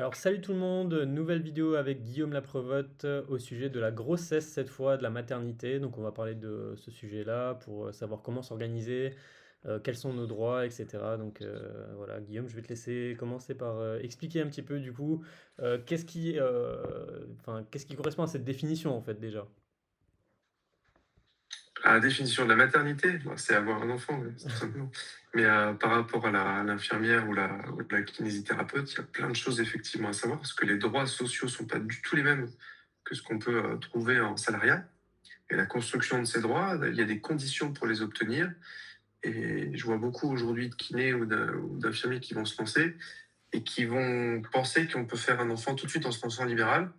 Alors salut tout le monde, nouvelle vidéo avec Guillaume Laprevotte au sujet de la grossesse cette fois, de la maternité. Donc on va parler de ce sujet-là pour savoir comment s'organiser, quels sont nos droits, etc. Donc voilà, Guillaume, je vais te laisser commencer par expliquer un petit peu du coup qu'est-ce qui correspond à cette définition en fait déjà. La définition de la maternité, bah, c'est avoir un enfant, ouais, tout simplement. Mais par rapport à l'infirmière ou la kinésithérapeute, il y a plein de choses effectivement à savoir, parce que les droits sociaux sont pas du tout les mêmes que ce qu'on peut trouver en salariat. Et la construction de ces droits, il y a des conditions pour les obtenir. Et je vois beaucoup aujourd'hui de kinés ou d'infirmiers qui vont se lancer et qui vont penser qu'on peut faire un enfant tout de suite en se lançant en libéral.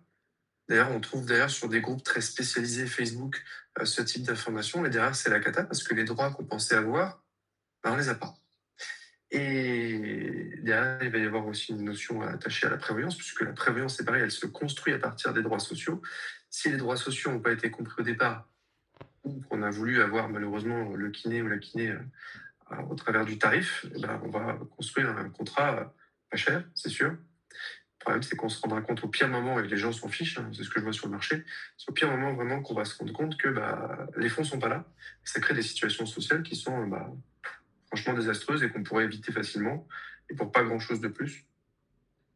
D'ailleurs, on trouve d'ailleurs sur des groupes très spécialisés Facebook ce type d'informations. Et derrière, c'est la cata parce que les droits qu'on pensait avoir, ben, on les a pas. Et derrière, il va y avoir aussi une notion attachée à la prévoyance, puisque la prévoyance, c'est pareil, elle se construit à partir des droits sociaux. Si les droits sociaux n'ont pas été compris au départ, ou qu'on a voulu avoir malheureusement le kiné ou la kiné au travers du tarif, eh ben, on va construire un contrat pas cher, c'est sûr. Le problème, c'est qu'on se rendra compte au pire moment, et les gens s'en fichent, hein, c'est ce que je vois sur le marché, c'est au pire moment vraiment qu'on va se rendre compte que les fonds sont pas là. Et ça crée des situations sociales qui sont franchement désastreuses et qu'on pourrait éviter facilement, et pour pas grand-chose de plus.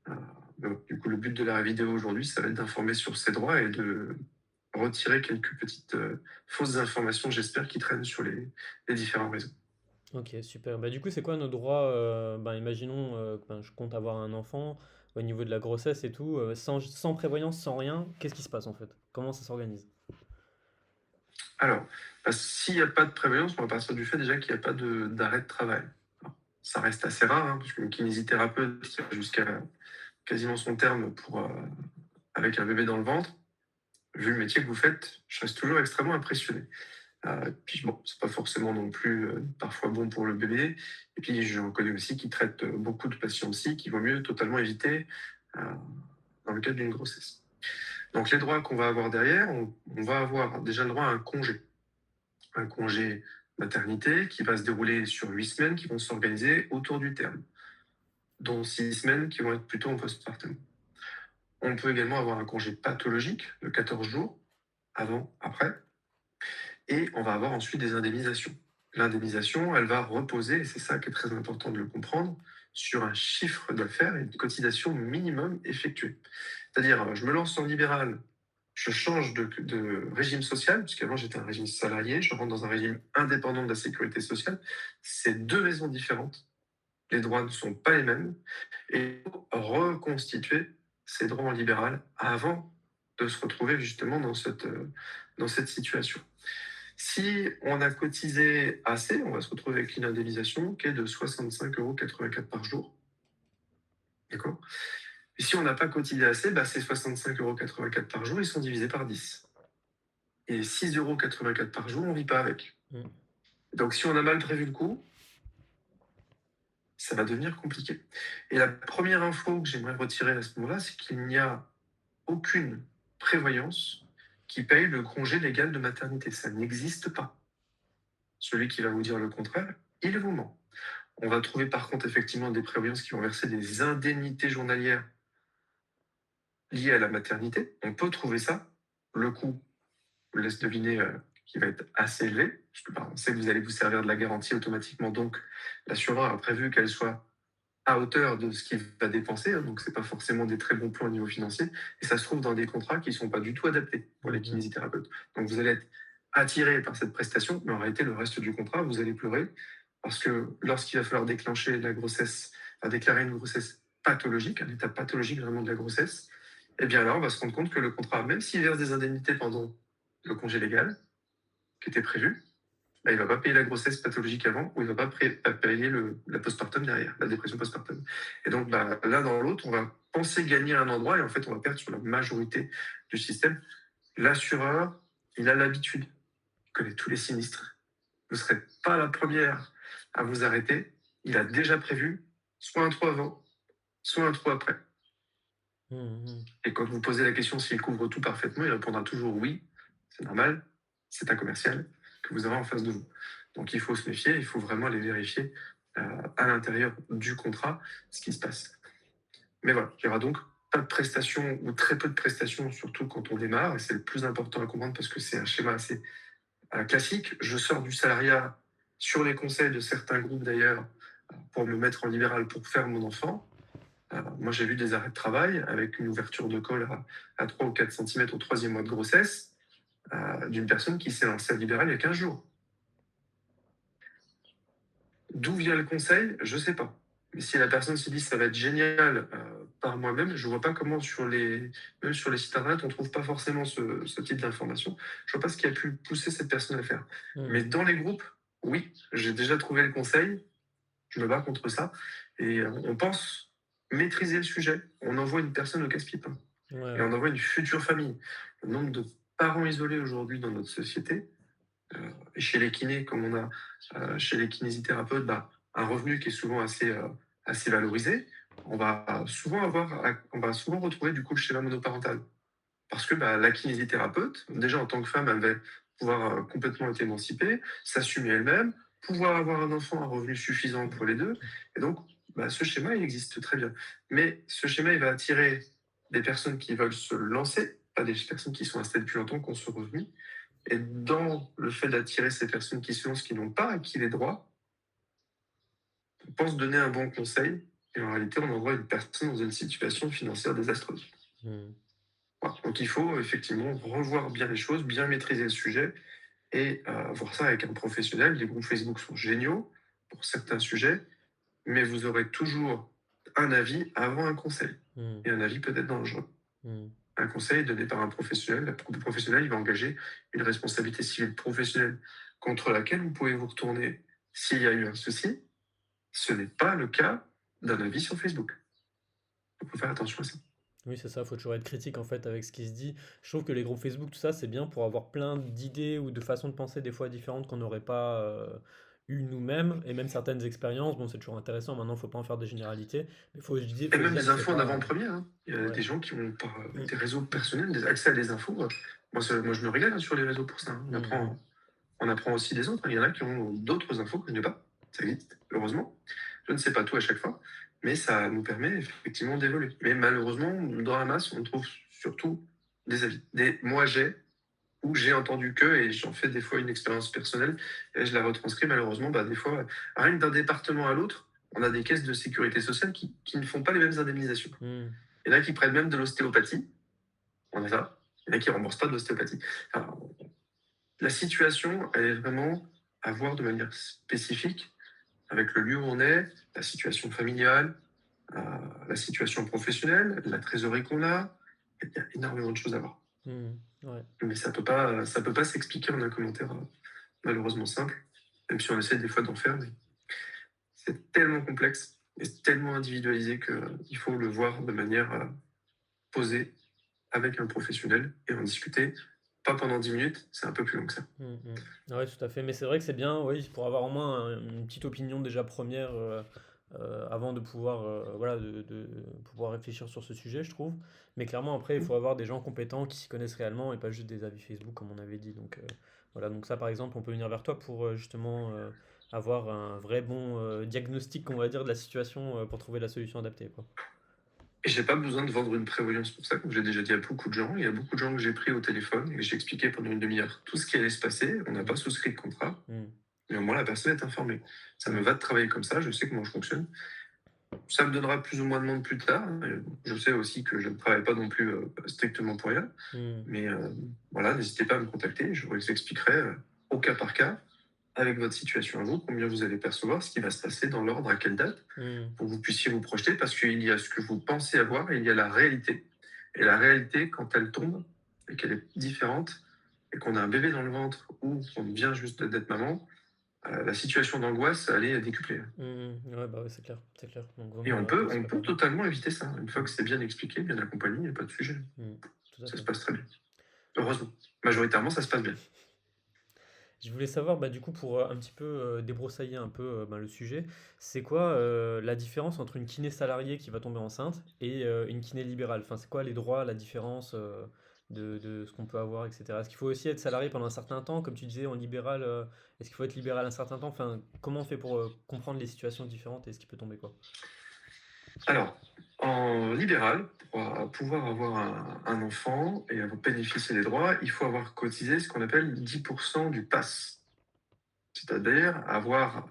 Euh, donc, du coup, le but de la vidéo aujourd'hui, ça va être d'informer sur ces droits et de retirer quelques petites fausses informations, j'espère, qui traînent sur les différents réseaux. Ok, super. Bah, du coup, c'est quoi nos droits imaginons que je compte avoir un enfant au niveau de la grossesse et tout, sans prévoyance, sans rien, qu'est-ce qui se passe en fait? Comment ça s'organise? Alors, s'il n'y a pas de prévoyance, on va partir du fait déjà qu'il n'y a pas d'arrêt de travail. Alors, ça reste assez rare, hein, parce qu'une kinésithérapeute qui va jusqu'à quasiment son terme avec un bébé dans le ventre, vu le métier que vous faites, je reste toujours extrêmement impressionné. Puis bon, c'est pas forcément non plus parfois bon pour le bébé. Et puis j'en connais aussi qui traitent beaucoup de patients psy qu'il vaut mieux totalement éviter euh, dans le cadre d'une grossesse. Donc les droits qu'on va avoir derrière, on va avoir déjà le droit à un congé maternité qui va se dérouler sur 8 semaines qui vont s'organiser autour du terme, dont 6 semaines qui vont être plutôt en postpartum. On peut également avoir un congé pathologique de 14 jours, avant, après, et on va avoir ensuite des indemnisations. L'indemnisation, elle va reposer, et c'est ça qui est très important de le comprendre, sur un chiffre d'affaires et une cotisation minimum effectuée. C'est-à-dire, je me lance en libéral, je change de régime social, puisqu'avant j'étais un régime salarié, je rentre dans un régime indépendant de la sécurité sociale. C'est deux maisons différentes, les droits ne sont pas les mêmes, et il faut reconstituer ces droits en libéral avant de se retrouver justement dans cette situation. Si on a cotisé assez, on va se retrouver avec une indemnisation qui est de 65,84 € par jour. D'accord. Et si on n'a pas cotisé assez, ces 65,84 € par jour, ils sont divisés par 10. Et 6,84 € par jour, on ne vit pas avec. Hmm. Donc si on a mal prévu le coup, ça va devenir compliqué. Et la première info que j'aimerais retirer à ce moment-là, c'est qu'il n'y a aucune prévoyance qui paye le congé légal de maternité. Ça n'existe pas. Celui qui va vous dire le contraire, il vous ment. On va trouver par contre effectivement des prévoyances qui vont verser des indemnités journalières liées à la maternité. On peut trouver ça. Le coût, je vous laisse deviner, qui va être assez élevé, parce que on sait que vous allez vous servir de la garantie automatiquement, donc l'assureur a prévu qu'elle soit à hauteur de ce qu'il va dépenser, hein, donc c'est pas forcément des très bons plans au niveau financier, et ça se trouve dans des contrats qui sont pas du tout adaptés pour les Mhm. kinésithérapeutes. Donc vous allez être attiré par cette prestation, mais en réalité le reste du contrat, vous allez pleurer, parce que lorsqu'il va falloir déclencher la grossesse, à déclarer une grossesse pathologique, un état pathologique vraiment de la grossesse, eh bien là on va se rendre compte que le contrat, même s'il verse des indemnités pendant le congé légal qui était prévu, il ne va pas payer la grossesse pathologique avant, ou il ne va pas payer la postpartum derrière, la dépression postpartum. Et donc, l'un dans l'autre, on va penser gagner à un endroit et en fait, on va perdre sur la majorité du système. L'assureur, il a l'habitude, il connaît tous les sinistres. Vous ne serez pas la première à vous arrêter. Il a déjà prévu soit un trou avant, soit un trou après. Mhm. Et quand vous posez la question s'il couvre tout parfaitement, il répondra toujours oui, c'est normal, c'est un commercial que vous aurez en face de vous. Donc il faut se méfier, il faut vraiment aller vérifier à l'intérieur du contrat ce qui se passe. Mais voilà, il y aura donc pas de prestations ou très peu de prestations, surtout quand on démarre, et c'est le plus important à comprendre parce que c'est un schéma assez classique. Je sors du salariat sur les conseils de certains groupes d'ailleurs pour me mettre en libéral pour faire mon enfant. Moi, j'ai vu des arrêts de travail avec une ouverture de col à 3 ou 4 centimètres au troisième mois de grossesse d'une personne qui s'est lancée à libéral il y a 15 jours. D'où vient le conseil? Je sais pas. Mais si la personne se dit ça va être génial par moi-même, je vois pas comment même sur les sites internet, on trouve pas forcément ce type d'information. Je vois pas ce qui a pu pousser cette personne à le faire. Hmm. Mais dans les groupes, oui, j'ai déjà trouvé le conseil, je me bats contre ça. Et on pense maîtriser le sujet. On envoie une personne au casse-pipe, hein, Ouais, et on ouais. envoie une future famille. Le nombre de parents isolés aujourd'hui dans notre société, et chez les kinés, comme on a chez les kinésithérapeutes, un revenu qui est souvent assez valorisé, on va souvent retrouver du coup le schéma monoparental. Parce que la kinésithérapeute, déjà en tant que femme, elle va pouvoir complètement être émancipée, s'assumer elle-même, pouvoir avoir un enfant, un revenu suffisant pour les deux. Et donc, ce schéma, il existe très bien. Mais ce schéma, il va attirer des personnes qui veulent se lancer, pas des personnes qui sont installées depuis longtemps, qui ont ce revenu. Et dans le fait d'attirer ces personnes qui se lancent, qui n'ont pas acquis les droits, on pense donner un bon conseil, et en réalité, on envoie une personne dans une situation financière désastreuse. Hmm. Voilà. Donc il faut effectivement revoir bien les choses, bien maîtriser le sujet, et voir ça avec un professionnel. Les groupes Facebook sont géniaux pour certains sujets, mais vous aurez toujours un avis avant un conseil, Hmm. et un avis peut-être dangereux. Hmm. Un conseil donné par un professionnel, le professionnel, il va engager une responsabilité civile professionnelle contre laquelle vous pouvez vous retourner s'il y a eu un souci. Ce n'est pas le cas d'un avis sur Facebook. Il faut faire attention à ça. Oui, c'est ça, faut toujours être critique en fait avec ce qui se dit. Je trouve que les groupes Facebook, tout ça, c'est bien pour avoir plein d'idées ou de façons de penser des fois différentes qu'on n'aurait pas eues nous-mêmes, et même certaines expériences. Bon, c'est toujours intéressant, maintenant, faut pas en faire des généralités, mais Et faut se même dire des que c'est infos en pas... avant-première, hein. Il y a Ouais. des gens qui ont par Mm, des réseaux personnels des accès à des infos. Moi, je me régale hein, sur les réseaux pour ça, hein. mm, mm. On apprend aussi des autres, hein. Il y en a qui ont d'autres infos que je n'ai pas. Ça existe, heureusement. Je ne sais pas tout à chaque fois, mais ça nous permet effectivement d'évoluer. Mais malheureusement, dans la masse, on trouve surtout des avis. Moi, ou j'ai entendu que, et j'en fais des fois une expérience personnelle, et je la retranscris malheureusement, des fois, rien que d'un département à l'autre, on a des caisses de sécurité sociale qui ne font pas les mêmes indemnisations. Mm. Il y en a qui prennent même de l'ostéopathie, on a ça, il y en a qui ne remboursent pas de l'ostéopathie. Alors, la situation, elle est vraiment à voir de manière spécifique, avec le lieu où on est, la situation familiale, euh, la situation professionnelle, la trésorerie qu'on a. Il y a énormément de choses à voir. Mm. Ouais. Mais ça peut pas s'expliquer en un commentaire malheureusement simple, même si on essaie des fois d'en faire, mais c'est tellement complexe et tellement individualisé qu'il faut le voir de manière posée avec un professionnel et en discuter. Pas pendant 10 minutes, c'est un peu plus long que ça. Mm, mm. Ouais, tout à fait. Mais c'est vrai que c'est bien, oui, pour avoir au moins une petite opinion déjà première avant de pouvoir, voilà, de pouvoir réfléchir sur ce sujet, je trouve. Mais clairement, après, il faut avoir des gens compétents qui s'y connaissent réellement et pas juste des avis Facebook, comme on avait dit. Donc, voilà. Donc, ça, par exemple, on peut venir vers toi pour justement avoir un vrai bon diagnostic, on va dire, de la situation pour trouver la solution adaptée, quoi. Et j'ai pas besoin de vendre une prévoyance pour ça, comme j'ai déjà dit à beaucoup de gens. Il y a beaucoup de gens que j'ai pris au téléphone et que j'ai expliqué pendant une demi-heure tout ce qui allait se passer. On n'a Mm, pas souscrit de contrat, mm, mais au moins la personne est informée. Ça me mm, va de travailler comme ça, je sais comment je fonctionne. Ça me donnera plus ou moins de monde plus tard, hein. Je sais aussi que je ne travaille pas non plus strictement pour rien. mm, Mais voilà, n'hésitez pas à me contacter, je vous expliquerai au cas par cas, avec votre situation à vous, combien vous allez percevoir, ce qui va se passer dans l'ordre, à quelle date, mm, pour que vous puissiez vous projeter, parce qu'il y a ce que vous pensez avoir et il y a la réalité. Et la réalité, quand elle tombe, et qu'elle est différente, et qu'on a un bébé dans le ventre, ou qu'on vient juste d'être maman, la situation d'angoisse, elle est décuplée. mm, ouais, bah ouais, c'est clair, c'est clair. Donc, vaut Et mieux vraiment se on peut préparer. totalement éviter ça. Une fois que c'est bien expliqué, bien accompagné, il n'y a pas de sujet. Mm, tout à Ça se fait. passe très bien. Heureusement. Majoritairement, ça se passe bien. Je voulais savoir, bah, du coup, pour un petit peu débroussailler un peu ben, le sujet, c'est quoi la différence entre une kiné salariée qui va tomber enceinte et une kiné libérale? Enfin, c'est quoi les droits, la différence de ce qu'on peut avoir, etc. Est-ce qu'il faut aussi être salarié pendant un certain temps, comme tu disais, en libéral, est-ce qu'il faut être libéral un certain temps? Enfin, comment on fait pour comprendre les situations différentes et ce qui peut tomber, quoi? Alors, en libéral, pour pouvoir avoir un enfant et bénéficier des droits, il faut avoir cotisé ce qu'on appelle 10% du PASS. C'est-à-dire avoir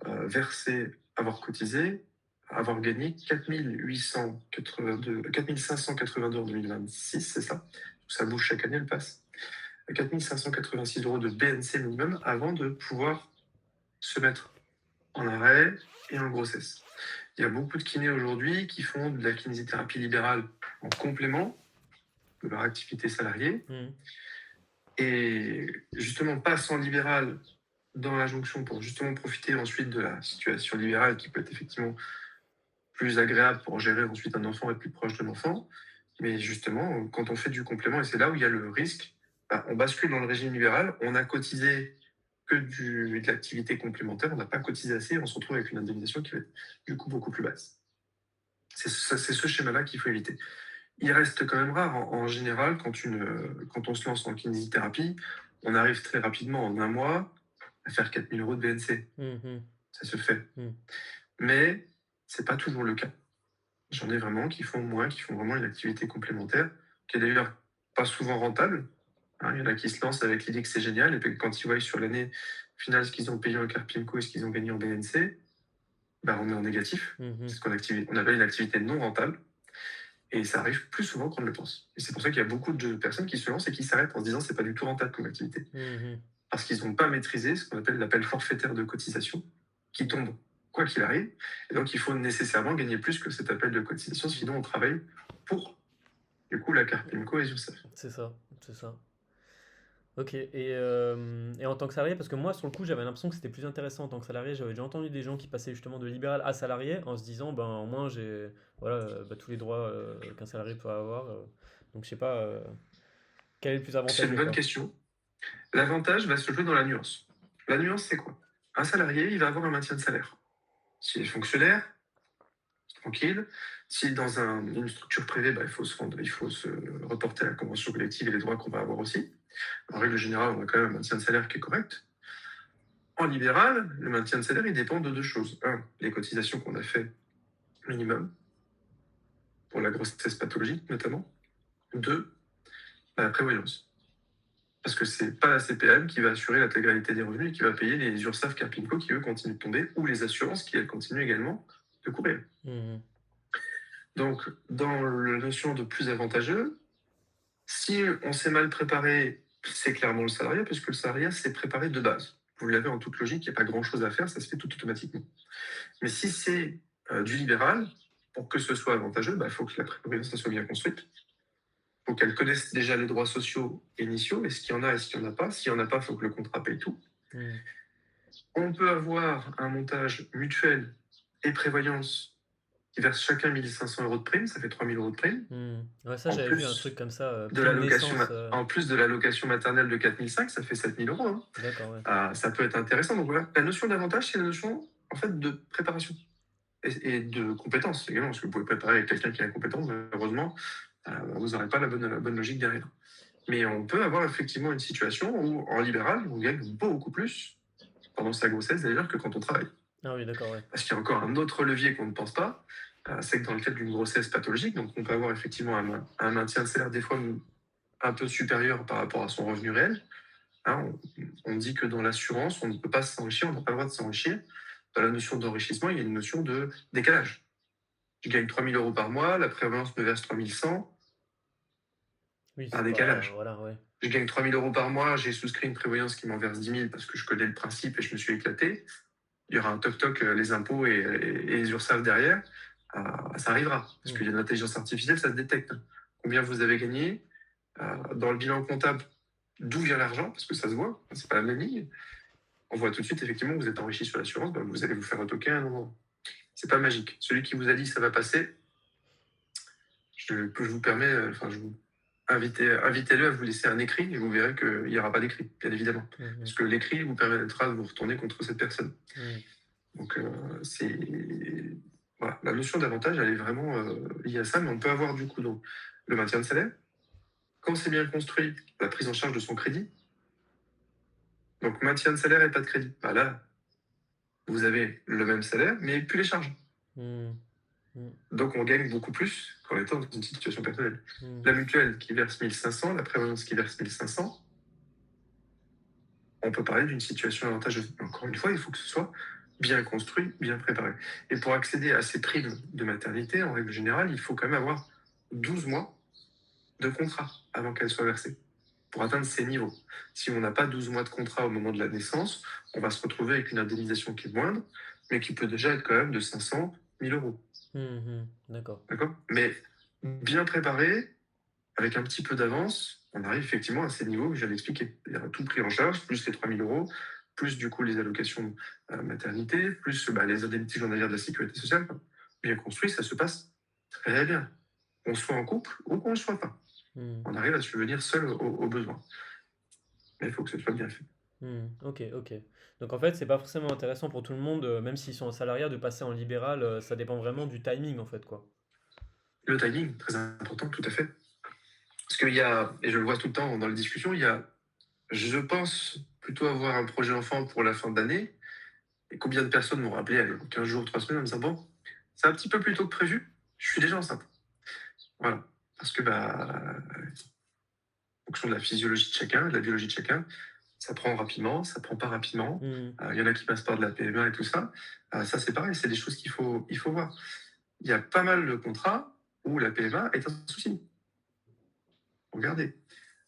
cotisé, avoir gagné 4 582 en 2026, c'est ça. Ça bouge chaque année, le pass. 4 586 € de BNC minimum avant de pouvoir se mettre en arrêt et en grossesse. Il y a beaucoup de kinés aujourd'hui qui font de la kinésithérapie libérale en complément de leur activité salariée Mmh. et justement passe en libéral dans la jonction pour justement profiter ensuite de la situation libérale qui peut être effectivement plus agréable pour gérer ensuite un enfant et être plus proche de l'enfant. Mais justement, quand on fait du complément, et c'est là où il y a le risque, bah, on bascule dans le régime libéral, on a cotisé de l'activité complémentaire, on n'a pas cotisé assez, on se retrouve avec une indemnisation qui va être du coup beaucoup plus basse. C'est ce schéma-là qu'il faut éviter. Il reste quand même rare, en général, quand on se lance en kinésithérapie, on arrive très rapidement, en un mois, à faire 4 000 € de BNC. Mmh mh. Ça se fait. Mmh. Mais c'est pas toujours le cas. J'en ai vraiment qui font moins, qui font vraiment une activité complémentaire, qui est d'ailleurs pas souvent rentable. Hein. Il y en a qui se lancent avec l'idée que c'est génial, et puis quand ils voient sur l'année finale ce qu'ils ont payé en Carpinco et ce qu'ils ont gagné en BNC, bah on est en négatif. Mmh. C'est on appelle une activité non rentable. Et ça arrive plus souvent qu'on ne le pense. Et c'est pour ça qu'il y a beaucoup de personnes qui se lancent et qui s'arrêtent en se disant c'est pas du tout rentable comme activité. Mmh. Parce qu'ils n'ont pas maîtrisé ce qu'on appelle l'appel forfaitaire de cotisation, qui tombe quoi qu'il arrive. Et donc, il faut nécessairement gagner plus que cet appel de cotisation, sinon on travaille pour, du coup, la Carpinco et Youssef. C'est ça, c'est ça. Ok, et en tant que salarié, parce que moi, sur le coup, j'avais l'impression que c'était plus intéressant en tant que salarié. J'avais déjà entendu des gens qui passaient justement de libéral à salarié en se disant, ben, au moins, j'ai voilà, bah, tous les droits qu'un salarié peut avoir. Donc, je sais pas quel est le plus C'est une avantageux, bonne quoi. question. L'avantage va se jouer dans la nuance. La nuance, c'est quoi? Un salarié, il va avoir un maintien de salaire. S'il est fonctionnaire, tranquille. Si dans une structure privée, bah, il faut se reporter à la convention collective et les droits qu'on va avoir aussi. En règle générale, on a quand même un maintien de salaire qui est correct. En libéral, le maintien de salaire, il dépend de deux choses. Un, les cotisations qu'on a fait minimum, pour la grossesse pathologique notamment. Deux, la prévoyance. Parce que c'est pas la CPM qui va assurer l'intégralité des revenus et qui va payer les URSSAF Carpinco qui, eux, continuent de tomber, ou les assurances qui, elles, continuent également de courir. Mhm. Donc, dans la notion de plus avantageux, si on s'est mal préparé, c'est clairement le salariat, puisque le salariat, c'est préparé de base. Vous l'avez en toute logique, il n'y a pas grand-chose à faire, ça se fait tout automatiquement. Mais si c'est du libéral, pour que ce soit avantageux, il faut que la prévoyance soit bien construite. Il faut qu'elle connaisse déjà les droits sociaux initiaux, est-ce qu'il y en a, est-ce qu'il n'y en a pas. S'il n'y en a pas, il faut que le contrat paye tout. Mhm. On peut avoir un montage mutuel et prévoyance qui verse chacun 1 500 € de prime, ça fait 3 000 € de prime. Mhm. Ouais, ça, En j'avais vu un truc plus comme ça, de prime l'allocation, naissance. en plus de l'allocation maternelle de 4 500, ça fait 7 000 €. Hein. D'accord, ouais. Ça peut être intéressant. Donc voilà, la notion d'avantage, c'est la notion en fait de préparation et de compétence également, parce que vous pouvez préparer avec quelqu'un qui est incompétent, malheureusement, vous n'aurez pas la bonne logique derrière. Mais on peut avoir effectivement une situation où, en libéral, on gagne beaucoup plus pendant sa grossesse d'ailleurs que quand on travaille. Ah oui, d'accord, ouais. Parce qu'il y a encore un autre levier qu'on ne pense pas, c'est que dans le cadre d'une grossesse pathologique, donc on peut avoir effectivement un maintien de salaire des fois un peu supérieur par rapport à son revenu réel. Hein, on dit que dans l'assurance, on ne peut pas s'enrichir, on n'a pas le droit de s'enrichir. Dans la notion d'enrichissement, il y a une notion de décalage. Je gagne 3 000 € par mois, la prévoyance me verse 3 100, Oui, un c'est pas. décalage. Voilà, ouais. Je gagne 3 000 € par mois, j'ai souscrit une prévoyance qui m'en verse 10 000 parce que je connais le principe et je me suis éclaté. Il y aura un toc-toc, les impôts et les URSSAF derrière. Ça arrivera, parce qu'il y a de l'intelligence artificielle, ça se détecte. Combien vous avez gagné dans le bilan comptable, d'où vient l'argent, parce que ça se voit, c'est pas la même ligne. On voit tout de suite, effectivement, que vous êtes enrichi sur l'assurance, vous allez vous faire retoquer à un moment. C'est pas magique. Celui qui vous a dit ça va passer, je vous permets, je vous invitez-le à vous laisser un écrit et vous verrez qu'il n'y aura pas d'écrit, bien évidemment. Mhm. Parce que l'écrit vous permettra de vous retourner contre cette personne. Mhm. Donc, voilà. La notion d'avantage, elle est vraiment liée à ça, mais on peut avoir du coup donc, le maintien de salaire. Quand c'est bien construit, la prise en charge de son crédit. Donc, maintien de salaire et pas de crédit. Là, vous avez le même salaire, mais plus les charges. Mhm. Mmh. Donc on gagne beaucoup plus qu'en étant dans une situation personnelle. Mmh. La mutuelle qui verse 1500, la prévoyance qui verse 1500, on peut parler d'une situation avantageuse. Encore une fois, il faut que ce soit bien construit, bien préparé. Et pour accéder à ces primes de maternité, en règle générale, il faut quand même avoir 12 mois de contrat avant qu'elles soient versées pour atteindre ces niveaux. Si on n'a pas 12 mois de contrat au moment de la naissance, on va se retrouver avec une indemnisation qui est moindre, mais qui peut déjà être quand même de 500, 1000 euros. Mmh. D'accord. D'accord. Mais bien préparé, avec un petit peu d'avance, on arrive effectivement à ces niveaux que je viens d'expliquer. C'est-à-dire tout pris en charge, plus les 3000 euros, plus du coup les allocations maternité, plus les indemnités journalières de la sécurité sociale. Bien construit, ça se passe très bien. Qu'on soit en couple ou qu'on ne le soit pas. Mmh. On arrive à subvenir seul aux besoins. Mais il faut que ce soit bien fait. Mmh. OK, OK. Donc en fait, c'est pas forcément intéressant pour tout le monde, même s'ils sont en salariat, de passer en libéral, ça dépend vraiment du timing, en fait, quoi. Le timing, très important, tout à fait. Parce qu'il y a, et je le vois tout le temps dans les discussions, il y a, je pense plutôt avoir un projet enfant pour la fin d'année. Et combien de personnes m'ont rappelé, 15 jours, 3 semaines, en me disant, bon, c'est un petit peu plus tôt que prévu, je suis déjà enceinte. Voilà. Parce que, en fonction de la physiologie de chacun, de la biologie de chacun, ça prend rapidement, ça prend pas rapidement. Mmh. Il y en a qui passent par de la PMA et tout ça. Ça, c'est pareil, c'est des choses qu'il faut voir. Il y a pas mal de contrats où la PMA est un souci. Regardez.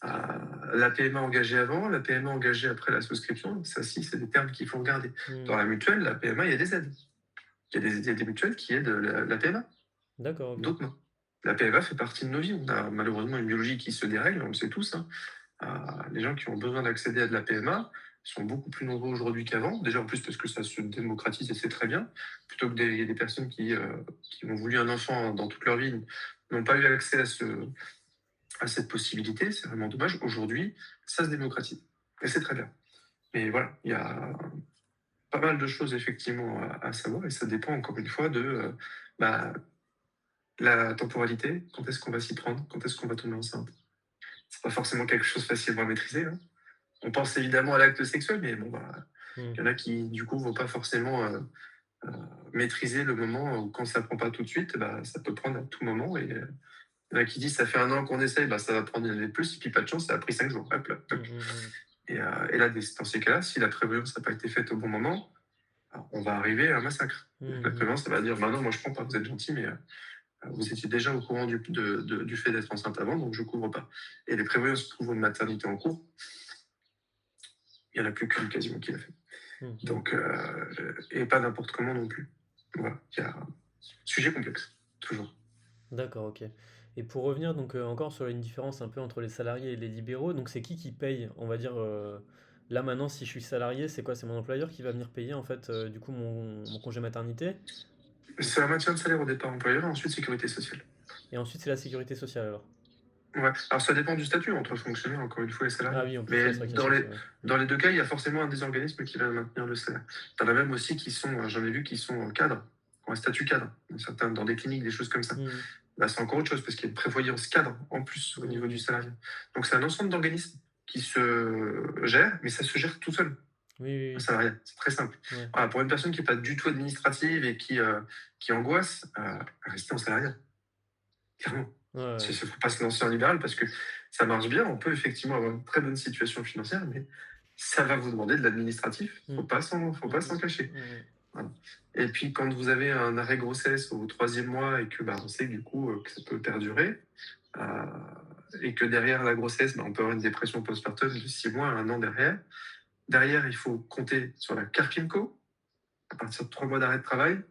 La PMA engagée avant, la PMA engagée après la souscription, ça, si, c'est des termes qu'il faut regarder. Dans Mmh. la mutuelle, la PMA, il y a des aides. Il y a des mutuelles qui aident la PMA, D'accord, OK. d'autres non. La PMA fait partie de nos vies. On a malheureusement une biologie qui se dérègle, on le sait tous, hein. Les gens qui ont besoin d'accéder à de la PMA sont beaucoup plus nombreux aujourd'hui qu'avant. Déjà en plus parce que ça se démocratise et c'est très bien. Plutôt que des personnes qui ont voulu un enfant dans toute leur vie n'ont pas eu accès à cette possibilité. C'est vraiment dommage. Aujourd'hui, ça se démocratise. Et c'est très bien. Mais voilà, il y a pas mal de choses effectivement à savoir et ça dépend encore une fois de bah, la temporalité, quand est-ce qu'on va s'y prendre, quand est-ce qu'on va tomber enceinte. C'est pas forcément quelque chose facilement à maîtriser, hein. On pense évidemment à l'acte sexuel, mais bon, Mmh. il y en a qui du coup vont pas forcément euh, maîtriser le moment où quand ça prend pas tout de suite, ça peut prendre à tout moment. Et il y en a qui disent ça fait un an qu'on essaye, ça va prendre une année de plus, et puis pas de chance, ça a pris 5 jours. Hop là, Mmh, toc. mmh, mmh. Et là, dans ces cas-là, si la prévoyance n'a pas été faite au bon moment, alors, on va arriver à un massacre. Mmh, La mmh. prévoyance, ça va dire bah non, moi je prends pas, vous êtes gentil, mais vous étiez déjà au courant du fait d'être enceinte avant, donc je couvre pas. Et les prévoyances pour une maternité en cours, il n'y en a plus qu'une quasiment qui l'a fait. Mmh. Donc, et pas n'importe comment non plus. Voilà, il y a un sujet complexe, toujours. D'accord, OK. Et pour revenir donc encore sur une différence un peu entre les salariés et les libéraux, donc c'est qui paye? On va dire, là maintenant si je suis salarié, c'est quoi? C'est mon employeur qui va venir payer en fait du coup mon congé maternité? Ou C'est un maintien de salaire au départ employeur et ensuite sécurité sociale. et ensuite c'est la sécurité sociale alors? Ouais. Alors ça dépend du statut entre fonctionnaires, encore une fois, et Ah salariés. oui, en plus, Mais ouais, c'est vrai qu'il y a ce métier, ouais. dans les deux cas, il y a forcément un des organismes qui va maintenir le salaire. Il y en a même aussi qui sont, j'en ai vu, qui sont cadres, qui ont un statut cadre, dans des cliniques, des choses comme ça. Mmh, C'est encore autre chose parce qu'il y a une prévoyance cadre en plus au mmh, niveau du mmh. salarié. Donc c'est un ensemble d'organismes qui se gèrent, mais ça se gère tout seul. Oui, Un oui, salariat, c'est très simple. oui. Ouais. Voilà, pour une personne qui n'est pas du tout administrative et qui angoisse, rester en salariat, clairement. Ouais, Il ouais. ne faut pas se lancer en libéral parce que ça marche bien. On peut effectivement avoir une très bonne situation financière, mais ça va vous demander de l'administratif. Mmh, Faut pas s'en mmh, cacher. mmh, mmh. Voilà. Et puis quand vous avez un arrêt grossesse au troisième mois et que on sait du coup que ça peut perdurer, euh, et que derrière la grossesse, on peut avoir une dépression postpartum de 6 mois à un an derrière. Derrière, il faut compter sur la Carpinco à partir de 3 mois d'arrêt de travail.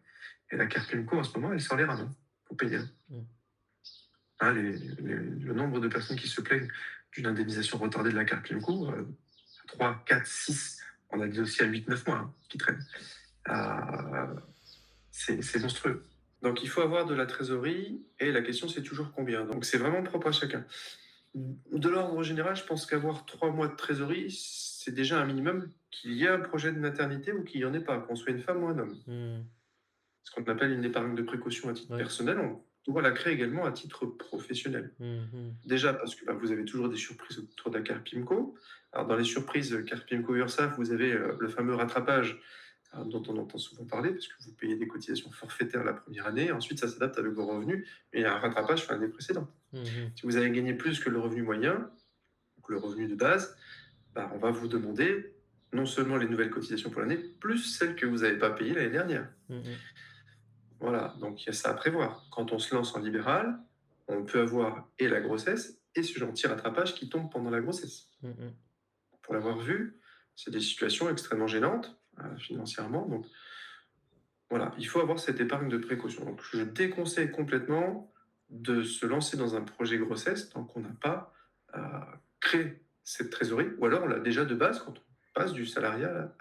Et la Carpinco, en ce moment, elle sort les rames pour payer. Mmh. Le nombre de personnes qui se plaignent d'une indemnisation retardée de la Carpinco, 3, 4, 6, on a dit aussi à 8, 9 mois qui traînent. Euh, c'est monstrueux. Donc il faut avoir de la trésorerie et la question c'est toujours combien. Donc c'est vraiment propre à chacun. De l'ordre général, je pense qu'avoir 3 mois de trésorerie, c'est déjà un minimum qu'il y ait un projet de maternité ou qu'il n'y en ait pas, qu'on soit une femme ou un homme. Mmh. Ce qu'on appelle une épargne de précaution à titre Ouais. personnel, on doit la créer également à titre professionnel. Mmh, mmh. Déjà parce que vous avez toujours des surprises autour de la Carpimco. Alors dans les surprises Carpimco URSAF, vous avez le fameux rattrapage dont on entend souvent parler, parce que vous payez des cotisations forfaitaires la première année, ensuite ça s'adapte avec vos revenus, et il y a un rattrapage sur l'année précédente. Mhm. Si vous avez gagné plus que le revenu moyen, donc le revenu de base, bah, on va vous demander non seulement les nouvelles cotisations pour l'année, plus celles que vous n'avez pas payées l'année dernière. Mhm. Voilà, donc il y a ça à prévoir. Quand on se lance en libéral, on peut avoir et la grossesse et ce gentil rattrapage qui tombe pendant la grossesse. Mhm. Pour l'avoir vu, c'est des situations extrêmement gênantes financièrement. Donc voilà, il faut avoir cette épargne de précaution. Donc je déconseille complètement de se lancer dans un projet grossesse tant qu'on n'a pas créé cette trésorerie, ou alors on l'a déjà de base quand on passe du salariat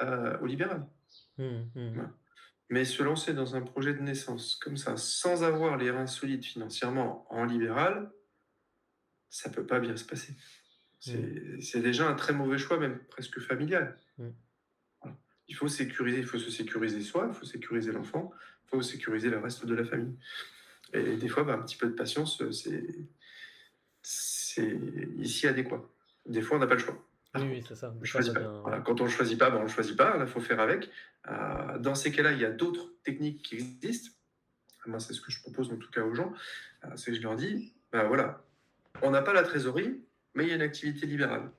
au libéral. Mhm. Mhm. Voilà. Mais se lancer dans un projet de naissance comme ça, sans avoir les reins solides financièrement en libéral, ça peut pas bien se passer. Mhm. C'est déjà un très mauvais choix, même presque familial. Mhm. Voilà. Il faut se sécuriser soi, il faut sécuriser l'enfant, il faut sécuriser le reste de la famille. Et des fois, bah, un petit peu de patience, c'est ici adéquat. Des fois, on n'a pas le choix. Oui, Par oui, contre, c'est ça. on Des ne fois, ça choisit pas. vient. Voilà. Ouais. Quand on ne choisit pas, bah, on ne choisit pas. Il faut faire avec. Dans ces cas-là, il y a d'autres techniques qui existent. Moi, c'est ce que je propose en tout cas aux gens. C'est que je leur dis, bah, voilà, on n'a pas la trésorerie, mais il y a une activité libérale.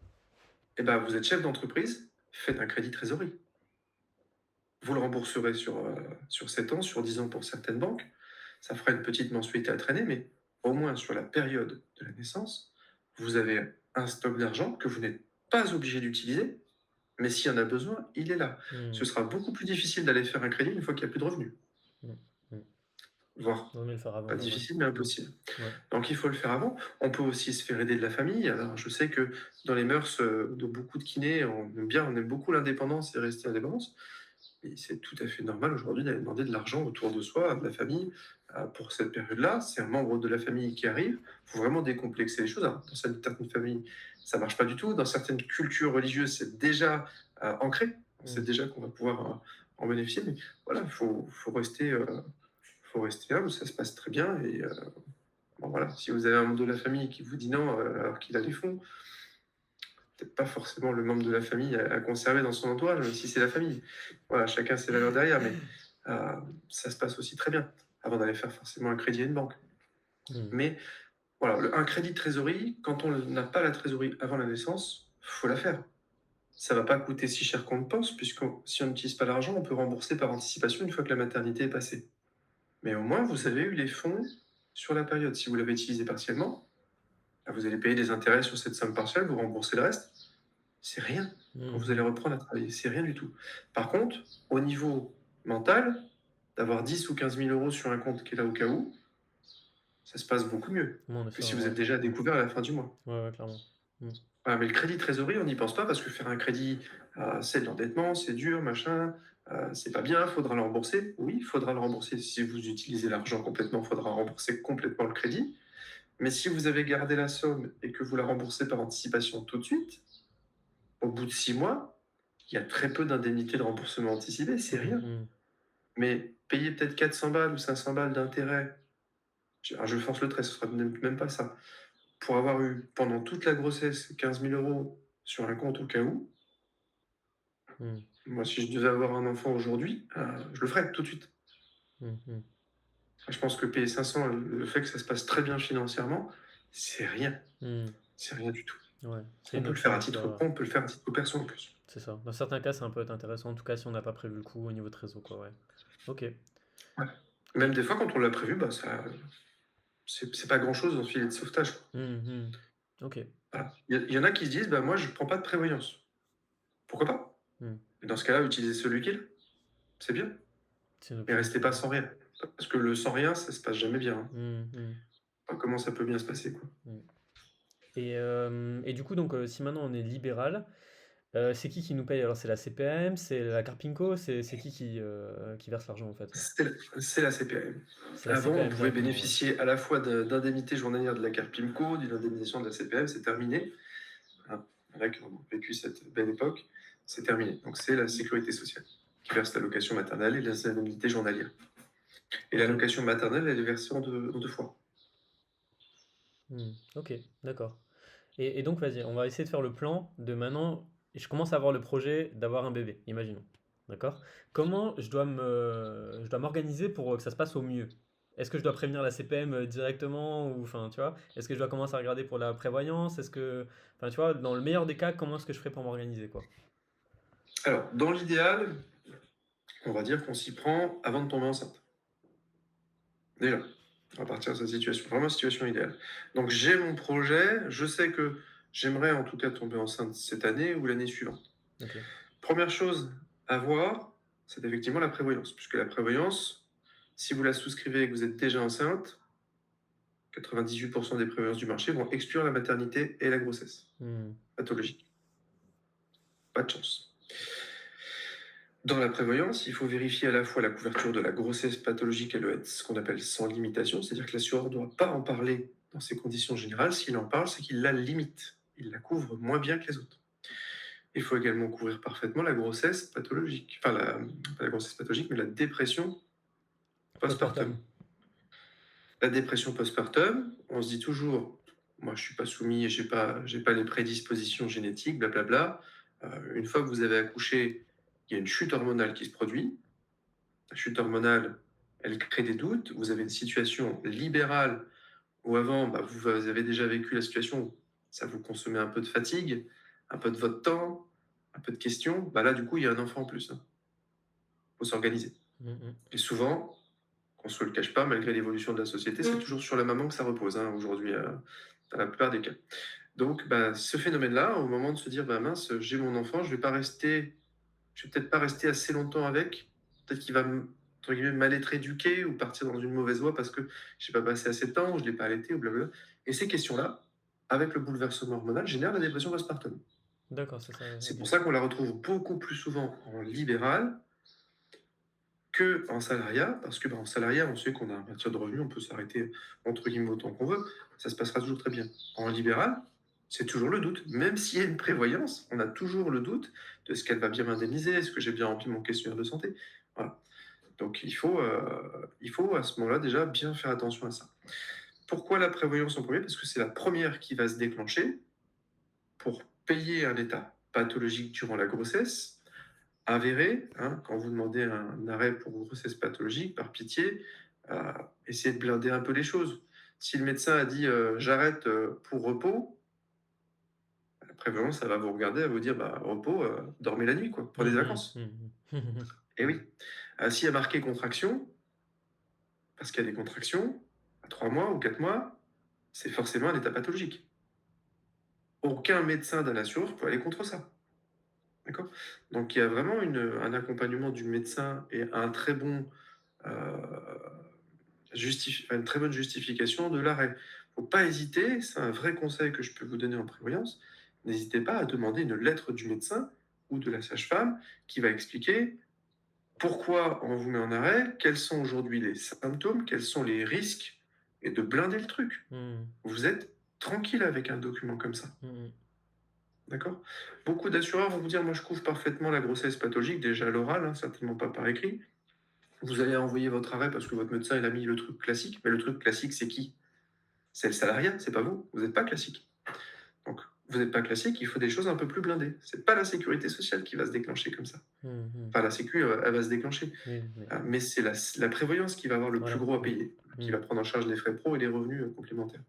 Et ben, vous êtes chef d'entreprise, faites un crédit trésorerie. Vous le rembourserez sur 7 ans, sur 10 ans pour certaines banques. Ça fera une petite mensualité à traîner, mais au moins sur la période de la naissance, vous avez un stock d'argent que vous n'êtes pas obligé d'utiliser, mais s'il y en a besoin, il est là. Ce Mhm. sera beaucoup plus difficile d'aller faire un crédit une fois qu'il n'y a plus de revenus. Mhm. Mhm. Voire Vaut mieux le faire avant, pas quoi, ouais. difficile, mais Mhm. impossible. Ouais. Donc il faut le faire avant. On peut aussi se faire aider de la famille. Alors je sais que dans les mœurs de beaucoup de kinés, on aime beaucoup l'indépendance et rester indépendance. Et c'est tout à fait normal aujourd'hui d'aller demander de l'argent autour de soi, de la famille, pour cette période-là. C'est un membre de la famille qui arrive. Il faut vraiment décomplexer les choses. Alors, dans certaines familles, ça marche pas du tout. Dans certaines cultures religieuses, c'est déjà ancré. On sait Mhm. déjà qu'on va pouvoir en bénéficier. Mais voilà, faut rester humble. Ça se passe très bien. Et bon, voilà, si vous avez un membre de la famille qui vous dit non alors qu'il a des fonds, peut-être pas forcément le membre de la famille à conserver dans son entourage, même si c'est la famille. Voilà, chacun ses valeurs derrière, mais euh, ça se passe aussi très bien avant d'aller faire forcément un crédit à une banque. Mhm. Mais voilà, un crédit de trésorerie, quand on n'a pas la trésorerie avant la naissance, faut la faire. Ça va pas coûter si cher qu'on le pense, puisque si on n'utilise pas l'argent, on peut rembourser par anticipation une fois que la maternité est passée. Mais au moins, vous avez eu les fonds sur la période. Si vous l'avez utilisé partiellement, vous allez payer des intérêts sur cette somme partielle, vous remboursez le reste. C'est rien quand vous allez Mhm. reprendre à travailler, c'est rien du tout. Par contre, au niveau mental, d'avoir 10 ou 15 000 € sur un compte qui est là au cas où, ça se passe beaucoup mieux Bon, on est que sûr, si vous ouais. êtes déjà à Mhm. découvert à la fin du mois. Ouais, ouais, clairement. Mhm. Voilà, mais le crédit trésorerie, on n'y pense pas parce que faire un crédit, c'est de l'endettement, c'est dur, machin, c'est pas bien, faudra le rembourser. Oui, il faudra le rembourser. Si vous utilisez l'argent complètement, il faudra rembourser complètement le crédit. Mais si vous avez gardé la somme et que vous la remboursez par anticipation tout de suite, au bout de 6 mois, il y a très peu d'indemnités de remboursement anticipé, c'est rien. Mhm. Mais payer peut-être 400 balles ou 500 balles d'intérêt, je force le trait, ce sera même pas ça, pour avoir eu pendant toute la grossesse 15 000 € sur un compte au cas où, Mhm. moi si je devais avoir un enfant aujourd'hui, je le ferais tout de suite. Mhm. Je pense que payer 500, le fait que ça se passe très bien financièrement, c'est rien. Mhm. C'est rien du tout. Ouais, c'est On une peut le option faire à en tout cas, titre ouais. pro, on peut le faire à titre perso en plus. C'est ça. Dans certains cas, ça peut être intéressant, en tout cas si on n'a pas prévu le coup au niveau de réseau, quoi, ouais. Ok. Ouais. Même Et... des fois, quand on l'a prévu, bah, c'est pas grand-chose dans le filet de sauvetage, quoi. Mhm. Ok. Voilà. Il y en a qui se disent, bah, moi, je prends pas de prévoyance. Pourquoi pas? Mhm. Et dans ce cas-là, utilisez celui qu'il a. C'est bien. C'est une Mais option restez aussi, pas ouais. sans rien. Parce que le sans rien, ça se passe jamais bien, hein. Mhm. Enfin, comment ça peut bien se passer, quoi. Mhm. Et du coup, donc, si maintenant on est libéral, c'est qui nous paye? Alors, c'est la CPAM, c'est la Carpinco, c'est qui verse l'argent en fait? C'est la CPAM. C'est la Avant, on CPAM pouvait directement, ouais. bénéficier à la fois d'indemnités journalières de la carte PIMCO, d'une indemnisation de la CPAM, c'est terminé. Voilà. Il y en a qui ont vécu cette belle époque, c'est terminé. Donc c'est la sécurité sociale qui verse l'allocation maternelle et les indemnités journalières. Et Ok. l'allocation maternelle, elle est versée en deux fois. Ok, d'accord. Et donc, vas-y, on va essayer de faire le plan de maintenant. Je commence à avoir le projet d'avoir un bébé, imaginons. D'accord. Comment je dois m'organiser pour que ça se passe au mieux? Est-ce que je dois prévenir la CPM directement ou enfin, tu vois? Est-ce que je dois commencer à regarder pour la prévoyance? Enfin, tu vois, dans le meilleur des cas, comment est-ce que je ferais pour m'organiser, quoi? Alors, dans l'idéal, on va dire qu'on s'y prend avant de tomber enceinte. Déjà, à partir de cette situation, vraiment situation idéale. Donc j'ai mon projet, je sais que j'aimerais en tout cas tomber enceinte cette année ou l'année suivante. Ok. Première chose à voir, c'est effectivement la prévoyance, puisque la prévoyance, si vous la souscrivez et que vous êtes déjà enceinte, 98% des prévoyances du marché vont exclure la maternité et la grossesse Hmm. pathologique. Pas de chance. Dans la prévoyance, il faut vérifier à la fois la couverture de la grossesse pathologique, elle doit être ce qu'on appelle sans limitation, c'est-à-dire que l'assureur ne doit pas en parler dans ses conditions générales. S'il en parle, c'est qu'il la limite. Il la couvre moins bien que les autres. Il faut également couvrir parfaitement la grossesse pathologique. Enfin, pas la grossesse pathologique, mais la dépression postpartum. Postpartum. La dépression postpartum, on se dit toujours, moi je ne suis pas soumis et j'ai pas les prédispositions génétiques, blablabla. Une fois que vous avez accouché, il y a une chute hormonale qui se produit. La chute hormonale, elle crée des doutes. Vous avez une situation libérale où avant, vous avez déjà vécu la situation où ça vous consommait un peu de fatigue, un peu de votre temps, un peu de questions. Là, du coup, il y a un enfant en plus. Il faut s'organiser. Mhm. Et souvent, qu'on ne se le cache pas, malgré l'évolution de la société, c'est toujours sur la maman que ça repose aujourd'hui, dans la plupart des cas. Donc, ce phénomène-là, au moment de se dire, mince, j'ai mon enfant, je vais peut-être pas rester assez longtemps avec, peut-être qu'il va entre guillemets, mal être éduqué ou partir dans une mauvaise voie parce que je n'ai pas passé assez de temps, ou je ne l'ai pas allaité, ou blablabla. Et ces questions-là, avec le bouleversement hormonal, génèrent la dépression postpartum. D'accord, c'est ça, ouais, C'est ok. pour ça qu'on la retrouve beaucoup plus souvent en libéral qu'en salariat, parce que en salariat, on sait qu'on a un matière de revenu, on peut s'arrêter entre guillemets autant qu'on veut, ça se passera toujours très bien. En libéral, c'est toujours le doute. Même s'il y a une prévoyance, on a toujours le doute de ce qu'elle va bien m'indemniser, est-ce que j'ai bien rempli mon questionnaire de santé. Voilà. Donc il faut à ce moment-là déjà bien faire attention à ça. Pourquoi la prévoyance en premier? Parce que c'est la première qui va se déclencher pour payer un état pathologique durant la grossesse, avéré. Quand vous demandez un arrêt pour grossesse pathologique, par pitié, essayez de blinder un peu les choses. Si le médecin a dit j'arrête pour repos, la prévoyance, ça va vous regarder, elle va vous dire repos, dormez la nuit, quoi, prenez des Mhm, vacances. mhm. Et oui. S'il y a marqué contraction, parce qu'il y a des contractions, à 3 mois ou 4 mois, c'est forcément un état pathologique. Aucun médecin d'un assureur peut aller contre ça. D'accord. Donc il y a vraiment un accompagnement du médecin et un très bon, euh, une très bonne justification de l'arrêt. Il ne faut pas hésiter, c'est un vrai conseil que je peux vous donner en prévoyance, n'hésitez pas à demander une lettre du médecin ou de la sage-femme qui va expliquer pourquoi on vous met en arrêt, quels sont aujourd'hui les symptômes, quels sont les risques, et de blinder le truc. Mhm, Vous êtes tranquille avec un document comme ça. mhm. D'accord. Beaucoup d'assureurs vont vous dire, moi je couvre parfaitement la grossesse pathologique, déjà à l'oral, certainement pas par écrit. Vous allez envoyer votre arrêt parce que votre médecin il a mis le truc classique, mais le truc classique c'est qui? C'est le salariat, c'est pas vous. Vous n'êtes pas classique. Donc vous n'êtes pas classique, il faut des choses un peu plus blindées. C'est pas la sécurité sociale qui va se déclencher comme ça. Mhm. Enfin la sécu, elle va se déclencher. Oui, oui. Mais c'est la prévoyance qui va avoir le plus Voilà. gros à payer, qui va Mhm. prendre en charge les frais pro et les revenus complémentaires.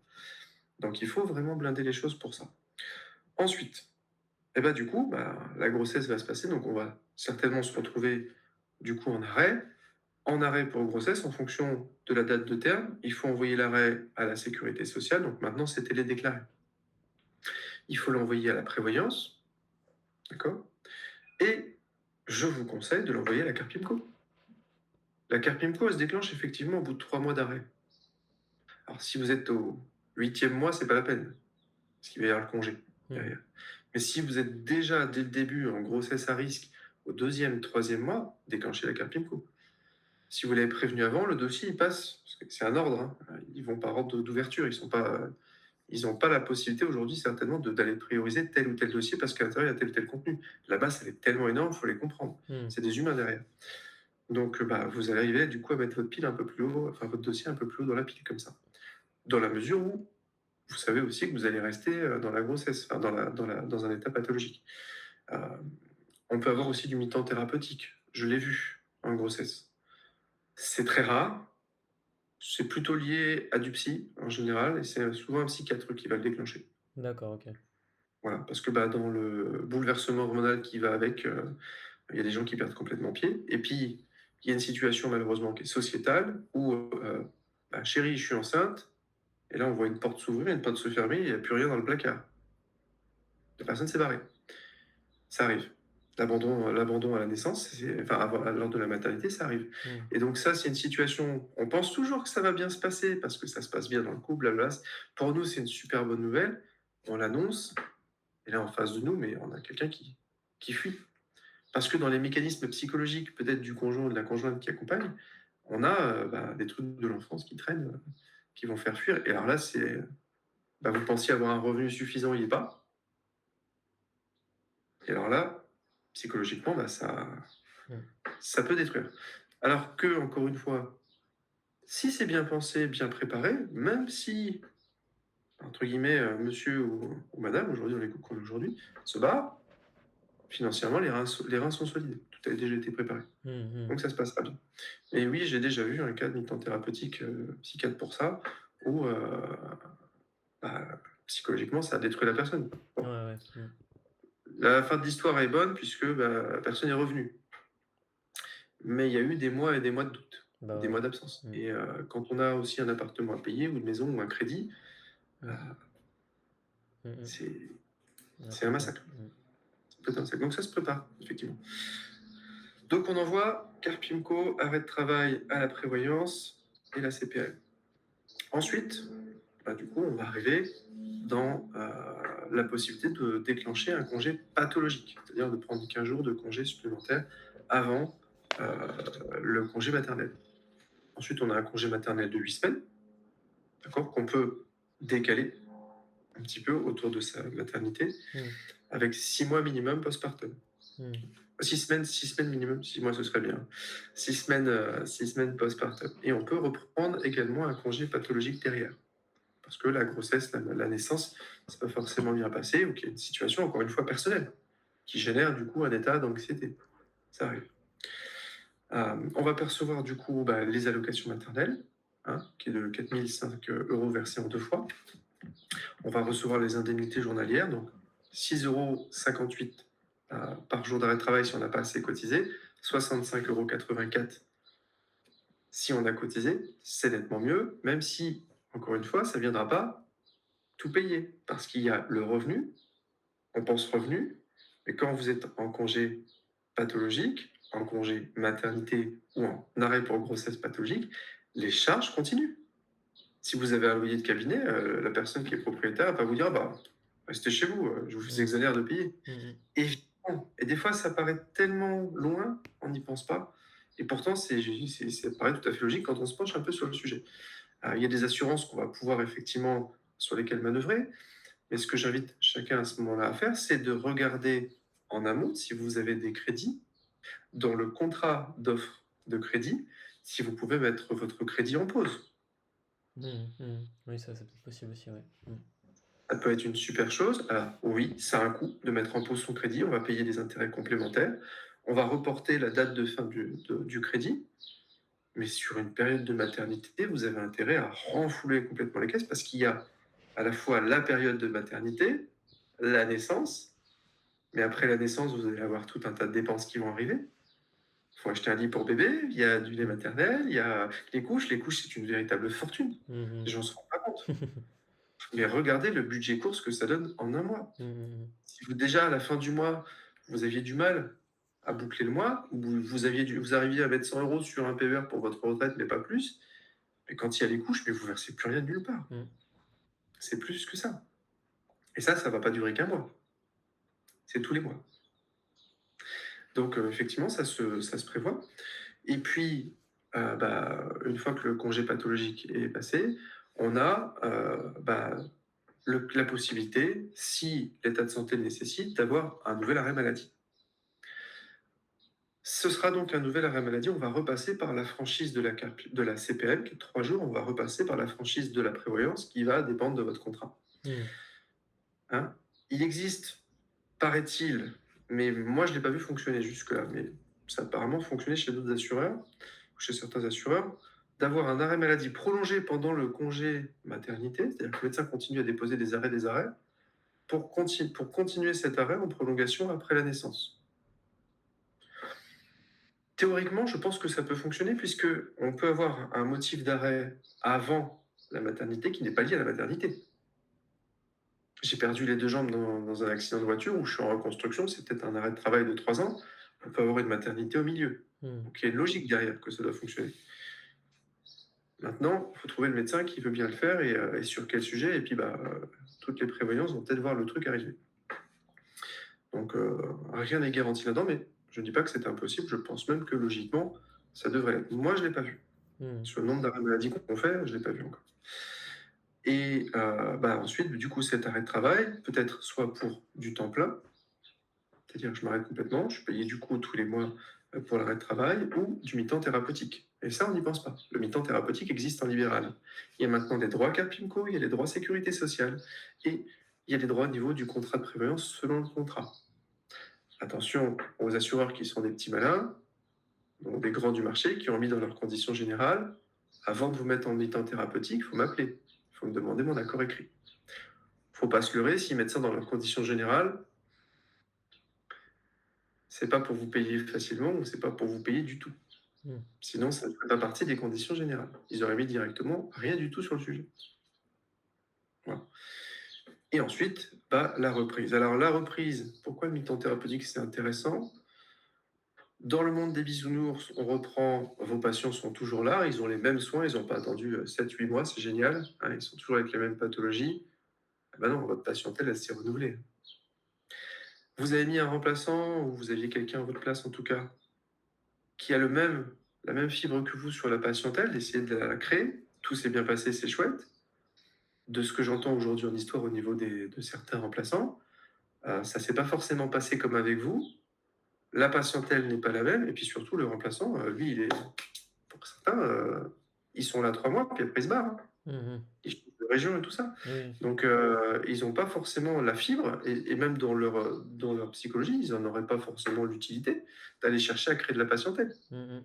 Donc il faut vraiment blinder les choses pour ça. Ensuite, du coup, la grossesse va se passer, donc on va certainement se retrouver du coup en arrêt pour grossesse en fonction de la date de terme. Il faut envoyer l'arrêt à la sécurité sociale, donc maintenant c'est télédéclaré. Il faut l'envoyer à la prévoyance, d'accord. Et je vous conseille de l'envoyer à la CARPIMCO. La CARPIMCO, elle se déclenche effectivement au bout de 3 mois d'arrêt. Alors si vous êtes au 8e mois, c'est pas la peine, parce qu'il va y avoir le congé Mhm. derrière. Mais si vous êtes déjà dès le début en grossesse à risque au 2e, 3e mois, déclenchez la CARPIMCO. Si vous l'avez prévenu avant, le dossier il passe. C'est un ordre. Ils vont par ordre d'ouverture. Ils n'ont pas la possibilité aujourd'hui certainement d'aller prioriser tel ou tel dossier parce qu'à l'intérieur il y a tel ou tel contenu. La base elle est tellement énorme, il faut les comprendre. Mhm. C'est des humains derrière. Donc vous allez arriver du coup à mettre votre pile un peu plus haut, enfin votre dossier un peu plus haut dans la pile comme ça. Dans la mesure où vous savez aussi que vous allez rester dans la grossesse, enfin, dans un état pathologique. Euh, on peut avoir aussi du mi-temps thérapeutique. je l'ai vu en grossesse. C'est très rare, c'est plutôt lié à du psy en général et c'est souvent un psychiatre qui va le déclencher. D'accord, OK. Voilà, parce que, bah, dans le bouleversement hormonal qui va avec, il y a des gens qui perdent complètement pied et puis il y a une situation malheureusement qui est sociétale où, bah: «Chérie, je suis enceinte» et là on voit une porte s'ouvrir, une porte se fermer, il y a plus rien dans le placard. La personne s'est barrée. Ça arrive. L'abandon à la naissance, enfin, lors de la maternité, ça arrive. Mmh. Et donc ça, c'est une situation, on pense toujours que ça va bien se passer parce que ça se passe bien dans le couple, blabla. Pour nous, c'est une super bonne nouvelle. On l'annonce, et là, en face de nous, mais on a quelqu'un qui fuit. Parce que dans les mécanismes psychologiques, peut-être du conjoint ou de la conjointe qui accompagne, on a bah, des trucs de l'enfance qui traînent, qui vont faire fuir. Et alors là, bah, vous pensiez avoir un revenu suffisant, il n'y est pas. Et alors là, psychologiquement, bah, Mmh. ça peut détruire. Alors que, encore une fois, si c'est bien pensé, bien préparé, même si, entre guillemets, monsieur ou madame, aujourd'hui dans les couples qu'on a aujourd'hui, se barre, financièrement, les reins sont solides. Tout a déjà été préparé. Mmh mh. Donc ça se passera bien. Et oui, j'ai déjà vu un cas de mi-temps thérapeutique, psychiatre pour ça, où bah, psychologiquement, ça a détruit la personne. Ouais, Bon. ouais. Mmh. La fin de l'histoire est bonne puisque bah, la personne est revenue. Mais il y a eu des mois et des mois de doute, Bah, des ouais. mois d'absence. Mmh. Et quand on a aussi un appartement à payer ou une maison ou un crédit, heu, Mmh. Mmh mh. c'est Ouais, c'est un complètement. massacre. Mmh. Ça peut être un massacre. Donc ça se prépare, effectivement. Donc on envoie Carpimco, arrêt de travail à la prévoyance et la CPAM. Ensuite, bah, du coup, on va arriver dans la possibilité de déclencher un congé pathologique, c'est-à-dire de prendre 15 jours de congé supplémentaire avant le congé maternel. Ensuite, on a un congé maternel de 8 semaines, d'accord, qu'on peut décaler un petit peu autour de sa maternité, Mmh. avec 6 mois minimum postpartum. Mmh. 6 semaines minimum, 6 mois ce serait bien. 6 semaines postpartum. Et on peut reprendre également un congé pathologique derrière. Parce que la grossesse, la naissance, c'est pas forcément bien passé, ou qu'il y a une situation, encore une fois, personnelle, qui génère du coup un état d'anxiété. Ça arrive. On va percevoir du coup bah, les allocations maternelles, hein, qui est de 4005 euros versés en 2 fois. On va recevoir les indemnités journalières, donc 6,58 € par jour d'arrêt de travail si on n'a pas assez cotisé, 65,84 € si on a cotisé, c'est nettement mieux, même si, encore une fois, ça ne viendra pas tout payer, parce qu'il y a le revenu, on pense revenu, mais quand vous êtes en congé pathologique, en congé maternité ou en arrêt pour grossesse pathologique, les charges continuent. Si vous avez un loyer de cabinet, la personne qui est propriétaire va pas vous dire: «Bah, restez chez vous, je vous Mmh. exonère de payer». Mmh mh. Évidemment, et des fois ça paraît tellement loin, on n'y pense pas et pourtant ça paraît tout à fait logique quand on se penche un peu sur le sujet. Il y a des assurances qu'on va pouvoir effectivement sur lesquelles manœuvrer, mais ce que j'invite chacun à ce moment-là à faire, c'est de regarder en amont si vous avez des crédits dans le contrat d'offre de crédit, si vous pouvez mettre votre crédit en pause. Mmh. Mmh. Oui, ça, c'est peut-être possible aussi, ouais. Mmh. Ça peut être une super chose. Alors oui, ça a un coût de mettre en pause son crédit, on va payer des intérêts complémentaires, on va reporter la date de fin du crédit, mais sur une période de maternité, vous avez intérêt à renflouer complètement les caisses parce qu'il y a à la fois la période de maternité, la naissance, mais après la naissance, vous allez avoir tout un tas de dépenses qui vont arriver. Il faut acheter un lit pour bébé, il y a du lait maternel, il y a les couches. Les couches, c'est une véritable fortune. Mmh Les mh. gens ne se rendent pas compte. Mais regardez le budget course que ça donne en un mois. Mmh mh mh. Si vous, déjà, à la fin du mois, vous aviez du mal à boucler le mois, ou vous arriviez à mettre 100 € sur un PER pour votre retraite, mais pas plus, mais quand il y a les couches, mais vous versez plus rien de nulle part. Mmh. C'est plus que ça. Et ça va pas durer qu'un mois. C'est tous les mois. Donc, effectivement, ça se prévoit. Et puis, bah, une fois que le congé pathologique est passé, on a bah, la possibilité, si l'état de santé le nécessite, d'avoir un nouvel arrêt maladie. Ce sera donc un nouvel arrêt maladie. On va repasser par la franchise de la CPM, qui est de 3 jours. On va repasser par la franchise de la prévoyance, qui va dépendre de votre contrat. Mmh. Hein. Il existe, paraît-il, mais moi je ne l'ai pas vu fonctionner jusque-là, mais ça a apparemment fonctionné chez d'autres assureurs, ou chez certains assureurs, d'avoir un arrêt maladie prolongé pendant le congé maternité, c'est-à-dire que le médecin continue à déposer des arrêts, pour continuer cet arrêt en prolongation après la naissance. Théoriquement, je pense que ça peut fonctionner puisque on peut avoir un motif d'arrêt avant la maternité qui n'est pas lié à la maternité. J'ai perdu les 2 jambes dans un accident de voiture où je suis en reconstruction, c'est peut-être un arrêt de travail de 3 ans. On peut avoir une maternité au milieu. Mmh. Donc il y a une logique derrière que ça doit fonctionner. Maintenant, il faut trouver le médecin qui veut bien le faire et sur quel sujet et puis, toutes les prévoyances vont peut-être voir le truc arriver. Donc rien n'est garanti là-dedans, mais je ne dis pas que c'est impossible, je pense même que logiquement, ça devrait l'être. Moi, je ne l'ai pas vu. Mmh. Sur le nombre d'arrêts maladie qu'on fait, je ne l'ai pas vu encore. Et ensuite, du coup, cet arrêt de travail peut être soit pour du temps plein, c'est-à-dire que je m'arrête complètement, je suis payé du coup tous les mois pour l'arrêt de travail, ou du mi-temps thérapeutique. Et ça, on n'y pense pas. Le mi-temps thérapeutique existe en libéral. Il y a maintenant des droits CAPIMCO, il y a des droits sécurité sociale, et il y a des droits au niveau du contrat de prévoyance selon le contrat. Attention aux assureurs qui sont des petits malins, donc des grands du marché, qui ont mis dans leurs conditions générales, avant de vous mettre en mi-temps thérapeutique, il faut m'appeler, il faut me demander mon accord écrit. Il ne faut pas se leurrer, s'ils mettent ça dans leurs conditions générales, c'est pas pour vous payer facilement ou c'est pas pour vous payer du tout. Mmh. Sinon, ça ne fait pas partie des conditions générales. Ils auraient mis directement rien du tout sur le sujet. Voilà. Et ensuite, la reprise. Alors la reprise, pourquoi le mi-temps thérapeutique c'est intéressant? Dans le monde des bisounours, on reprend, vos patients sont toujours là, ils ont les mêmes soins, ils n'ont pas attendu 7-8 mois, c'est génial, hein, ils sont toujours avec les mêmes pathologies. Ah bah non, votre patientèle, elle s'est renouvelée. Vous avez mis un remplaçant, ou vous aviez quelqu'un à votre place en tout cas, qui a la même fibre que vous sur la patientèle, d'essayer de la créer. Tout s'est bien passé, c'est chouette. De ce que j'entends aujourd'hui en histoire au niveau de certains remplaçants, ça s'est pas forcément passé comme avec vous. La patientèle n'est pas la même, et puis surtout, le remplaçant, lui, pour certains, ils sont là 3 mois, puis après ils se barrent, hein. Mmh. Ils changent de région et tout ça. Oui. Donc, ils n'ont pas forcément la fibre, et même dans leur psychologie, ils n'en auraient pas forcément l'utilité d'aller chercher à créer de la patientèle. Mmh mh.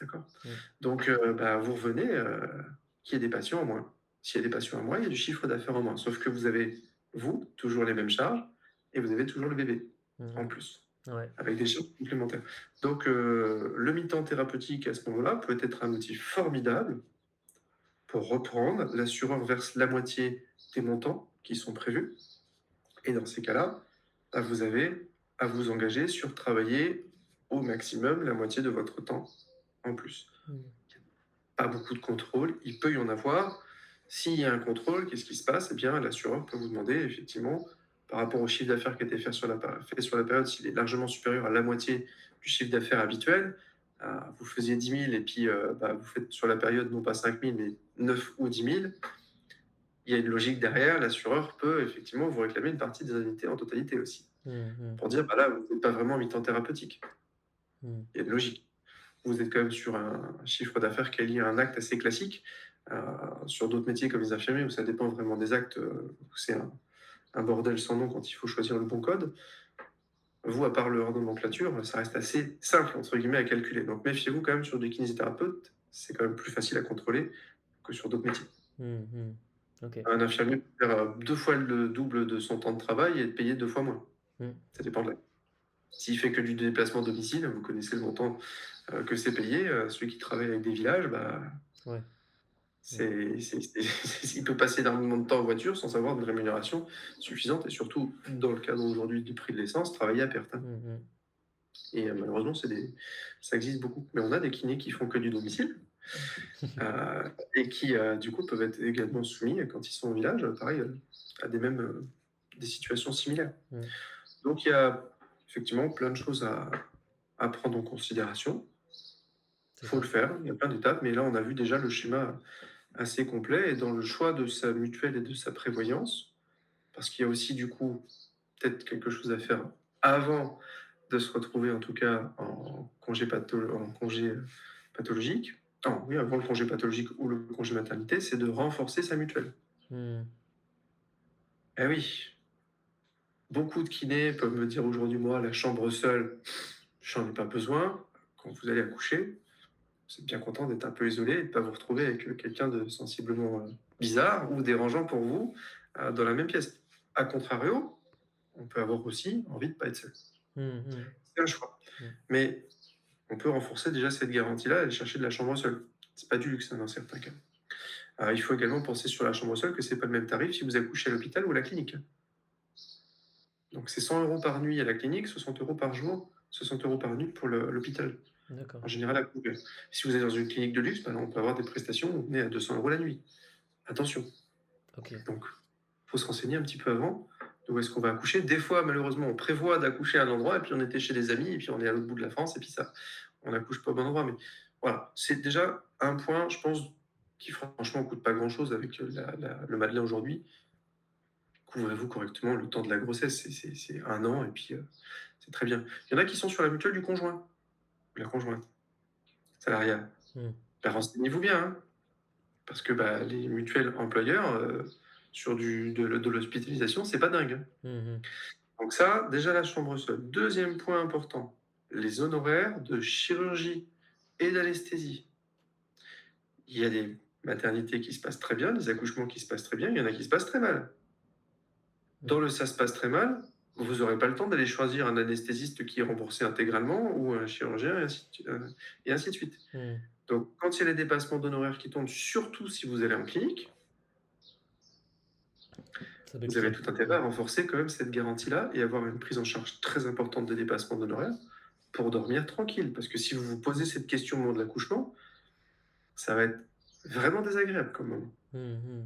D'accord. Mmh. Donc, vous revenez, qu'il y ait des patients en moins. S'il y a des patients en moins, il y a du chiffre d'affaires en moins. Sauf que vous avez, vous, toujours les mêmes charges, et vous avez toujours le bébé, Mmh. en plus, Ouais. avec des charges complémentaires. Donc, le mi-temps thérapeutique, à ce moment-là, peut être un outil formidable pour reprendre. L'assureur verse la moitié des montants qui sont prévus. Et dans ces cas-là, vous avez à vous engager sur travailler au maximum la moitié de votre temps en plus. Mmh. Pas beaucoup de contrôle, il peut y en avoir. S'il y a un contrôle, qu'est-ce qui se passe? Eh bien, l'assureur peut vous demander, effectivement, par rapport au chiffre d'affaires qui a été fait sur la période, s'il est largement supérieur à la moitié du chiffre d'affaires habituel, vous faisiez 10 000 et puis vous faites sur la période non pas 5 000 mais 9 ou 10 000, il y a une logique derrière, l'assureur peut effectivement vous réclamer une partie des indemnités en totalité aussi. Mmh mh. Pour dire, là, vous n'êtes pas vraiment mi-temps thérapeutique. Mmh. Il y a une logique. Vous êtes quand même sur un chiffre d'affaires qui est lié à un acte assez classique. Sur d'autres métiers comme les infirmiers, où ça dépend vraiment des actes, où c'est un bordel sans nom quand il faut choisir le bon code. Vous, à part leur nomenclature, ça reste assez simple, entre guillemets, à calculer. Donc méfiez-vous quand même sur des kinésithérapeutes, c'est quand même plus facile à contrôler que sur d'autres métiers. Mmh mh. OK. Un infirmier peut faire 2 fois le double de son temps de travail et être payé 2 fois moins. Mmh. Ça dépend de la. S'il fait que du déplacement domicile, vous connaissez le montant que c'est payé. Celui qui travaille avec des villages, Ouais. Mmh. il peut passer énormément de temps en voiture sans avoir une rémunération suffisante et surtout, dans le cadre aujourd'hui du prix de l'essence, travailler à perte, hein. Mmh mh. Et malheureusement, ça existe beaucoup. Mais on a des kinés qui font que du domicile et qui, du coup, peuvent être également soumis, quand ils sont au village, pareil, à des situations similaires. Mmh. Donc il y a effectivement plein de choses à prendre en considération. Il C'est faut ça. le faire, il y a plein d'étapes, mais là, on a vu déjà le schéma assez complet et dans le choix de sa mutuelle et de sa prévoyance, parce qu'il y a aussi du coup peut-être quelque chose à faire avant de se retrouver en tout cas en congé pathologique. Non, oui, avant le congé pathologique ou le congé maternité, c'est de renforcer sa mutuelle. Mmh. Eh oui, beaucoup de kinés peuvent me dire aujourd'hui, moi, la chambre seule, j'en ai pas besoin. Quand vous allez accoucher, vous êtes bien content d'être un peu isolé et de ne pas vous retrouver avec quelqu'un de sensiblement bizarre ou dérangeant pour vous dans la même pièce. A contrario, on peut avoir aussi envie de ne pas être seul. Mmh C'est un choix. mh. Mais on peut renforcer déjà cette garantie-là et aller chercher de la chambre seule. C'est pas du luxe hein, dans certains cas. Il faut également penser sur la chambre seule que c'est pas le même tarif si vous accouchez à l'hôpital ou à la clinique. Donc c'est 100 euros par nuit à la clinique, 60 euros par jour, 60 euros par nuit pour l'hôpital, D'accord. en général à couvert. Si vous êtes dans une clinique de luxe, on peut avoir des prestations où on est à 200 euros la nuit. Attention. OK. Donc, il faut se renseigner un petit peu avant de où est-ce qu'on va accoucher. Des fois, malheureusement, on prévoit d'accoucher à un endroit et puis on était chez des amis et puis on est à l'autre bout de la France et puis ça, on n'accouche pas au bon endroit. Mais voilà, c'est déjà un point, je pense, qui franchement ne coûte pas grand-chose avec le Madelin aujourd'hui. Couvrez-vous correctement le temps de la grossesse, c'est un an et puis c'est très bien. Il y en a qui sont sur la mutuelle du conjoint, la conjointe salariale. Mmh. Ben, renseignez-vous bien, hein, parce que les mutuelles employeurs de l'hospitalisation, c'est pas dingue, hein. Mmh Donc ça, déjà la chambre seule. Deuxième point important, les honoraires de chirurgie et d'anesthésie. Il y a des maternités qui se passent très bien, des accouchements qui se passent très bien, il y en a qui se passent très mal. Dans le ça se passe très mal, vous n'aurez pas le temps d'aller choisir un anesthésiste qui est remboursé intégralement ou un chirurgien et ainsi de suite. Mmh. Donc quand il y a les dépassements d'honoraires qui tombent, surtout si vous allez en clinique, Ça peut vous avez piquer. tout intérêt à renforcer quand même cette garantie-là et avoir une prise en charge très importante des dépassements d'honoraires pour dormir tranquille. Parce que si vous vous posez cette question au moment de l'accouchement, ça va être vraiment désagréable comme moment. Mmh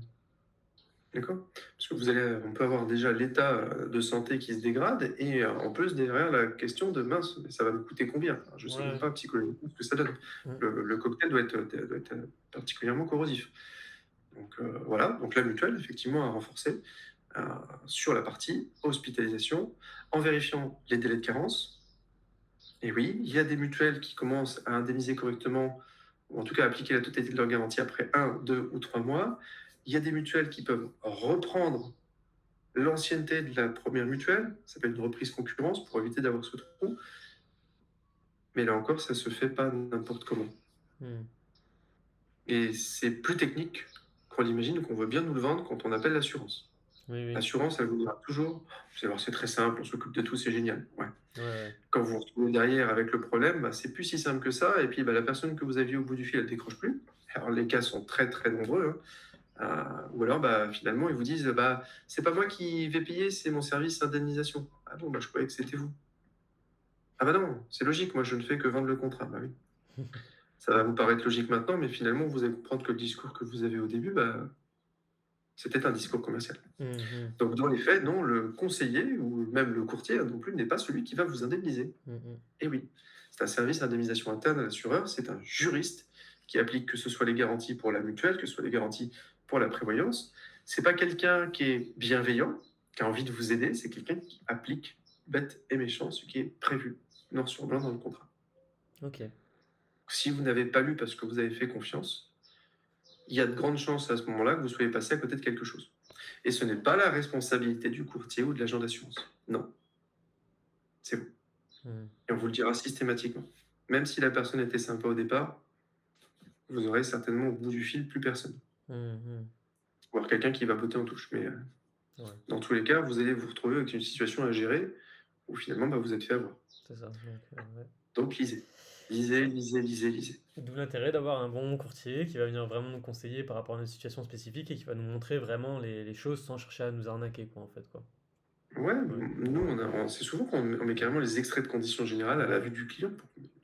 D'accord? Parce que on peut avoir déjà l'état de santé qui se dégrade et en plus derrière la question de mince, mais ça va me coûter combien? Alors, je ne sais même Ouais. pas psychologiquement ce que ça donne. Mmh. Le cocktail doit être particulièrement corrosif. Donc voilà, donc la mutuelle, effectivement, à renforcer euh, sur la partie hospitalisation en vérifiant les délais de carence. Et oui, il y a des mutuelles qui commencent à indemniser correctement, ou en tout cas à appliquer la totalité de leur garantie après 1, 2 ou 3 mois. Il y a des mutuelles qui peuvent reprendre l'ancienneté de la première mutuelle, ça s'appelle une reprise concurrence pour éviter d'avoir ce trou. Mais là encore, ça se fait pas n'importe comment. Mmh. Et c'est plus technique qu'on l'imagine, qu'on veut bien nous le vendre quand on appelle l'assurance. Oui, oui. L'assurance, elle vous dira toujours, vous allez voir, c'est très simple, on s'occupe de tout, c'est génial. Ouais. Ouais, ouais. Quand vous vous retrouvez derrière avec le problème, c'est plus si simple que ça. Et puis, la personne que vous aviez au bout du fil, elle décroche plus. Alors, les cas sont très, très nombreux, hein. Ou alors, finalement, ils vous disent, c'est pas moi qui vais payer, c'est mon service indemnisation. Ah bon, je croyais que c'était vous. Ah bah non, c'est logique, moi je ne fais que vendre le contrat. Bah oui. Ça va vous paraître logique maintenant, mais finalement, vous allez comprendre que le discours que vous avez au début, c'était un discours commercial. Mmh Donc, dans les faits, non, le conseiller ou même le courtier non plus n'est pas celui qui va vous indemniser. Mmh Et oui, c'est un service d'indemnisation interne à l'assureur, c'est un juriste qui applique que ce soit les garanties pour la mutuelle, que ce soit les garanties pour la prévoyance. C'est pas quelqu'un qui est bienveillant, qui a envie de vous aider, c'est quelqu'un qui applique bête et méchant ce qui est prévu, noir sur blanc dans le contrat. OK. Si vous n'avez pas lu parce que vous avez fait confiance, il y a de grandes chances à ce moment-là que vous soyez passé à côté de quelque chose. Et ce n'est pas la responsabilité du courtier ou de l'agent d'assurance. Non, c'est vous. Mmh. Et on vous le dira systématiquement. Même si la personne était sympa au départ, vous aurez certainement au bout du fil plus personne. Mmh Voire quelqu'un qui va botter en touche. Mais Ouais, dans tous les cas, vous allez vous retrouver avec une situation à gérer où finalement vous êtes fait avoir. c'est ça. Donc, ouais. Donc lisez. Lisez, lisez, lisez, lisez. D'où l'intérêt d'avoir un bon courtier qui va venir vraiment nous conseiller par rapport à notre situation spécifique et qui va nous montrer vraiment les choses sans chercher à nous arnaquer, quoi, en fait, quoi. Ouais, Ouais. nous, c'est souvent qu'on met carrément les extraits de conditions générales à la vue du client.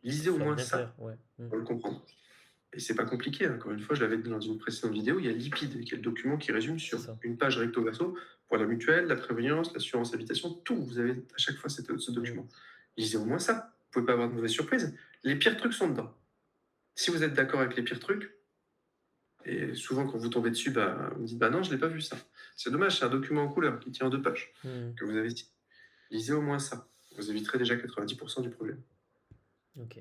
Lisez au Faire moins bien ça clair, ouais. pour le comprendre. Et c'est pas compliqué, hein. Encore une fois, je l'avais dit dans une précédente vidéo, il y a Lipide, qui est le document qui résume C'est sur ça. une page recto verso pour la mutuelle, la prévoyance, l'assurance habitation, tout. Vous avez à chaque fois ce document. Lisez au moins ça. Vous pouvez pas avoir de mauvaises surprises. Les pires trucs sont dedans. Si vous êtes d'accord avec les pires trucs, et souvent quand vous tombez dessus, vous me dites non, je l'ai pas vu ça. C'est dommage, c'est un document en couleur qui tient en 2 pages Mmh. que vous avez ici. Lisez au moins ça. Vous éviterez déjà 90% du problème. OK.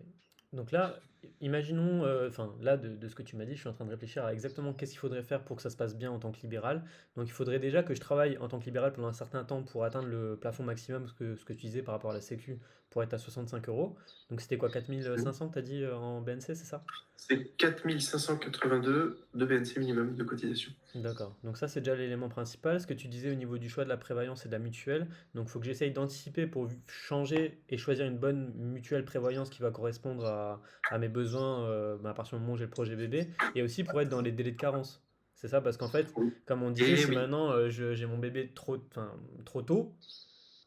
Donc là, Imaginons, enfin là de ce que tu m'as dit, je suis en train de réfléchir à exactement qu'est-ce qu'il faudrait faire pour que ça se passe bien en tant que libéral. Donc il faudrait déjà que je travaille en tant que libéral pendant un certain temps pour atteindre le plafond maximum, ce que tu disais par rapport à la Sécu, pour être à 65 euros. Donc c'était quoi, 4500, t'as dit en BNC, c'est ça? C'est 4 582 de BNC minimum de cotisation. D'accord. Donc ça, c'est déjà l'élément principal. Ce que tu disais au niveau du choix de la prévoyance et de la mutuelle. Donc il faut que j'essaye d'anticiper pour changer et choisir une bonne mutuelle prévoyance qui va correspondre à mes besoins à partir du moment où j'ai le projet bébé. Et aussi pour être dans les délais de carence. C'est ça, parce qu'en fait, Oui. comme on disait, Et si oui, maintenant j'ai mon bébé enfin, trop tôt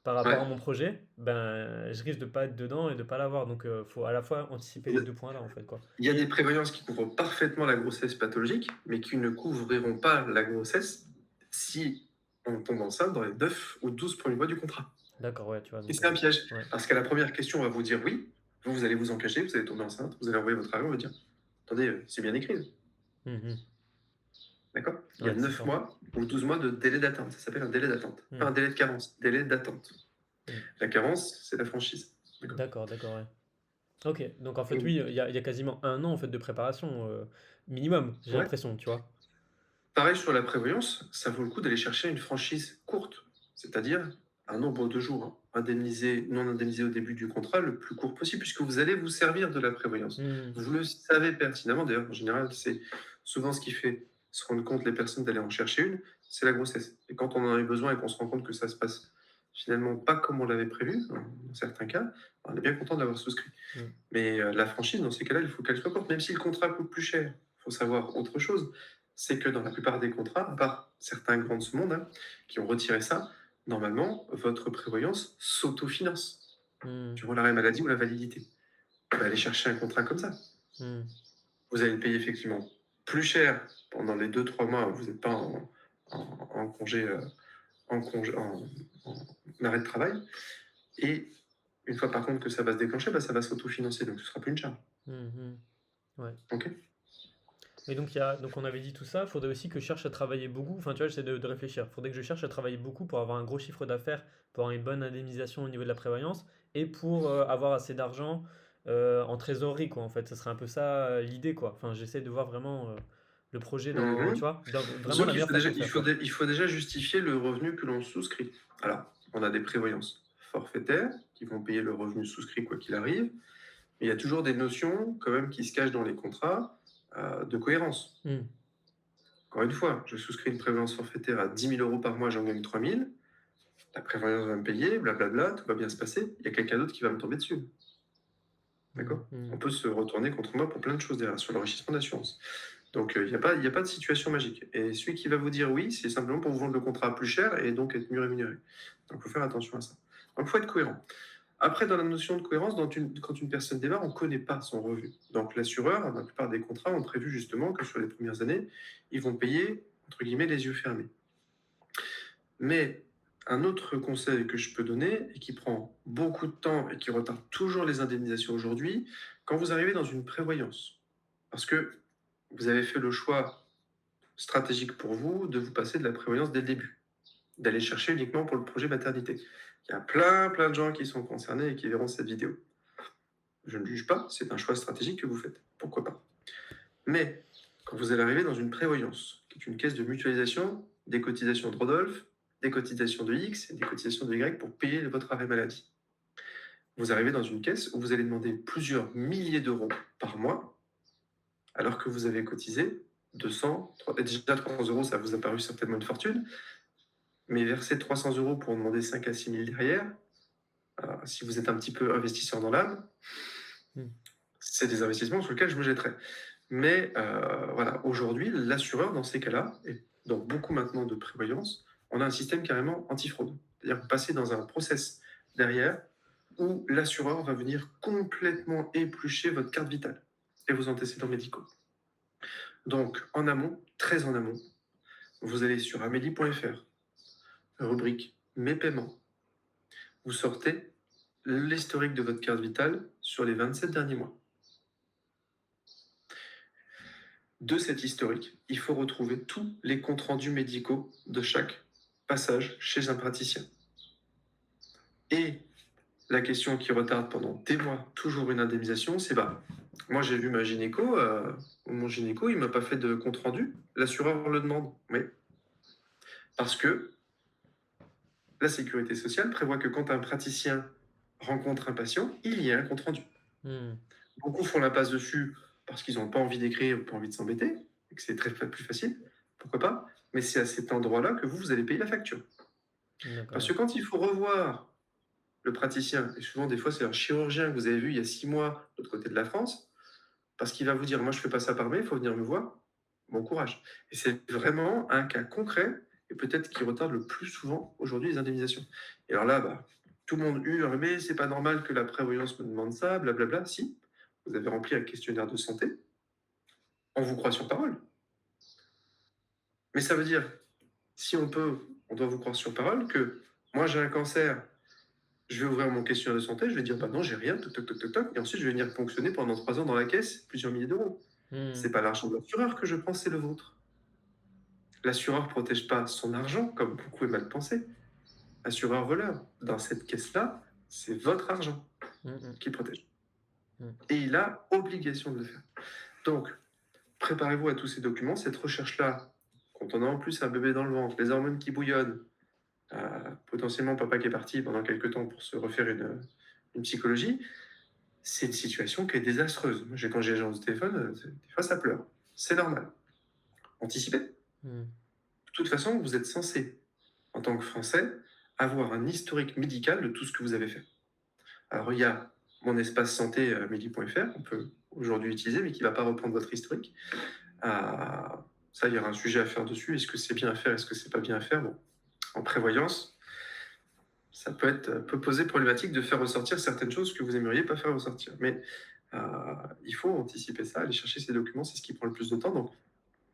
par rapport à ouais. mon projet, ben je risque de pas être dedans et de pas l'avoir. Donc il faut à la fois anticiper les deux points-là, en fait, quoi. Il y a des prévoyances qui couvrent parfaitement la grossesse pathologique, mais qui ne couvriront pas la grossesse si on tombe enceinte dans les 9 ou 12 premiers mois du contrat. D'accord, ouais, tu vois. Et Donc, c'est un piège, ouais. parce qu'à la première question, on va vous dire oui, vous allez vous encager, vous allez tomber enceinte, vous allez envoyer votre argent, on va dire, attendez, c'est bien écrit, Mhm. d'accord? Il y a Ouais, c'est 9 ça. mois ou 12 mois de délai d'attente, ça s'appelle un délai d'attente. Pas Mhm. un délai de carence, délai d'attente. Mhm. La carence, c'est la franchise. D'accord. D'accord, d'accord, ouais. Ok, donc en fait, Donc, oui, il y a quasiment un an en fait, de préparation minimum, j'ai ouais. l'impression, tu vois. Pareil sur la prévoyance, ça vaut le coup d'aller chercher une franchise courte, c'est-à-dire un nombre de jours indemnisés, non indemnisés au début du contrat, le plus court possible, puisque vous allez vous servir de la prévoyance. Hmm, Vous le savez pertinemment, d'ailleurs, en général, c'est souvent ce qui fait se rendre compte les personnes d'aller en chercher une, c'est la grossesse. Et quand on en a besoin et qu'on se rend compte que ça se passe finalement pas comme on l'avait prévu, dans certains cas, on est bien content de l'avoir souscrit. hmm, Mais la franchise, dans ces cas-là, il faut qu'elle soit courte, même si le contrat coûte plus cher. Il faut savoir autre chose, c'est que dans la plupart des contrats, à part certains grands de ce monde qui ont retiré ça, normalement, votre prévoyance s'autofinance hmm, durant l'arrêt maladie ou la validité. Vous allez chercher un contrat comme ça. hmm, Vous allez le payer effectivement plus cher pendant les 2 3 mois où vous n'êtes pas en congé, en arrêt de travail. Et une fois par contre que ça va se déclencher, bah, ça va s'autofinancer, donc ce ne sera plus une charge. hmm, hmm. Ouais. Ok. Et donc, donc on avait dit tout ça, il faudrait aussi que je cherche à travailler beaucoup. Enfin, tu vois, j'essaie de réfléchir. Il faudrait que je cherche à travailler beaucoup pour avoir un gros chiffre d'affaires, pour avoir une bonne indemnisation au niveau de la prévoyance et pour avoir assez d'argent en trésorerie, quoi, en fait. Ce serait un peu ça l'idée, quoi. Enfin, j'essaie de voir vraiment le projet dans, tu Mhm. vois, dans vraiment Disons la qu'il meilleure faut façon déjà, de faire, quoi. il faut déjà justifier le revenu que l'on souscrit. Alors, on a des prévoyances forfaitaires qui vont payer le revenu souscrit quoi qu'il arrive, mais il y a toujours des notions quand même qui se cachent dans les contrats de cohérence. Hmm, Encore une fois, je souscris une prévoyance forfaitaire à 10 000 euros par mois, j'en gagne 3 000, la prévoyance va me payer, blablabla, tout va bien se passer, il y a quelqu'un d'autre qui va me tomber dessus. hmm, D'accord. hmm, On peut se retourner contre moi pour plein de choses derrière, sur l'enrichissement d'assurance. Donc, il y a pas de situation magique. Et celui qui va vous dire oui, c'est simplement pour vous vendre le contrat plus cher et donc être mieux rémunéré. Donc, il faut faire attention à ça. Donc, il faut être cohérent. Après, dans la notion de cohérence, quand une personne démarre, on ne connaît pas son revenu. Donc, l'assureur, dans la plupart des contrats, ont prévu justement que sur les premières années, ils vont payer, entre guillemets, les yeux fermés. Mais un autre conseil que je peux donner, et qui prend beaucoup de temps et qui retarde toujours les indemnisations aujourd'hui, quand vous arrivez dans une prévoyance, parce que vous avez fait le choix stratégique pour vous de vous passer de la prévoyance dès le début, d'aller chercher uniquement pour le projet maternité. Il y a plein de gens qui sont concernés et qui verront cette vidéo. Je ne juge pas, c'est un choix stratégique que vous faites. Pourquoi pas? Mais quand vous allez arriver dans une prévoyance, qui est une caisse de mutualisation des cotisations de Rodolphe, des cotisations de X et des cotisations de Y pour payer votre arrêt maladie. Vous arrivez dans une caisse où vous allez demander plusieurs milliers d'euros par mois, alors que vous avez cotisé 200, déjà 300 euros, ça vous a paru certainement une fortune, mais verser 300 euros pour demander 5 à 6 000 derrière, si vous êtes un petit peu investisseur dans l'âme, hmm. c'est des investissements sur lesquels je me jetterai. Mais voilà, aujourd'hui, l'assureur, dans ces cas-là, et dans beaucoup maintenant de prévoyance, on a un système carrément antifraude. C'est-à-dire que vous passez dans un process derrière où l'assureur va venir complètement éplucher votre carte vitale et vos antécédents médicaux. Donc, en amont, très en amont, vous allez sur amélie.fr, rubrique Mes paiements, vous sortez l'historique de votre carte vitale sur les 27 derniers mois. De cet historique, il faut retrouver tous les comptes rendus médicaux de chaque passage chez un praticien. Et La question qui retarde pendant des mois toujours une indemnisation, c'est bah, moi j'ai vu ma gynéco, mon gynéco, il m'a pas fait de compte rendu, l'assureur le demande. Oui, parce que la sécurité sociale prévoit que quand un praticien rencontre un patient, il y a un compte rendu. Hmm. Beaucoup font la passe dessus parce qu'ils n'ont pas envie d'écrire ou pas envie de s'embêter, et que c'est plus facile, pourquoi pas, mais c'est à cet endroit-là que vous allez payer la facture. Parce D'accord. que quand il faut revoir le praticien, et souvent des fois c'est un chirurgien que vous avez vu il y a 6 mois de l'autre côté de la France, parce qu'il va vous dire, moi je fais pas ça par mail, il faut venir me voir, bon courage. Et c'est vraiment un cas concret, et peut-être qui retarde le plus souvent aujourd'hui les indemnisations. Et alors là, bah, tout le monde hurle, mais c'est pas normal que la prévoyance me demande ça, blablabla. Si, vous avez rempli un questionnaire de santé, on vous croit sur parole. Mais ça veut dire, si on peut, on doit vous croire sur parole, que moi j'ai un cancer, je vais ouvrir mon questionnaire de santé, je vais dire, bah non, j'ai rien, toc, toc, toc, toc, toc, et ensuite je vais venir ponctionner pendant 3 ans dans la caisse plusieurs milliers d'euros. Hmm. C'est pas l'argent de l'assureur que je prends, c'est le vôtre. L'assureur ne protège pas son argent, comme beaucoup est mal pensé. Assureur voleur, dans cette caisse-là, c'est votre argent Hmm, hmm, qu'il protège. hmm. Et il a obligation de le faire. Donc, préparez-vous à tous ces documents. Cette recherche-là, quand on a en plus un bébé dans le ventre, les hormones qui bouillonnent, potentiellement papa qui est parti pendant quelques temps pour se refaire une psychologie, c'est une situation qui est désastreuse. Moi, quand j'ai les gens au téléphone, des fois ça pleure. C'est normal. Anticipez. De Hmm. toute façon, vous êtes censé, en tant que Français, avoir un historique médical de tout ce que vous avez fait. Alors, il y a mon espace santé meli.fr qu'on peut aujourd'hui utiliser, mais qui ne va pas reprendre votre historique. Ça, il y aura un sujet à faire dessus. Est-ce que c'est bien à faire? Est-ce que c'est pas bien à faire? Bon, en prévoyance, ça peut poser problématique de faire ressortir certaines choses que vous aimeriez pas faire ressortir. Mais il faut anticiper ça, aller chercher ces documents, c'est ce qui prend le plus de temps. Donc,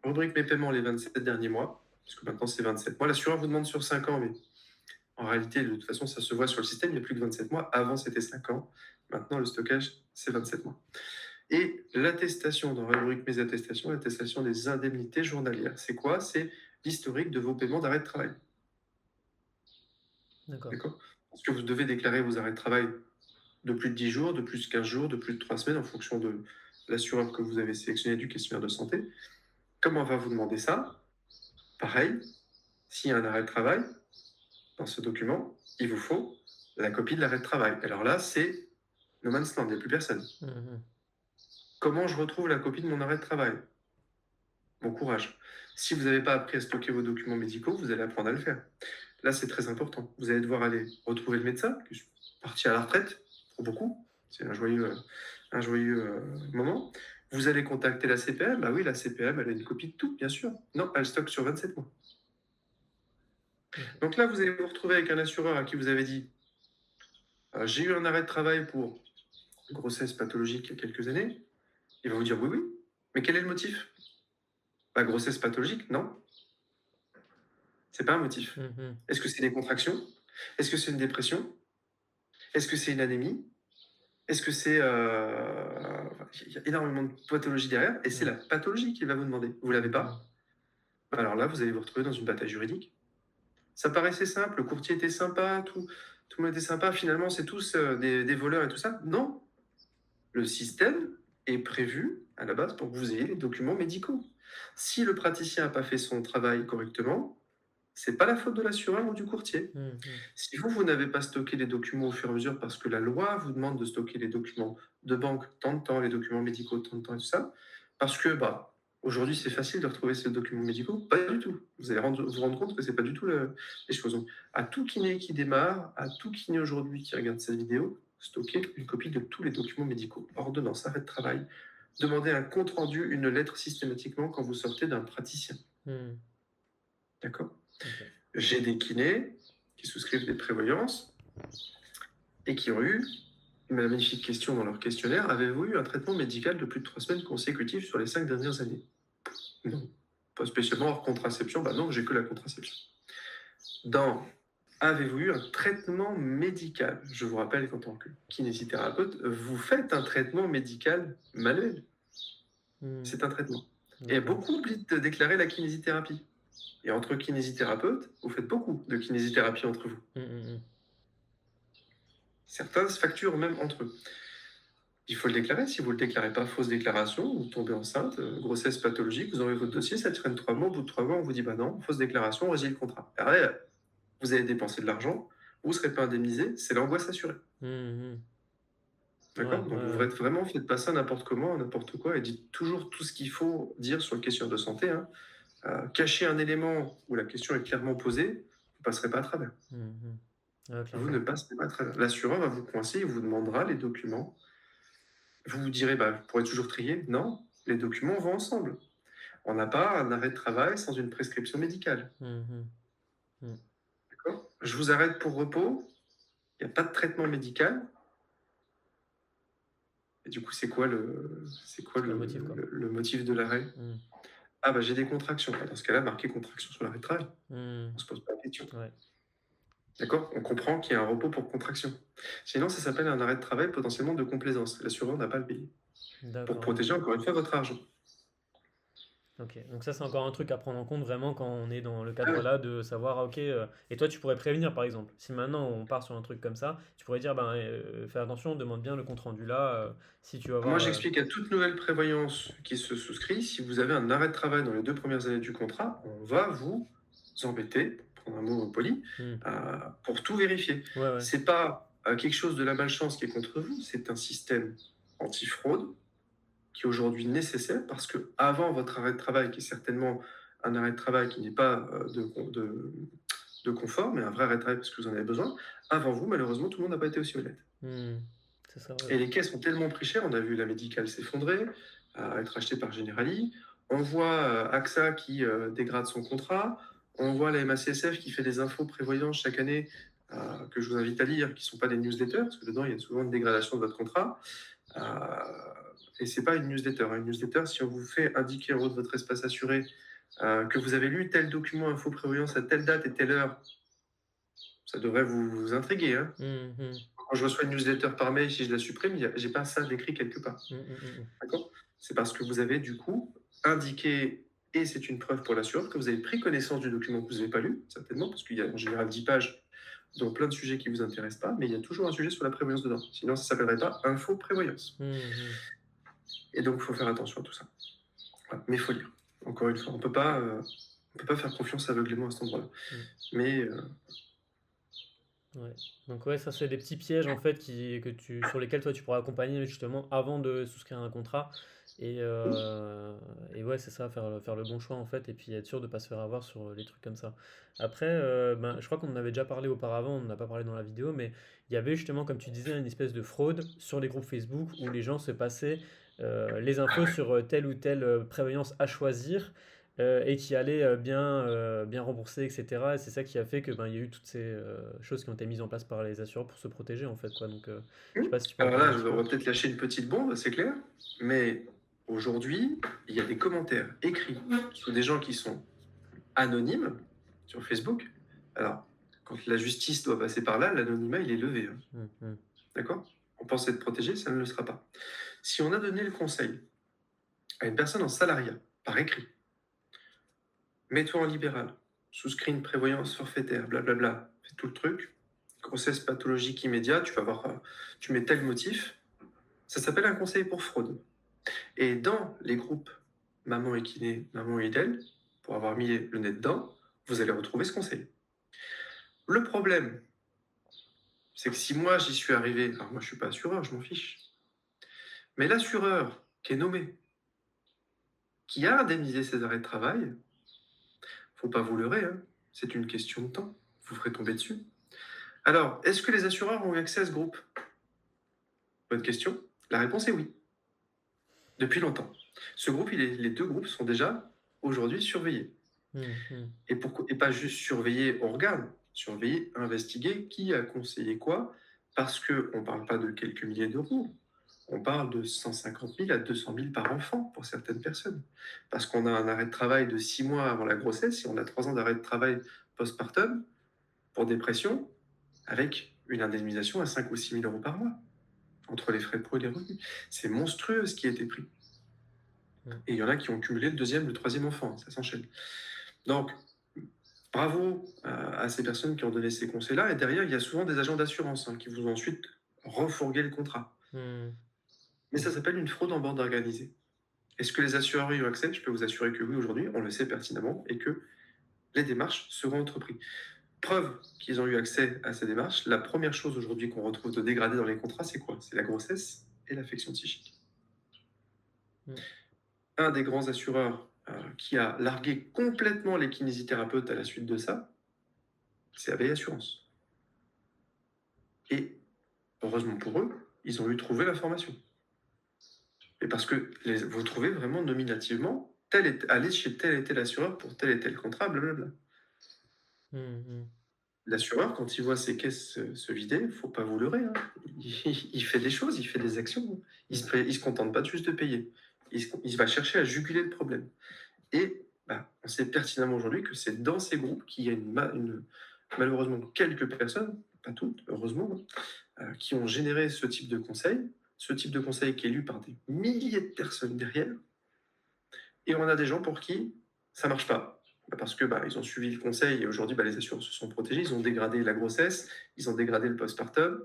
rubrique mes paiements les 27 derniers mois, parce que maintenant c'est 27 mois. L'assureur vous demande sur 5 ans, mais en réalité, de toute façon, ça se voit sur le système, il n'y a plus que 27 mois. Avant, c'était 5 ans. Maintenant, le stockage, c'est 27 mois. Et l'attestation, dans la rubrique mes attestations, l'attestation des indemnités journalières. C'est quoi? C'est l'historique de vos paiements d'arrêt de travail. D'accord. D'accord? Parce que vous devez déclarer vos arrêts de travail de plus de 10 jours, de plus de 15 jours, de plus de 3 semaines, en fonction de l'assureur que vous avez sélectionné du questionnaire de santé. Comment on va vous demander ça? Pareil, s'il y a un arrêt de travail, dans ce document, il vous faut la copie de l'arrêt de travail. Alors là, c'est no man's land, il n'y a plus personne. Hmm, hmm. Comment je retrouve la copie de mon arrêt de travail? Bon courage. Si vous n'avez pas appris à stocker vos documents médicaux, vous allez apprendre à le faire. Là, c'est très important. Vous allez devoir aller retrouver le médecin, qui est parti à la retraite, pour beaucoup. C'est un joyeux moment. Vous allez contacter la CPM. Bah oui, la CPM, elle a une copie de tout, bien sûr. Non, elle stocke sur 27 mois. Ok. Donc là, vous allez vous retrouver avec un assureur à qui vous avez dit j'ai eu un arrêt de travail pour grossesse pathologique il y a quelques années. Il va vous dire oui, oui. Mais quel est le motif? Bah, grossesse pathologique? Non, c'est pas un motif. Hmm, hmm. Est-ce que c'est des contractions? Est-ce que c'est une dépression? Est-ce que c'est une anémie? Est-ce que c'est. Il y a énormément de pathologies derrière, et c'est Hmm, la pathologie qu'il va vous demander. Vous l'avez hmm, hmm. pas? Bah, alors là, vous allez vous retrouver dans une bataille juridique. Ça paraissait simple, le courtier était sympa, tout le monde était sympa. Finalement, c'est tous des voleurs et tout ça. Non, le système est prévu à la base pour que vous ayez les documents médicaux. Si le praticien n'a pas fait son travail correctement, c'est pas la faute de l'assureur ou du courtier. Hmm, hmm. Si vous n'avez pas stocké les documents au fur et à mesure parce que la loi vous demande de stocker les documents de banque tant de temps, les documents médicaux tant de temps et tout ça, parce que aujourd'hui c'est facile de retrouver ces documents médicaux, pas du tout. Vous allez vous rendre compte que c'est pas du tout les choses. Donc, à tout kiné qui démarre, à tout kiné aujourd'hui qui regarde cette vidéo, stockez une copie de tous les documents médicaux, ordonnance, arrêt de travail, demandez un compte rendu, une lettre systématiquement quand vous sortez d'un praticien. Hmm. D'accord? Ok. J'ai des kinés qui souscrivent des prévoyances et qui ont eu une magnifique question dans leur questionnaire. Avez-vous eu un traitement médical de plus de 3 semaines consécutives sur les 5 dernières années? Non. Pas spécialement hors contraception. Bah non, j'ai que la contraception. Dans avez-vous eu un traitement médical? Je vous rappelle qu'en tant que kinésithérapeute, vous faites un traitement médical manuel. Hmm. C'est un traitement. Et D'accord. beaucoup oublient de déclarer la kinésithérapie. Et entre kinésithérapeutes, vous faites beaucoup de kinésithérapie entre vous. Hmm, hmm, hmm. Certains se facturent même entre eux. Il faut le déclarer. Si vous ne le déclarez pas, fausse déclaration, vous tombez enceinte, grossesse pathologique, vous aurez votre dossier, ça traîne 3 mois. Au bout de 3 mois, on vous dit bah non, fausse déclaration, on résilie le contrat. Après, vous avez dépensé de l'argent, vous ne serez pas indemnisé, c'est l'angoisse assurée. Mhm. Ouais, D'accord. Donc, ouais, vous ouais. faites pas ça n'importe comment, n'importe quoi, et dites toujours tout ce qu'il faut dire sur le questionnaire de santé, hein. Cacher un élément où la question est clairement posée, vous ne passerez pas à travers. Mhm. Ouais, Vous ne clairement. passerez pas à travers. L'assureur va vous coincer, il vous demandera les documents. Vous vous direz, bah, vous pourrez toujours trier. Non, les documents vont ensemble. On n'a pas un arrêt de travail sans une prescription médicale. Mhm. Mhm. D'accord. Je vous arrête pour repos, il n'y a pas de traitement médical. Et du coup, c'est quoi C'est le motif, quoi. le motif de l'arrêt? Mhm. Ah, bah, j'ai des contractions. Dans ce cas-là, marquez contraction sur l'arrêt de travail. Mhm. On ne se pose pas la question. Ouais, D'accord. On comprend qu'il y a un repos pour contraction. Sinon, ça s'appelle un arrêt de travail potentiellement de complaisance. L'assureur n'a pas à le payer. Pour d'accord, ouais. protéger encore une fois votre argent. Ok, donc ça c'est encore un truc à prendre en compte vraiment quand on est dans le Ah cadre ouais. là de savoir, ah, ok, et toi tu pourrais prévenir par exemple, si maintenant on part sur un truc comme ça, tu pourrais dire, ben fais attention, demande bien le compte rendu là, si tu vas Moi, voir... j'explique à toute nouvelle prévoyance qui se souscrit, si vous avez un arrêt de travail dans les 2 premières années du contrat, on va vous embêter, pour prendre un mot poli, Hmm. pour tout vérifier. Ouais, ouais. C'est pas quelque chose de la malchance qui est contre vous, c'est un système anti-fraude qui est aujourd'hui nécessaire parce que avant votre arrêt de travail, qui est certainement un arrêt de travail qui n'est pas de confort, mais un vrai arrêt de travail parce que vous en avez besoin, avant vous, malheureusement, tout le monde n'a pas été aussi honnête. Hmm. C'est ça, ouais. Et les caisses ont tellement pris cher, on a vu la médicale s'effondrer, être achetée par Generali. On voit AXA qui dégrade son contrat. On voit la MACSF qui fait des infos prévoyance chaque année que je vous invite à lire, qui ne sont pas des newsletters, parce que dedans, il y a souvent une dégradation de votre contrat. Euh, et ce n'est pas une newsletter. Une newsletter, si on vous fait indiquer en haut de votre espace assuré que vous avez lu tel document info prévoyance à telle date et telle heure, ça devrait vous intriguer, hein. Hmm, hmm. Quand je reçois une newsletter par mail, si je la supprime, j'ai pas ça d'écrit quelque part. Hmm, hmm, hmm, D'accord. C'est parce que vous avez du coup indiqué, et c'est une preuve pour l'assureur, que vous avez pris connaissance du document que vous n'avez pas lu, certainement, parce qu'il y a en général 10 pages dans plein de sujets qui ne vous intéressent pas, mais il y a toujours un sujet sur la prévoyance dedans. Sinon, ça ne s'appellerait pas info prévoyance. hmm, hmm. Et donc, il faut faire attention à tout ça. Voilà. Mais il faut lire. Encore une fois, on peut pas faire confiance aveuglément à cet endroit-là. Hmm. Mais Ouais. Donc ouais, ça c'est des petits pièges en fait sur lesquels toi tu pourras accompagner justement avant de souscrire un contrat. Et ouais, c'est ça, faire le bon choix en fait, et puis être sûr de ne pas se faire avoir sur les trucs comme ça. Après, ben, je crois qu'on en avait déjà parlé auparavant, on n'a pas parlé dans la vidéo, mais il y avait justement, comme tu disais, une espèce de fraude sur les groupes Facebook où les gens se passaient les infos sur telle ou telle prévoyance à choisir et qui allait bien rembourser, etc. Et c'est ça qui a fait que ben, il y a eu toutes ces choses qui ont été mises en place par les assureurs pour se protéger en fait, quoi. Donc, je sais pas si tu peux en alors parler un là, petit on peu. va peut-être lâcher une petite bombe, c'est clair, mais aujourd'hui, il y a des commentaires écrits sous des gens qui sont anonymes sur Facebook. Alors, quand la justice doit passer par là, l'anonymat, il est levé, hein. Mm, mm. D'accord. On pense être protégé, ça ne le sera pas. Si on a donné le conseil à une personne en salariat, par écrit, mets-toi en libéral, souscris une prévoyance forfaitaire, blablabla, fais tout le truc, grossesse pathologique immédiate, tu vas voir, tu mets tel motif, ça s'appelle un conseil pour fraude. Et dans les groupes Maman et Kiné, Maman et Idel, pour avoir mis le nez dedans, vous allez retrouver ce conseil. Le problème, c'est que si moi j'y suis arrivé, alors moi je suis pas assureur, je m'en fiche, mais l'assureur qui est nommé, qui a indemnisé ses arrêts de travail, faut pas vous leurrer, hein, c'est une question de temps, vous ferez tomber dessus. Alors, est-ce que les assureurs ont eu accès à ce groupe? Bonne question. La réponse est oui, depuis longtemps. Ce groupe, les 2 groupes sont déjà aujourd'hui surveillés. Mm, mm. Et pas juste surveiller, on regarde, surveiller, investiguer qui a conseillé quoi, parce qu'on ne parle pas de quelques milliers d'euros, on parle de 150 000 à 200 000 par enfant pour certaines personnes. Parce qu'on a un arrêt de travail de 6 mois avant la grossesse et on a 3 ans d'arrêt de travail postpartum pour dépression, avec une indemnisation à 5 ou 6 000 euros par mois, entre les frais pro et les revenus. C'est monstrueux ce qui a été pris. Mm. Et il y en a qui ont cumulé le deuxième, le troisième enfant, ça s'enchaîne. Donc, bravo à ces personnes qui ont donné ces conseils-là. Et derrière, il y a souvent des agents d'assurance qui vous ont ensuite refourguer le contrat. Mmh. Mais ça s'appelle une fraude en bande organisée. Est-ce que les assureurs y ont accès? Je peux vous assurer que oui, aujourd'hui, on le sait pertinemment et que les démarches seront entreprises. Preuve qu'ils ont eu accès à ces démarches, la première chose aujourd'hui qu'on retrouve de dégradé dans les contrats, c'est quoi? C'est la grossesse et l'affection psychique. Mmh. Un des grands assureurs qui a largué complètement les kinésithérapeutes à la suite de ça, c'est ABI Assurance. Et heureusement pour eux, ils ont eu trouvé l'information. Et parce que vous trouvez vraiment nominativement, allez chez tel et tel assureur pour tel et tel contrat, blablabla. Mmh mh. L'assureur, quand il voit ses caisses se vider, il ne faut pas vous leurrer, hein. Il fait des choses, il fait des actions. Il Mmh. ne se contente pas de juste de payer. Il va chercher à juguler le problème. Et on sait pertinemment aujourd'hui que c'est dans ces groupes qu'il y a malheureusement quelques personnes, pas toutes, heureusement, qui ont généré ce type de conseil qui est lu par des milliers de personnes derrière. Et on a des gens pour qui ça marche pas. Parce que ils ont suivi le conseil et aujourd'hui les assureurs se sont protégés, ils ont dégradé la grossesse, ils ont dégradé le postpartum,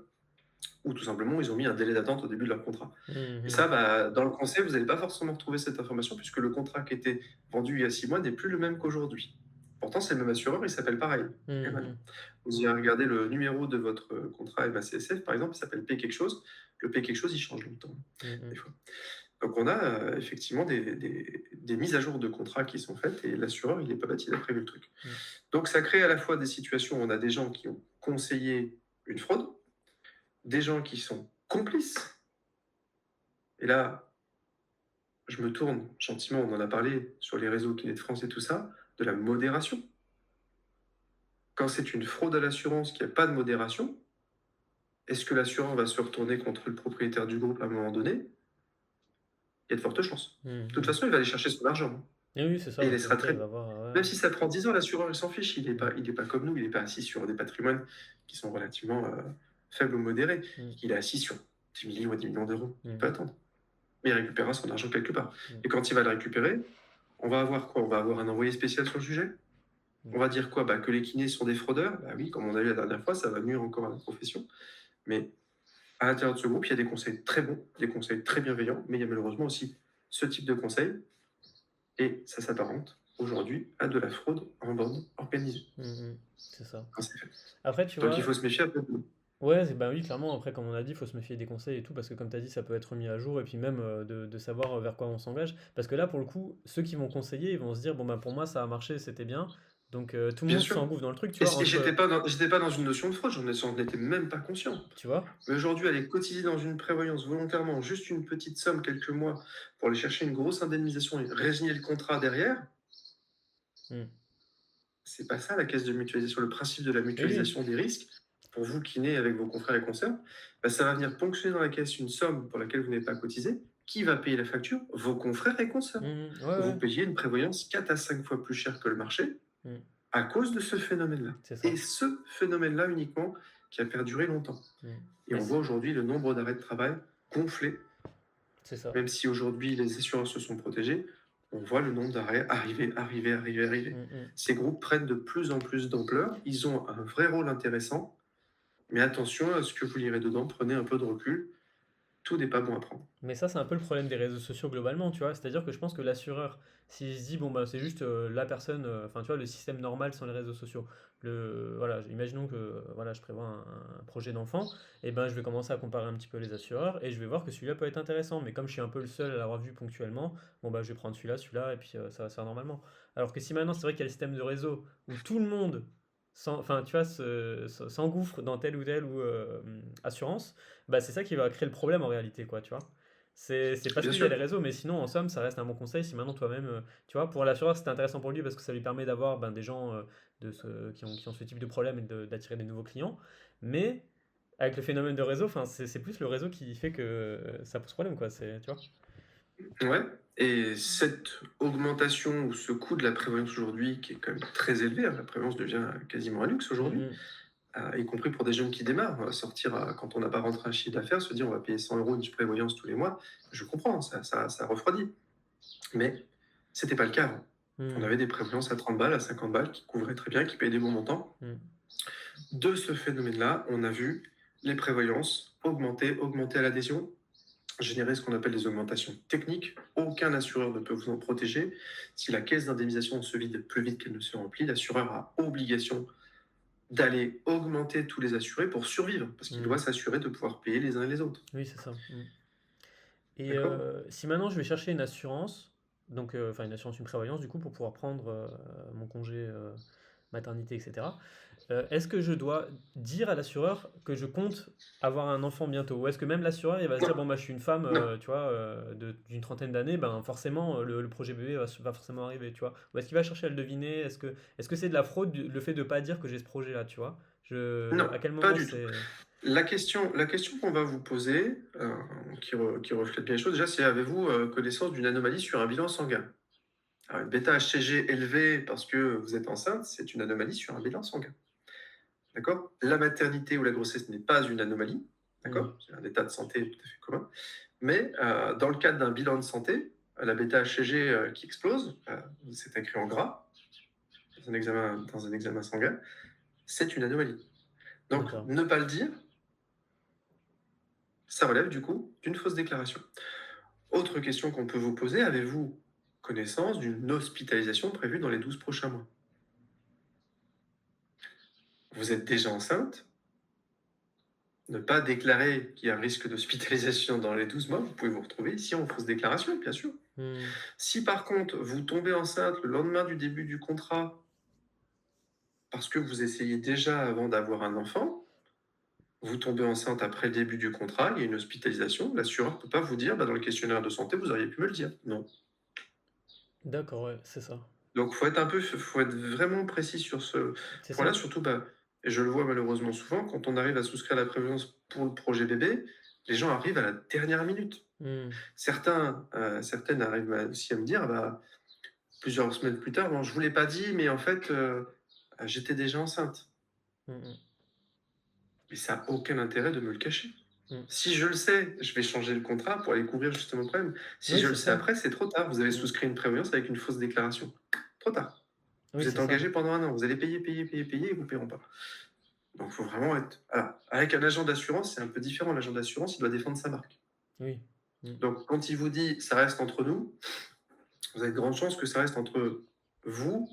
ou tout simplement ils ont mis un délai d'attente au début de leur contrat. Mmh Et mh. ça, dans le conseil, vous n'allez pas forcément retrouver cette information puisque le contrat qui était vendu il y a 6 mois n'est plus le même qu'aujourd'hui. Pourtant, c'est le même assureur, il s'appelle pareil. Et Mmh voilà. mh. Vous irez regarder le numéro de votre contrat MACSF, par exemple, il s'appelle P quelque chose. Le P quelque chose, il change longtemps, Mmh des mh. fois. Donc on a effectivement des mises à jour de contrats qui sont faites et l'assureur, il n'est pas bête, il a prévu le truc. Mmh. Donc ça crée à la fois des situations où on a des gens qui ont conseillé une fraude, des gens qui sont complices. Et là, je me tourne gentiment, on en a parlé sur les réseaux Kiné de France et tout ça, de la modération. Quand c'est une fraude à l'assurance qui n'a pas de modération, est-ce que l'assureur va se retourner contre le propriétaire du groupe à un moment donné? Il y a de fortes chances. Mmh De toute mh. façon, il va aller chercher son argent, hein, Oui, oui, c'est ça, et il dans tous les laissera cas, il très va avoir, même ouais. si ça prend 10 ans, l'assureur, il s'en fiche. Mmh. Il est pas comme nous, il n'est pas assis sur des patrimoines qui sont relativement faibles ou modérés. Mmh. Il est assis sur 10 millions et 10 millions d'euros. Il Mmh. peut attendre. Mais il récupérera son argent quelque part. Mmh. Et quand il va le récupérer, on va avoir quoi? On va avoir un envoyé spécial sur le sujet. Mmh. On va dire quoi? Que les kinés sont des fraudeurs. Oui, comme on a vu la dernière fois, ça va nuire encore à la profession. Mais à l'intérieur de ce groupe, il y a des conseils très bons, des conseils très bienveillants, mais il y a malheureusement aussi ce type de conseils. Et ça s'apparente aujourd'hui à de la fraude en bande organisée. Mmh mh. C'est ça. Quand c'est fait. Après, tu Donc il vois, faut se méfier un peu. ouais, bah, oui, clairement, après, comme on a dit, il faut se méfier des conseils et tout, parce que comme tu as dit, ça peut être mis à jour, et puis même de savoir vers quoi on s'engage. Parce que là, pour le coup, ceux qui vont conseiller, ils vont se dire, bon, bah, pour moi, ça a marché, c'était bien. Donc, tout le Bien monde sûr. s'engouffre dans le truc, tu Et, vois, et entre, j'étais pas dans une notion de fraude, j'en étais même pas conscient. tu vois? Mais aujourd'hui, aller cotiser dans une prévoyance volontairement, juste une petite somme, quelques mois, pour aller chercher une grosse indemnisation et résilier le contrat derrière, Mmh. c'est pas ça la caisse de mutualisation. Le principe de la Oui, oui. mutualisation des risques, pour vous qui naissez avec vos confrères et consoeurs, ça va venir ponctionner dans la caisse une somme pour laquelle vous n'avez pas cotisé. Qui va payer la facture? Vos confrères et consoeurs. Mmh. Ouais, Vous ouais. payez une prévoyance 4 à 5 fois plus cher que le marché Mmh. à cause de ce phénomène-là. C'est ça. Et ce phénomène-là uniquement qui a perduré longtemps. Mmh. Et Mais on voit aujourd'hui le nombre d'arrêts de travail gonfler. c'est ça. Même si aujourd'hui les assureurs se sont protégés, on voit le nombre d'arrêts arriver. Mmh mh. Ces groupes prennent de plus en plus d'ampleur, ils ont un vrai rôle intéressant, mais attention à ce que vous lirez dedans, prenez un peu de recul, tout n'est pas bon à prendre. Mais ça, c'est un peu le problème des réseaux sociaux globalement, tu vois. C'est-à-dire que je pense que l'assureur, s'il se dit, bon, bah, c'est juste la personne, enfin, tu vois, le système normal sans les réseaux sociaux. Voilà, imaginons que voilà, je prévois un projet d'enfant, et ben, je vais commencer à comparer un petit peu les assureurs, et je vais voir que celui-là peut être intéressant. Mais comme je suis un peu le seul à l'avoir vu ponctuellement, bon, bah, je vais prendre celui-là, et puis ça va se faire normalement. Alors que si maintenant, c'est vrai qu'il y a le système de réseau où tout le monde, enfin, tu vois, s'engouffre dans telle ou telle assurance, bah, c'est ça qui va créer le problème en réalité, quoi, tu vois. C'est parce Bien qu'il y a les sûr, réseaux, mais sinon, en somme, ça reste un bon conseil. Si maintenant toi-même, tu vois, pour l'assureur, c'était intéressant pour lui parce que ça lui permet d'avoir ben, des gens qui ont ce type de problème et d'attirer des nouveaux clients. Mais avec le phénomène de réseau, enfin, c'est plus le réseau qui fait que ça pose problème, quoi. Tu vois. ouais. Et cette augmentation ou ce coût de la prévoyance aujourd'hui, qui est quand même très élevé, hein, la prévoyance devient quasiment un luxe aujourd'hui, Mm, y compris pour des jeunes qui démarrent, sortir quand on n'a pas rentré un chiffre d'affaires, se dire on va payer 100 euros une prévoyance tous les mois, je comprends, ça refroidit. Mais c'était pas le cas avant. On mm, avait des prévoyances à 30 balles, à 50 balles qui couvraient très bien, qui payaient des bons montants. mm, De ce phénomène-là, on a vu, les prévoyances, augmenter à l'adhésion, générer ce qu'on appelle des augmentations techniques. Aucun assureur ne peut vous en protéger. Si la caisse d'indemnisation se vide plus vite qu'elle ne se remplit, l'assureur a obligation d'aller augmenter tous les assurés pour survivre, parce qu'il doit Mmh. s'assurer de pouvoir payer les uns et les autres. Oui, c'est ça. Mmh. Et D'accord? si maintenant je vais chercher une assurance, donc enfin une assurance, une prévoyance du coup pour pouvoir prendre mon congé maternité, etc. Est-ce que je dois dire à l'assureur que je compte avoir un enfant bientôt? Ou est-ce que même l'assureur il va se dire Non, bon bah je suis une femme non. tu vois d'une trentaine d'années, ben forcément le projet bébé va forcément arriver, tu vois? Ou est-ce qu'il va chercher à le deviner? Est-ce que c'est de la fraude le fait de pas dire que j'ai ce projet-là, tu vois? Non, À quel pas moment du tout. c'est. La question qu'on va vous poser, qui reflète bien les choses, déjà, c'est avez-vous connaissance d'une anomalie sur un bilan sanguin? Alors, une bêta-HCG élevée parce que vous êtes enceinte, c'est une anomalie sur un bilan sanguin. D'accord? La maternité ou la grossesse n'est pas une anomalie. Hmm. D'accord? C'est un état de santé tout à fait commun. Mais dans le cadre d'un bilan de santé, la bêta-HCG qui explose, c'est écrit en gras dans un examen sanguin, c'est une anomalie. Donc, D'accord. ne pas le dire, ça relève du coup d'une fausse déclaration. Autre question qu'on peut vous poser, avez-vous connaissance d'une hospitalisation prévue dans les 12 prochains mois? Vous êtes déjà enceinte? Ne pas déclarer qu'il y a un risque d'hospitalisation dans les 12 mois, vous pouvez vous retrouver ici en fausse déclaration, bien sûr. Hmm. Si par contre, vous tombez enceinte le lendemain du début du contrat parce que vous essayez déjà avant d'avoir un enfant, vous tombez enceinte après le début du contrat, il y a une hospitalisation, l'assureur ne peut pas vous dire, bah, dans le questionnaire de santé, vous auriez pu me le dire. Non. D'accord, ouais, c'est ça. Donc, faut être vraiment précis sur ce C'est point-là, ça. surtout, bah, et je le vois malheureusement souvent, quand on arrive à souscrire la prévoyance pour le projet bébé, les gens arrivent à la dernière minute. Hmm. Certaines arrivent aussi à me dire, bah, plusieurs semaines plus tard, bon, je ne vous l'ai pas dit, mais en fait, j'étais déjà enceinte. Hmm, hmm, Mais ça n'a aucun intérêt de me le cacher. hmm. Si je le sais, je vais changer le contrat pour aller couvrir justement le problème. Si Oui, je le c'est sais ça. après, c'est trop tard. Vous avez Hmm. souscrit une prévoyance avec une fausse déclaration. Trop tard. Oui, Vous êtes c'est ça. engagé pendant un an. Vous allez payer, payer, payer, payer et vous ne paieront pas. Donc, il faut vraiment être. Voilà. Avec un agent d'assurance, c'est un peu différent. L'agent d'assurance, il doit défendre sa marque. Oui. Hmm. Donc, quand il vous dit ça reste entre nous, vous avez de grandes chances que ça reste entre vous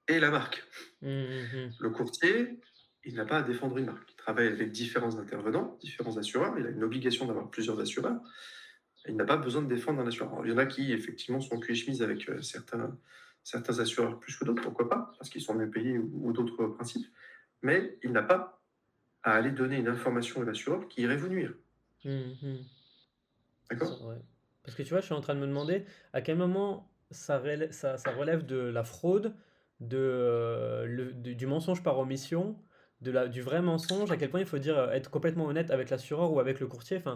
et la marque. Hmm, hmm, hmm. Le courtier, il n'a pas à défendre une marque. Il travaille avec différents intervenants, différents assureurs. Il a une obligation d'avoir plusieurs assureurs. Il n'a pas besoin de défendre un assureur. Alors, il y en a qui, effectivement, sont cul et chemise avec certains assureurs plus que d'autres, pourquoi pas, parce qu'ils sont mieux payés ou d'autres principes. Mais il n'a pas à aller donner une information à l'assureur qui irait vous nuire. Hmm, hmm. C'est ça, D'accord? ouais. Parce que tu vois, je suis en train de me demander à quel moment ça relève de la fraude, du mensonge par omission, du vrai mensonge, à quel point il faut dire être complètement honnête avec l'assureur ou avec le courtier. Enfin,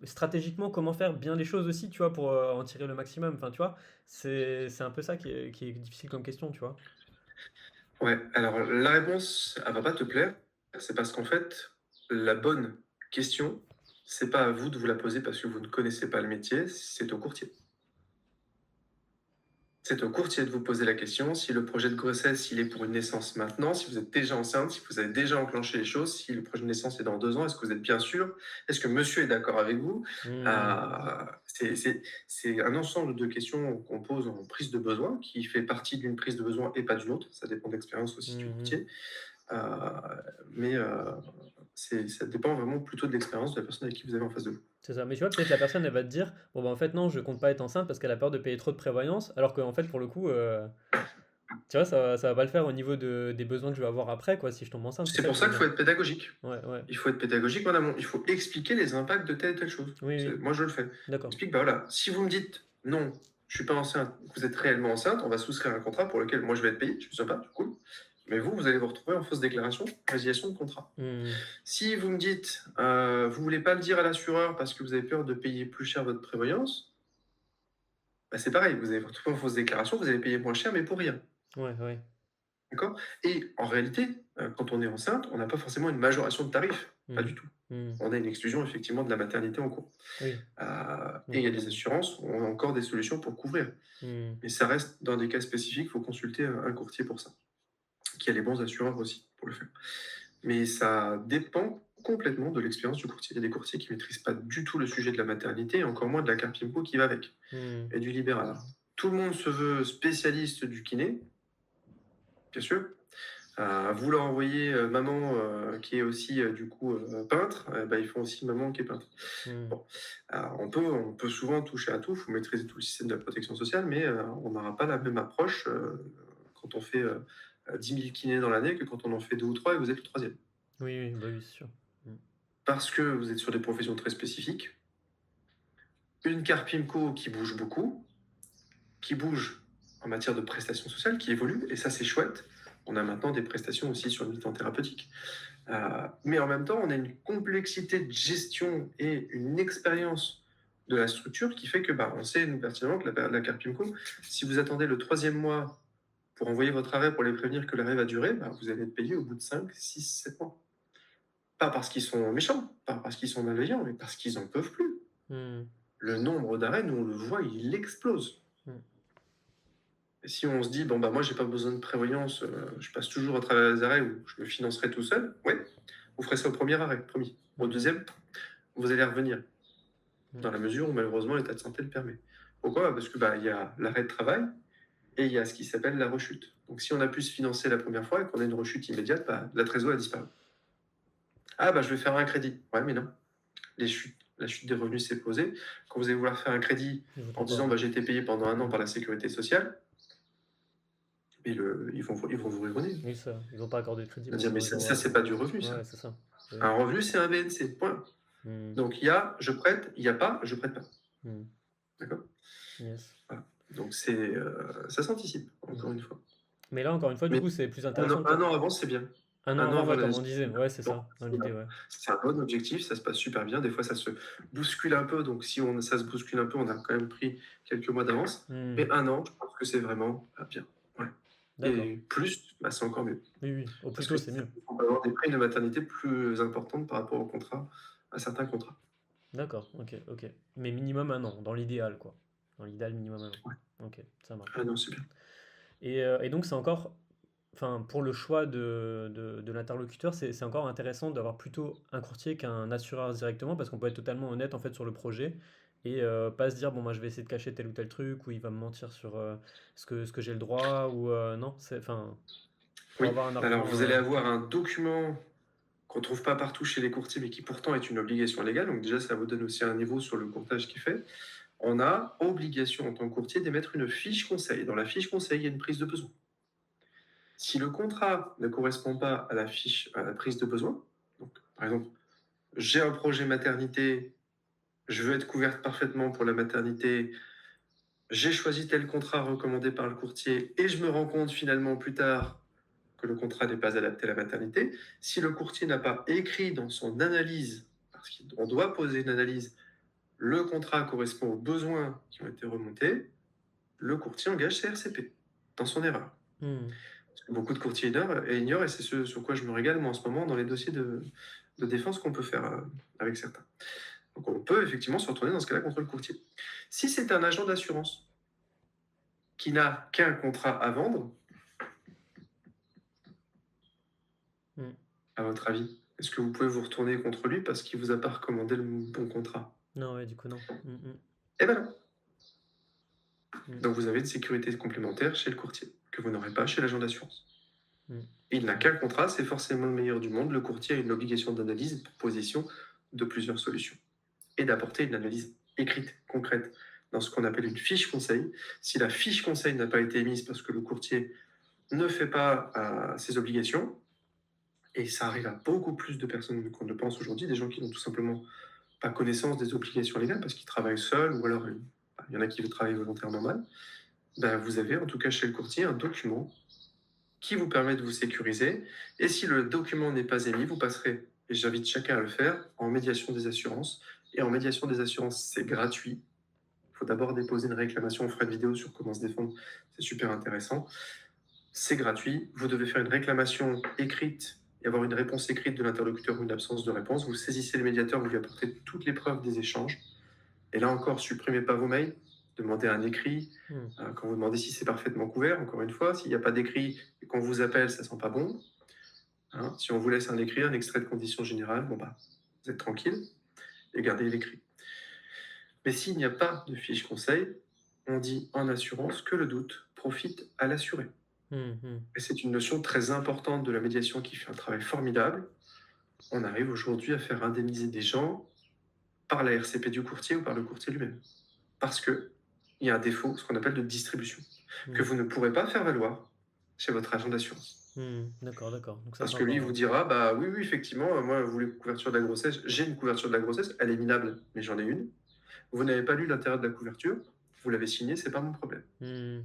stratégiquement, comment faire bien les choses aussi, tu vois, pour en tirer le maximum. Enfin, tu vois, c'est un peu ça qui est difficile comme question, tu vois. Ouais, alors la réponse, elle va pas te plaire. C'est parce qu'en fait, la bonne question, c'est pas à vous de vous la poser parce que vous ne connaissez pas le métier, c'est au courtier. C'est au courtier de vous poser la question si le projet de grossesse, il est pour une naissance maintenant, si vous êtes déjà enceinte, si vous avez déjà enclenché les choses, si le projet de naissance est dans 2 ans, est-ce que vous êtes bien sûr? Est-ce que monsieur est d'accord avec vous? Hmm, Euh, c'est un ensemble de questions qu'on pose en prise de besoin, qui fait partie d'une prise de besoin et pas d'une autre. Ça dépend de l'expérience aussi du hmm, hmm. courtier. Euh, mais ça dépend vraiment plutôt de l'expérience de la personne avec qui vous avez en face de vous. C'est ça. Mais tu vois, peut-être la personne, elle va te dire, bon, bah en fait, non, je compte pas être enceinte parce qu'elle a peur de payer trop de prévoyance, alors qu'en fait, pour le coup, tu vois, ça va pas le faire au niveau des besoins que je vais avoir après, quoi, si je tombe enceinte, c'est C'est ça que pour je ça veux qu'il dire. faut être pédagogique. Ouais, ouais. Il faut être pédagogique en amont. Il faut expliquer les impacts de telle et telle chose. Oui, oui. Moi, je le fais. D'accord. J'explique, bah voilà, si vous me dites non, je suis pas enceinte, vous êtes réellement enceinte, on va souscrire un contrat pour lequel moi je vais être payé, je suis sympa, c'est cool. Mais vous allez vous retrouver en fausse déclaration, résiliation de contrat. Hmm, Si vous me dites, vous voulez pas le dire à l'assureur parce que vous avez peur de payer plus cher votre prévoyance, bah c'est pareil, vous allez vous retrouver en fausse déclaration, vous allez payer moins cher, mais pour rien. ouais, ouais. D'accord? Et en réalité, quand on est enceinte, on n'a pas forcément une majoration de tarif. Pas Hmm, du tout. hmm. On a une exclusion effectivement de la maternité en cours. Oui. Et il Donc, y a des assurances, on a encore des solutions pour couvrir. hmm, Mais ça reste dans des cas spécifiques, il faut consulter un courtier pour ça, qui a les bons assureurs aussi pour le faire. Mais ça dépend. complètement de l'expérience du courtier. Il y a des courtiers qui maîtrisent pas du tout le sujet de la maternité, et encore moins de la carte PIMCO qui va avec, Mmh. et du libéral. Alors, tout le monde se veut spécialiste du kiné, bien sûr. Vous leur envoyez maman qui est aussi du coup peintre, bah, ils font aussi maman qui est peintre. Mmh. Bon, on peut souvent toucher à tout, il faut maîtriser tout le système de la protection sociale, mais on n'aura pas la même approche quand on fait 10 000 kinés dans l'année que quand on en fait deux ou trois et vous êtes le troisième. Oui, oui, bah, oui, c'est sûr. Mmh. Parce que vous êtes sur des professions très spécifiques, une carte PIMCO qui bouge en matière de prestations sociales, qui évolue, et ça c'est chouette. On a maintenant des prestations aussi sur le mi-temps thérapeutique. Mais en même temps, on a une complexité de gestion et une expérience de la structure qui fait que on sait nous pertinemment que la carte PIMCO, si vous attendez le troisième mois pour envoyer votre arrêt pour les prévenir que l'arrêt va durer, vous allez être payé au bout de 5, 6, 7 mois. Pas parce qu'ils sont méchants, pas parce qu'ils sont malveillants, mais parce qu'ils n'en peuvent plus. Mmh. Le nombre d'arrêts, nous on le voit, il explose. Mmh. Et si on se dit, bon, moi, j'ai pas besoin de prévoyance, je passe toujours à travers les arrêts où je me financerai tout seul, ouais, vous ferez ça au premier arrêt, promis. Au Mmh. deuxième, vous allez revenir, Mmh. dans la mesure où malheureusement l'état de santé le permet. Pourquoi? Parce que il y a l'arrêt de travail et il y a ce qui s'appelle la rechute. Donc si on a pu se financer la première fois et qu'on a une rechute immédiate, la trésor a disparu. Je vais faire un crédit. Ouais, mais non. La chute des revenus s'est posée. Quand vous allez vouloir faire un crédit Ils en voudront pas. disant j'ai été payé pendant un an par la sécurité sociale, mais ils vont vous rigonner. Oui, ça, ils vont pas accorder de crédit On va pour dire, une mais raison, ça c'est pas du revenu, ça. ouais, c'est ça. Oui. Un revenu, c'est un BNC, point. Mmh. Donc il y a je prête, il n'y a pas, je prête pas. Mmh. D'accord? Yes. Voilà. Donc c'est ça s'anticipe, Mmh. encore une fois. Mais là, encore une fois, du Mais coup, c'est plus un intéressant an, que un an avant, c'est bien. un an Un an avant, avant ouais, la comme on naissance, disait. Ouais, c'est ça, dans l'idée, ouais. c'est un bon objectif, ça se passe super bien. Des fois, ça se bouscule un peu. Donc, si ça se bouscule un peu, on a quand même pris quelques mois d'avance. Mmh. Mais un an, je pense que c'est vraiment bien. Ouais. D'accord. Et plus, c'est encore mieux. Oui, oui. Au plus Parce que tôt, c'est mieux. on peut avoir des primes de maternité plus importantes par rapport à certains contrats. D'accord, OK, OK. Mais minimum un an, dans l'idéal, quoi. Dans l'idéal, minimum un an. Ouais. OK, ça marche. Ah non, c'est bien. Et donc, c'est encore, enfin, pour le choix de l'interlocuteur, c'est encore intéressant d'avoir plutôt un courtier qu'un assureur directement, parce qu'on peut être totalement honnête, en fait, sur le projet, et pas se dire, bon, moi, je vais essayer de cacher tel ou tel truc, ou il va me mentir sur ce que j'ai le droit, ou non, enfin, pour Oui, avoir un alors argument. vous allez avoir un document qu'on trouve pas partout chez les courtiers, mais qui pourtant est une obligation légale. Donc déjà, ça vous donne aussi un niveau sur le courtage qui est fait. On a obligation en tant que courtier d'émettre une fiche conseil. Dans la fiche conseil, il y a une prise de besoin. Si le contrat ne correspond pas à à la prise de besoin, donc par exemple, j'ai un projet maternité, je veux être couverte parfaitement pour la maternité, j'ai choisi tel contrat recommandé par le courtier et je me rends compte finalement plus tard que le contrat n'est pas adapté à la maternité. Si le courtier n'a pas écrit dans son analyse, parce qu'on doit poser une analyse, le contrat correspond aux besoins qui ont été remontés, le courtier engage ses RCP dans son erreur. Hmm. Parce que beaucoup de courtiers ignorent, et c'est ce sur quoi je me régale moi en ce moment dans les dossiers de défense qu'on peut faire avec certains. Donc on peut effectivement se retourner dans ce cas-là contre le courtier. Si c'est un agent d'assurance qui n'a qu'un contrat à vendre, Hmm. à votre avis, est-ce que vous pouvez vous retourner contre lui parce qu'il vous a pas recommandé le bon contrat? Non, ouais, du coup, non. Eh ben non. Hmm. Donc vous avez une sécurité complémentaire chez le courtier, que vous n'aurez pas chez l'agent d'assurance. Hmm. Il n'a qu'un contrat, c'est forcément le meilleur du monde. Le courtier a une obligation d'analyse et de proposition de plusieurs solutions. Et d'apporter une analyse écrite, concrète, dans ce qu'on appelle une fiche conseil. Si la fiche conseil n'a pas été émise parce que le courtier ne fait pas ses obligations, et ça arrive à beaucoup plus de personnes qu'on ne pense aujourd'hui, des gens qui n'ont tout simplement pas connaissance des obligations légales parce qu'ils travaillent seuls ou alors il y en a qui travaillent volontairement mal, vous avez en tout cas chez le courtier un document qui vous permet de vous sécuriser. Et si le document n'est pas émis, vous passerez, et j'invite chacun à le faire, en médiation des assurances. Et en médiation des assurances, c'est gratuit. Il faut d'abord déposer une réclamation. On fera une vidéo sur comment se défendre. C'est super intéressant. C'est gratuit. Vous devez faire une réclamation écrite et avoir une réponse écrite de l'interlocuteur ou une absence de réponse. Vous saisissez le médiateur, vous lui apportez toutes les preuves des échanges. Et là encore, supprimez pas vos mails. Demandez un écrit. Quand vous demandez si c'est parfaitement couvert, encore une fois, s'il n'y a pas d'écrit et qu'on vous appelle, ça sent pas bon. hein. Si on vous laisse un écrit, un extrait de conditions générales, bon, bah, vous êtes tranquille et gardez l'écrit. Mais s'il n'y a pas de fiche conseil, on dit en assurance que le doute profite à l'assuré. Mmh mh. Et c'est une notion très importante de la médiation qui fait un travail formidable. On arrive aujourd'hui à faire indemniser des gens par la RCP du courtier ou par le courtier lui-même. Parce qu'il y a un défaut, ce qu'on appelle de distribution, que Mmh. vous ne pourrez pas faire valoir chez votre agent d'assurance. Mmh. D'accord, d'accord. Donc ça, Parce c'est que lui, il encore, vous dira, bah oui, oui, effectivement, moi, vous voulez une couverture de la grossesse, j'ai une couverture de la grossesse, elle est minable, mais j'en ai une. Vous n'avez pas lu l'intérêt de la couverture, vous l'avez signé, c'est pas mon problème. mmh.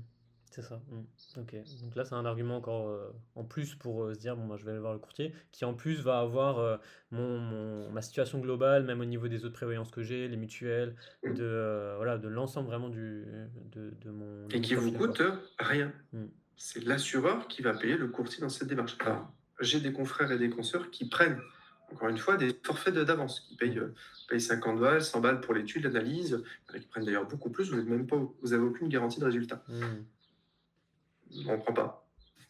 C'est ça, mmh. OK. Donc là, c'est un argument encore, en plus pour, se dire: «Bon, bah, je vais aller voir le courtier», qui en plus va avoir, ma situation globale, même au niveau des autres prévoyances que j'ai, les mutuelles, Mm. voilà, de l'ensemble vraiment de Et mon qui vous profil, quoi. coûte rien. Mmh. C'est l'assureur qui va payer le courtier dans cette démarche. Alors, j'ai des confrères et des consoeurs qui prennent, encore une fois, des forfaits d'avance, qui Mmh. payent 50 balles, 100 balles pour l'étude, l'analyse, qui prennent d'ailleurs beaucoup plus, vous n'avez même pas, vous avez aucune garantie de résultat. Mmh. On ne prend pas. Mmh.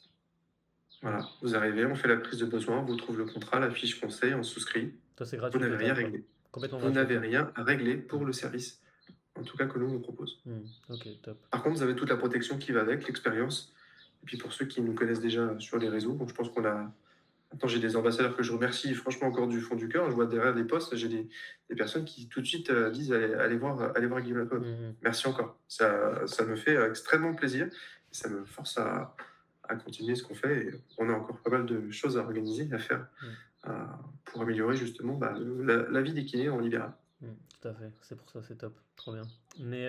Voilà, vous arrivez, on fait la prise de besoin, vous trouvez le contrat, la fiche conseil, on souscrit, Toi, c'est vous gratuit n'avez rien total, quoi. réglé. Complètement Vous gratuit, n'avez quoi. rien à régler pour Mmh. le service, en tout cas que nous on propose. Mmh. OK, top. Par contre, vous avez toute la protection qui va avec, l'expérience. Et puis pour ceux qui nous connaissent déjà sur les réseaux, donc je pense qu'on a. Maintenant, j'ai des ambassadeurs que je remercie franchement encore du fond du cœur. Je vois derrière des posts, j'ai des personnes qui tout de suite disent allez voir Guillaume Lapointe. Mmh mh. Merci encore. Ça me fait extrêmement plaisir. Et ça me force à continuer ce qu'on fait. Et on a encore pas mal de choses à organiser, à faire Mmh. pour améliorer justement bah, la vie des kinés en libéral. Mmh, tout à fait, c'est pour ça, c'est top, trop bien. Mais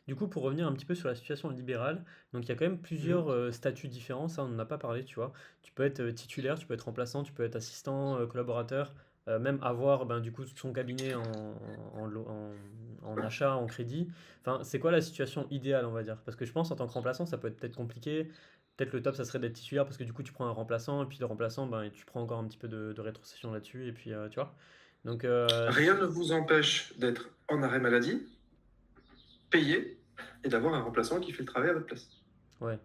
du coup, pour revenir un petit peu sur la situation libérale, donc il y a quand même Mhm. plusieurs statuts différents, ça on n'en a pas parlé, tu vois. Tu peux être titulaire, tu peux être remplaçant, tu peux être assistant, collaborateur, même avoir ben, du coup son cabinet en achat, en crédit. Enfin, c'est quoi la situation idéale, on va dire? Parce que je pense en tant que remplaçant, ça peut être peut-être compliqué. Peut-être le top, ça serait d'être titulaire parce que du coup, tu prends un remplaçant et puis le remplaçant, ben, tu prends encore un petit peu de rétrocession là-dessus et puis tu vois. Donc, Rien ne vous empêche d'être en arrêt maladie, payé, et d'avoir un remplaçant qui fait le travail à votre place. ouais,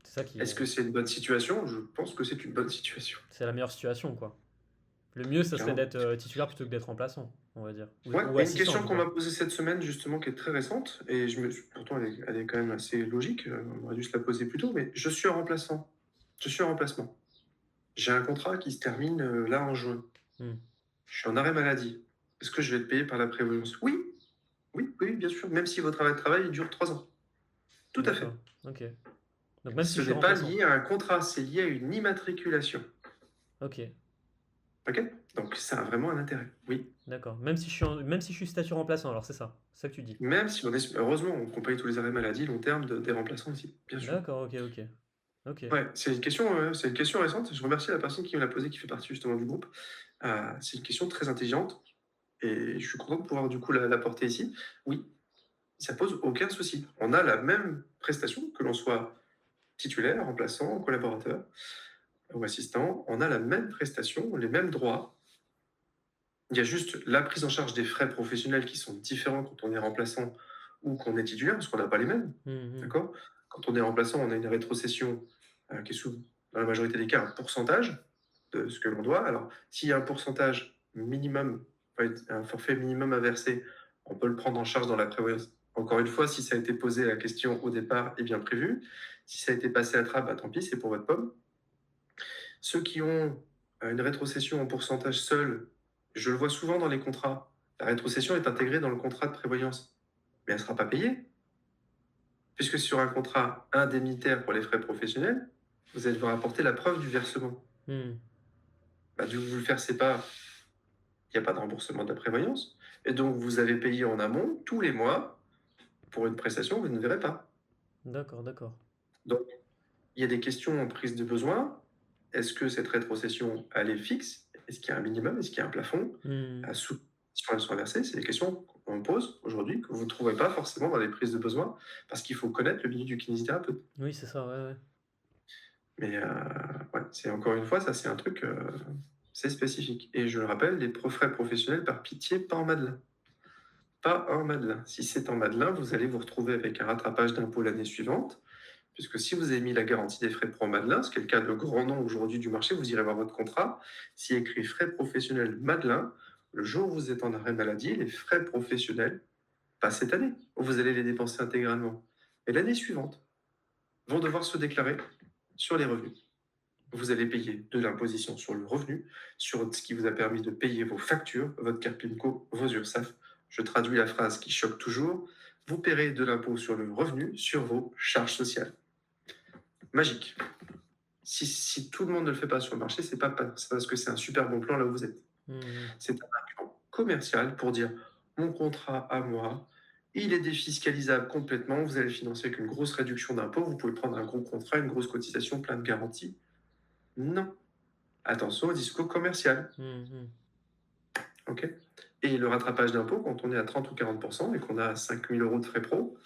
c'est ça qui Est-ce est, que c'est une bonne situation? Je pense que c'est une bonne situation, c'est la meilleure situation, quoi. Le mieux, ça serait clairement. d'être titulaire plutôt que d'être remplaçant, on va dire. Ouais, Ou et une assistant, en question tout qu'on cas. m'a posée cette semaine, justement, qui est très récente, et pourtant elle est quand même assez logique, on aurait dû se la poser plus tôt, mais je suis un remplaçant. Je suis en remplacement. J'ai un contrat qui se termine là en juin. Hmm, Je suis en arrêt maladie. Est-ce que je vais être payé par la prévoyance? Oui, oui, oui, bien sûr, même si votre arrêt de travail il dure 3 ans. Tout à fait. d'accord, ok. Donc même si Ce je suis n'est pas remplaçant. lié à un contrat, c'est lié à une immatriculation. Ok, OK? Donc ça a vraiment un intérêt. Oui. d'accord. Même si je suis statut remplaçant, alors c'est ça que tu dis. Même si on est heureusement, on paye tous les arrêts maladie long terme des remplaçants ici, bien sûr. D'accord, ok, ok. Ok. Ouais, c'est une question récente. Je remercie la personne qui me l'a posée, qui fait partie justement du groupe. C'est une question très intelligente et je suis content de pouvoir du coup la porter ici. Oui, ça pose aucun souci. On a la même prestation, que l'on soit titulaire, remplaçant, collaborateur ou assistant. On a la même prestation, les mêmes droits. Il y a juste la prise en charge des frais professionnels qui sont différents quand on est remplaçant ou qu'on est titulaire, parce qu'on n'a pas les mêmes. Mhm. D'accord? Quand on est remplaçant, on a une rétrocession qui est dans la majorité des cas un pourcentage de ce que l'on doit. Alors, s'il y a un pourcentage minimum, un forfait minimum à verser, on peut le prendre en charge dans la prévoyance. Encore une fois, si ça a été posé la question au départ et bien prévu. Si ça a été passé à trappe, bah, tant pis, c'est pour votre pomme. Ceux qui ont une rétrocession en pourcentage seul, je le vois souvent dans les contrats. La rétrocession est intégrée dans le contrat de prévoyance, mais elle ne sera pas payée, puisque sur un contrat indemnitaire pour les frais professionnels, vous allez devoir apporter la preuve du versement. Hmm. Bah, vu que vous ne le versez pas, il n'y a pas de remboursement de la prévoyance, et donc vous avez payé en amont tous les mois pour une prestation que vous ne verrez pas. D'accord, d'accord. Donc, il y a des questions en prise de besoin. Est-ce que cette rétrocession, elle est fixe? Est-ce qu'il y a un minimum? Est-ce qu'il y a un plafond? Hmm. Si elles sont inversées, c'est des questions qu'on pose aujourd'hui, que vous ne trouverez pas forcément dans les prises de besoin, parce qu'il faut connaître le milieu du kinésithérapeute. Oui, c'est ça, ouais, ouais. Mais ouais, c'est encore une fois, ça c'est un truc, c'est spécifique. Et je le rappelle, les frais professionnels, par pitié, pas en Madelin. Pas en Madelin. Si c'est en Madelin, vous allez vous retrouver avec un rattrapage d'impôt l'année suivante, puisque si vous avez mis la garantie des frais pro en Madelin, ce qui est le cas de grands noms aujourd'hui du marché, vous irez voir votre contrat, s'il y a écrit frais professionnels Madelin, le jour où vous êtes en arrêt maladie, les frais professionnels, pas cette année, où vous allez les dépenser intégralement, mais l'année suivante, vont devoir se déclarer sur les revenus. Vous allez payer de l'imposition sur le revenu, sur ce qui vous a permis de payer vos factures, votre carte PIMCO, vos URSSAF. Je traduis la phrase qui choque toujours. Vous paierez de l'impôt sur le revenu sur vos charges sociales. Magique. Si tout le monde ne le fait pas sur le marché, c'est pas parce que c'est un super bon plan là où vous êtes. Mhm. C'est un argument commercial pour dire mon contrat à moi, il est défiscalisable complètement, vous allez financer avec une grosse réduction d'impôt, vous pouvez prendre un gros contrat, une grosse cotisation, plein de garanties. Non. Attention au discours commercial. Mhm. Ok. Et le rattrapage d'impôt, quand on est à 30 ou 40% et qu'on a 5 000 euros de frais pro,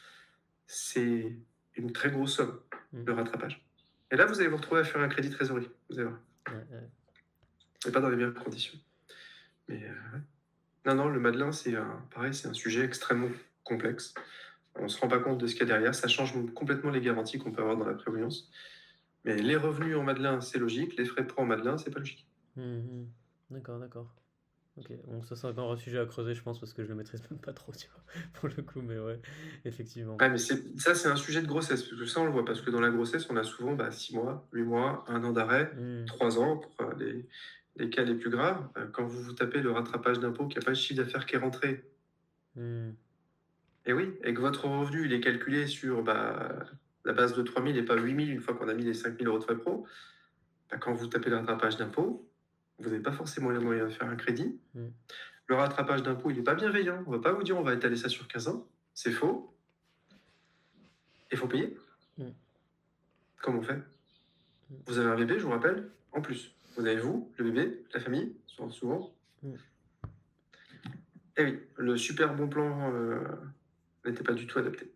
c'est une très grosse somme, Mhm. le rattrapage. Et là, vous allez vous retrouver à faire un crédit trésorerie. Vous allez voir. Ouais, ouais. Et pas dans les meilleures conditions. Mais ouais. Non, non, le Madelin, pareil, c'est un sujet extrêmement complexe. On ne se rend pas compte de ce qu'il y a derrière. Ça change complètement les garanties qu'on peut avoir dans la prévoyance. Mais les revenus en Madelin, c'est logique. Les frais pro en Madelin, c'est pas logique. Mhm. D'accord, d'accord. Ok, bon, ça c'est encore un sujet à creuser, je pense, parce que je le maîtrise même pas trop, tu vois, pour le coup, mais ouais, effectivement. Ouais, mais ça, c'est un sujet de grossesse. Parce que ça, on le voit. Parce que dans la grossesse, on a souvent 6 mois, 8 mois, 1 an d'arrêt, Mhm. 3 ans pour les cas les plus graves. Quand vous vous tapez le rattrapage d'impôt, qu'il n'y a pas de chiffre d'affaires qui est rentré, Mhm. et oui, et que votre revenu, il est calculé sur la base de 3 000 et pas 8 000 une fois qu'on a mis les 5 000 euros de frais pro, quand vous tapez le rattrapage d'impôt, vous n'avez pas forcément les moyens de faire un crédit. Mhm. Le rattrapage d'impôt, il n'est pas bienveillant. On ne va pas vous dire on va étaler ça sur 15 ans. C'est faux. Il faut payer. Mhm. Comment on fait? Mhm. Vous avez un bébé, je vous rappelle. En plus, vous avez vous, le bébé, la famille, souvent. Mhm. Et oui, le super bon plan n'était pas du tout adapté.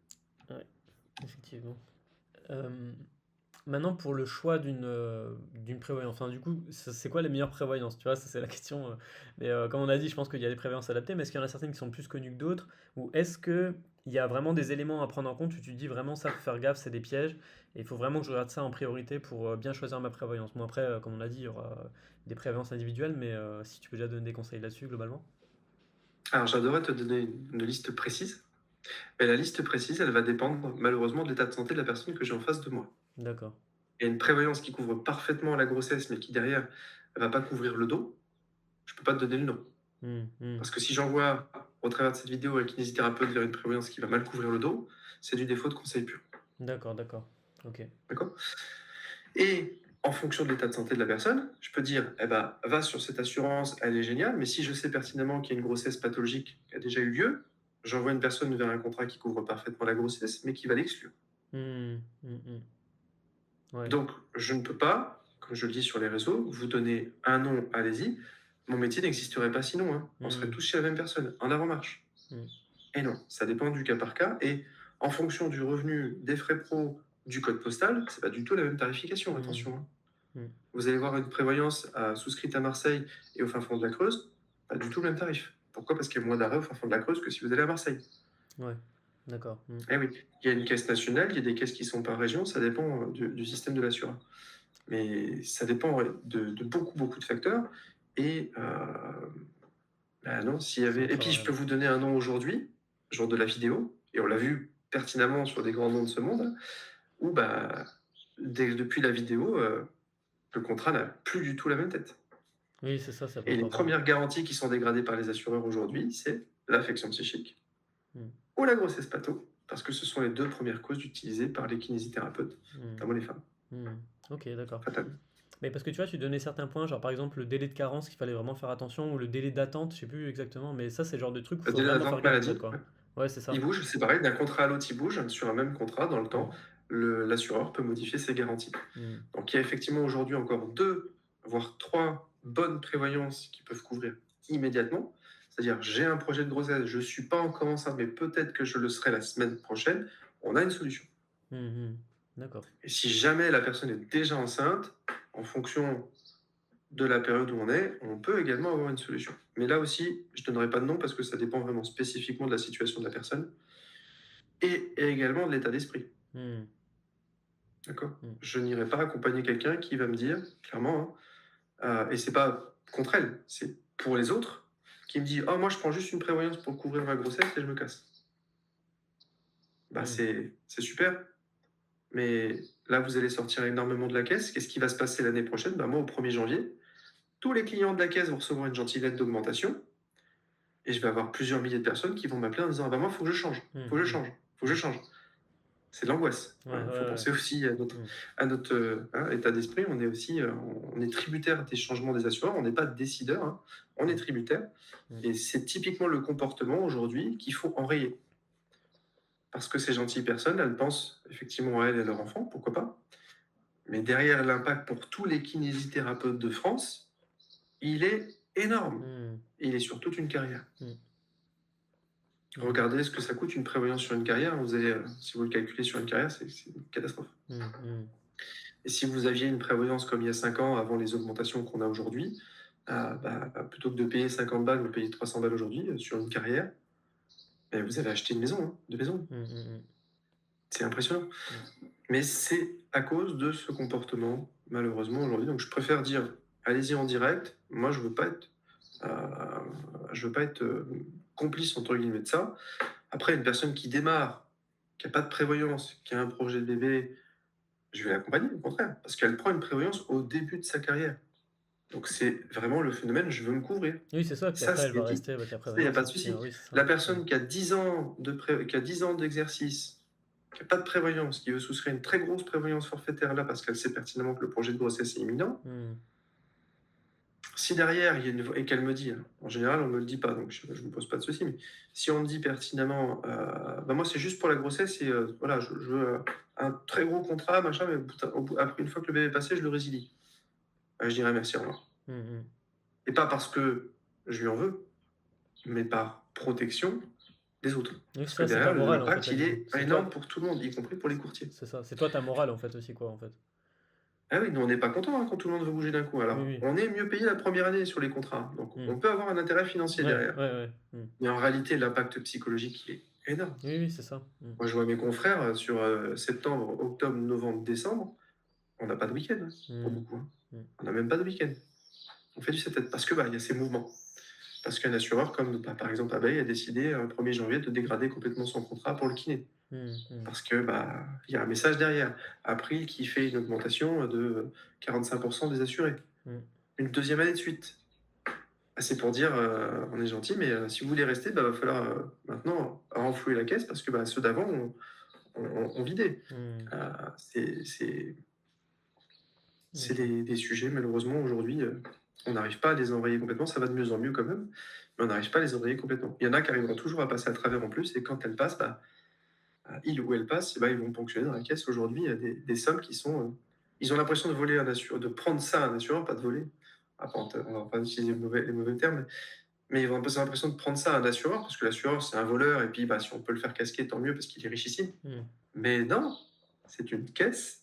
Ouais, effectivement. Euh, Maintenant, pour le choix d'une prévoyance, enfin, du coup, c'est quoi les meilleures prévoyances? Tu vois, ça c'est la question. Mais comme on a dit, je pense qu'il y a des prévoyances adaptées, mais est-ce qu'il y en a certaines qui sont plus connues que d'autres? Ou est-ce que il y a vraiment des éléments à prendre en compte où tu te dis vraiment ça, faut faire gaffe, c'est des pièges, et il faut vraiment que je regarde ça en priorité pour bien choisir ma prévoyance? Bon, après, comme on l'a dit, il y aura des prévoyances individuelles, mais si tu peux déjà donner des conseils là-dessus, globalement. Alors, j'adorerais te donner une liste précise, mais la liste précise, elle va dépendre malheureusement de l'état de santé de la personne que j'ai en face de moi. D'accord. Et une prévoyance qui couvre parfaitement la grossesse, mais qui derrière ne va pas couvrir le dos, je ne peux pas te donner le nom. Hmm, hmm. Parce que si j'envoie au travers de cette vidéo un kinésithérapeute vers une prévoyance qui va mal couvrir le dos, c'est du défaut de conseil pur. D'accord, d'accord. Ok. D'accord. Et en fonction de l'état de santé de la personne, je peux dire, eh ben, va sur cette assurance, elle est géniale, mais si je sais pertinemment qu'il y a une grossesse pathologique qui a déjà eu lieu, j'envoie une personne vers un contrat qui couvre parfaitement la grossesse, mais qui va l'exclure. Hmm, hmm, hmm. Ouais. Donc, je ne peux pas, comme je le dis sur les réseaux, vous donner un nom, allez-y. Mon métier n'existerait pas sinon, hein. On serait Hmm, tous chez la même personne, en avant-marche. hmm. Et non, ça dépend du cas par cas. Et en fonction du revenu, des frais pro, du code postal, c'est pas du tout la même tarification, Hmm, attention, hein. hmm. Vous allez voir une prévoyance souscrite à Marseille et au fin fond de la Creuse, pas du tout le même tarif. Pourquoi? Parce qu'il y a moins d'arrêts au fin fond de la Creuse que si vous allez à Marseille. Ouais. D'accord. Hmm. Eh oui, il y a une caisse nationale, il y a des caisses qui sont par région, ça dépend du système de l'assureur. Mais ça dépend ouais, de beaucoup, beaucoup de facteurs. Et non, s'il y C'est avait. Et ultra puis, je peux variable. vous donner un nom aujourd'hui, genre de la vidéo, et on l'a vu pertinemment sur des grands noms de ce monde, où depuis la vidéo, le contrat n'a plus du tout la même tête. Oui, c'est ça, ça peut Et les encore varier. premières garanties qui sont dégradées par les assureurs aujourd'hui, c'est l'affection psychique Hmm, ou la grossesse patho, parce que ce sont les deux premières causes utilisées par les kinésithérapeutes, hmm, notamment les femmes, hmm. Ok, d'accord. fatales. Mais parce que tu vois, tu donnais certains points, genre par exemple le délai de carence qu'il fallait vraiment faire attention, ou le délai d'attente, je sais plus exactement, mais ça c'est le genre de truc où il Le faut délai vraiment faire d'attente gaffe en fait, maladie, quoi. ouais. Ouais, c'est Il ça. bouge, c'est pareil, d'un contrat à l'autre, il bouge. Sur un même contrat, dans le temps, Hmm, l'assureur peut modifier ses garanties. hmm, Donc il y a effectivement aujourd'hui encore 2, voire 3 bonnes prévoyances qui peuvent couvrir immédiatement. C'est-à-dire, j'ai un projet de grossesse, je ne suis pas encore enceinte, mais peut-être que je le serai la semaine prochaine. On a une solution. hmm, hmm. D'accord. Et si jamais la personne est déjà enceinte, en fonction de la période où on est, on peut également avoir une solution. Mais là aussi, je ne donnerai pas de nom parce que ça dépend vraiment spécifiquement de la situation de la personne et également de l'état d'esprit. Hmm. d'accord? Mmh. Je n'irai pas accompagner quelqu'un qui va me dire, clairement, hein, et c'est pas contre elle, c'est pour les autres, qui me dit: «Oh moi je prends juste une prévoyance pour couvrir ma grossesse et je me casse». Bah, Mmh. c'est super, mais là vous allez sortir énormément de la caisse. Qu'est-ce qui va se passer l'année prochaine? Bah, moi au 1er janvier, tous les clients de la caisse vont recevoir une gentille lettre d'augmentation et je vais avoir plusieurs milliers de personnes qui vont m'appeler en disant: «Ah bah, moi faut que je change, Mmh. faut que je Mmh. change, faut que je Mmh. change». C'est de l'angoisse. Ouais, Il ouais, faut ouais. penser aussi à Mmh. notre état d'esprit. On est aussi, on est tributaire des changements des assureurs. On n'est pas décideur, hein, on est Mmh. tributaire Mmh. et c'est typiquement le comportement aujourd'hui qu'il faut enrayer. Parce que ces gentilles personnes, elles pensent effectivement à elles et à leur enfant, pourquoi pas? Mais derrière l'impact pour tous les kinésithérapeutes de France, il est énorme. Mmh. Et il est sur toute une carrière. Mmh. Mmh. Regardez ce que ça coûte une prévoyance sur une carrière. Vous allez, si vous le calculez sur une carrière, c'est une catastrophe. Mmh. Mmh. Et si vous aviez une prévoyance comme il y a 5 ans, avant les augmentations qu'on a aujourd'hui, plutôt que de payer 50 balles, vous payez 300 balles aujourd'hui sur une carrière, et vous avez acheté une maison, hein, 2 maisons. Mmh. Mmh. C'est impressionnant. Mmh. Mais c'est à cause de ce comportement, malheureusement, aujourd'hui. Donc je préfère dire, allez-y en direct. Moi, je veux pas être complice, entre guillemets, de ça. Après, une personne qui démarre, qui a pas de prévoyance, qui a un projet de bébé, je vais l'accompagner, au contraire, parce qu'elle prend une prévoyance au début de sa carrière. Donc c'est vraiment le phénomène, je veux me couvrir. Oui, c'est ça, puis Ça, après elle c'est va dit. rester avec la Ça, il y a pas prévoyance de et puis, souci. oui, c'est ça. La Mmh. personne qui a 10 ans qui a 10 ans d'exercice, qui a pas de prévoyance, qui veut souscrire une très grosse prévoyance forfaitaire là, parce qu'elle sait pertinemment que le projet de grossesse est imminent. Mmh. Si derrière, il y a et qu'elle me dit, hein, en général, on me le dit pas, donc je me pose pas de souci, mais si on me dit pertinemment, bah, moi, c'est juste pour la grossesse et voilà, je veux, un très gros contrat, machin, mais putain, après une fois que le bébé est passé, je le résilie. Je dirais: «Merci, au revoir». Mmh. Mmh. Et pas parce que je lui en veux, mais par protection des autres. Oui, Parce que ça, c'est ta derrière, morale en fait l'impact, là il du coup. est C'est énorme toi pour tout le monde, y compris pour les courtiers. c'est ça, c'est toi ta morale en fait aussi quoi, en fait. Ah oui, nous, on n'est pas content, hein, quand tout le monde veut bouger d'un coup. Oui, Alors, oui. on est mieux payé la première année sur les contrats, donc Mmh. on peut avoir un intérêt financier Ouais, derrière. ouais, ouais. Mmh. Mais en réalité, l'impact psychologique, il est énorme. Oui, oui, c'est ça. Mmh. Moi, je vois mes confrères, sur, septembre, octobre, novembre, décembre, on n'a pas de week-end, hein, pour Mmh. beaucoup, hein. Mmh. On n'a même pas de week-end. On fait du 7 parce que, bah, il y a ces mouvements. Parce qu'un assureur comme, bah, par exemple, Abeille a décidé, 1er janvier de dégrader complètement son contrat pour le kiné. Mmh. Mmh. Parce que, bah, il y a un message derrière. April qui fait une augmentation de 45 des assurés. Mmh. Une deuxième année de suite. Bah, c'est pour dire, on est gentil, mais si vous voulez rester, bah, va falloir, maintenant renflouer la caisse parce que, bah, ceux d'avant ont vidé. Mmh. Heu, c'est c'est c'est OK. des sujets malheureusement aujourd'hui, on n'arrive pas à les enrayer complètement. Ça va de mieux en mieux quand même, mais on n'arrive pas à les enrayer complètement. Il y en a qui arriveront toujours à passer à travers en plus et quand elles passent, bah, ils ou elles passent, et bah, ils vont ponctionner dans la caisse aujourd'hui, des sommes qui sont, ils ont l'impression de voler un assureur, de prendre ça à un assureur, pas de voler. On va pas utiliser les mauvais termes, mais ils vont un peu l'impression de prendre ça à un assureur parce que l'assureur, c'est un voleur et puis, bah, si on peut le faire casquer, tant mieux parce qu'il est richissime. Mmh. Mais non, c'est une caisse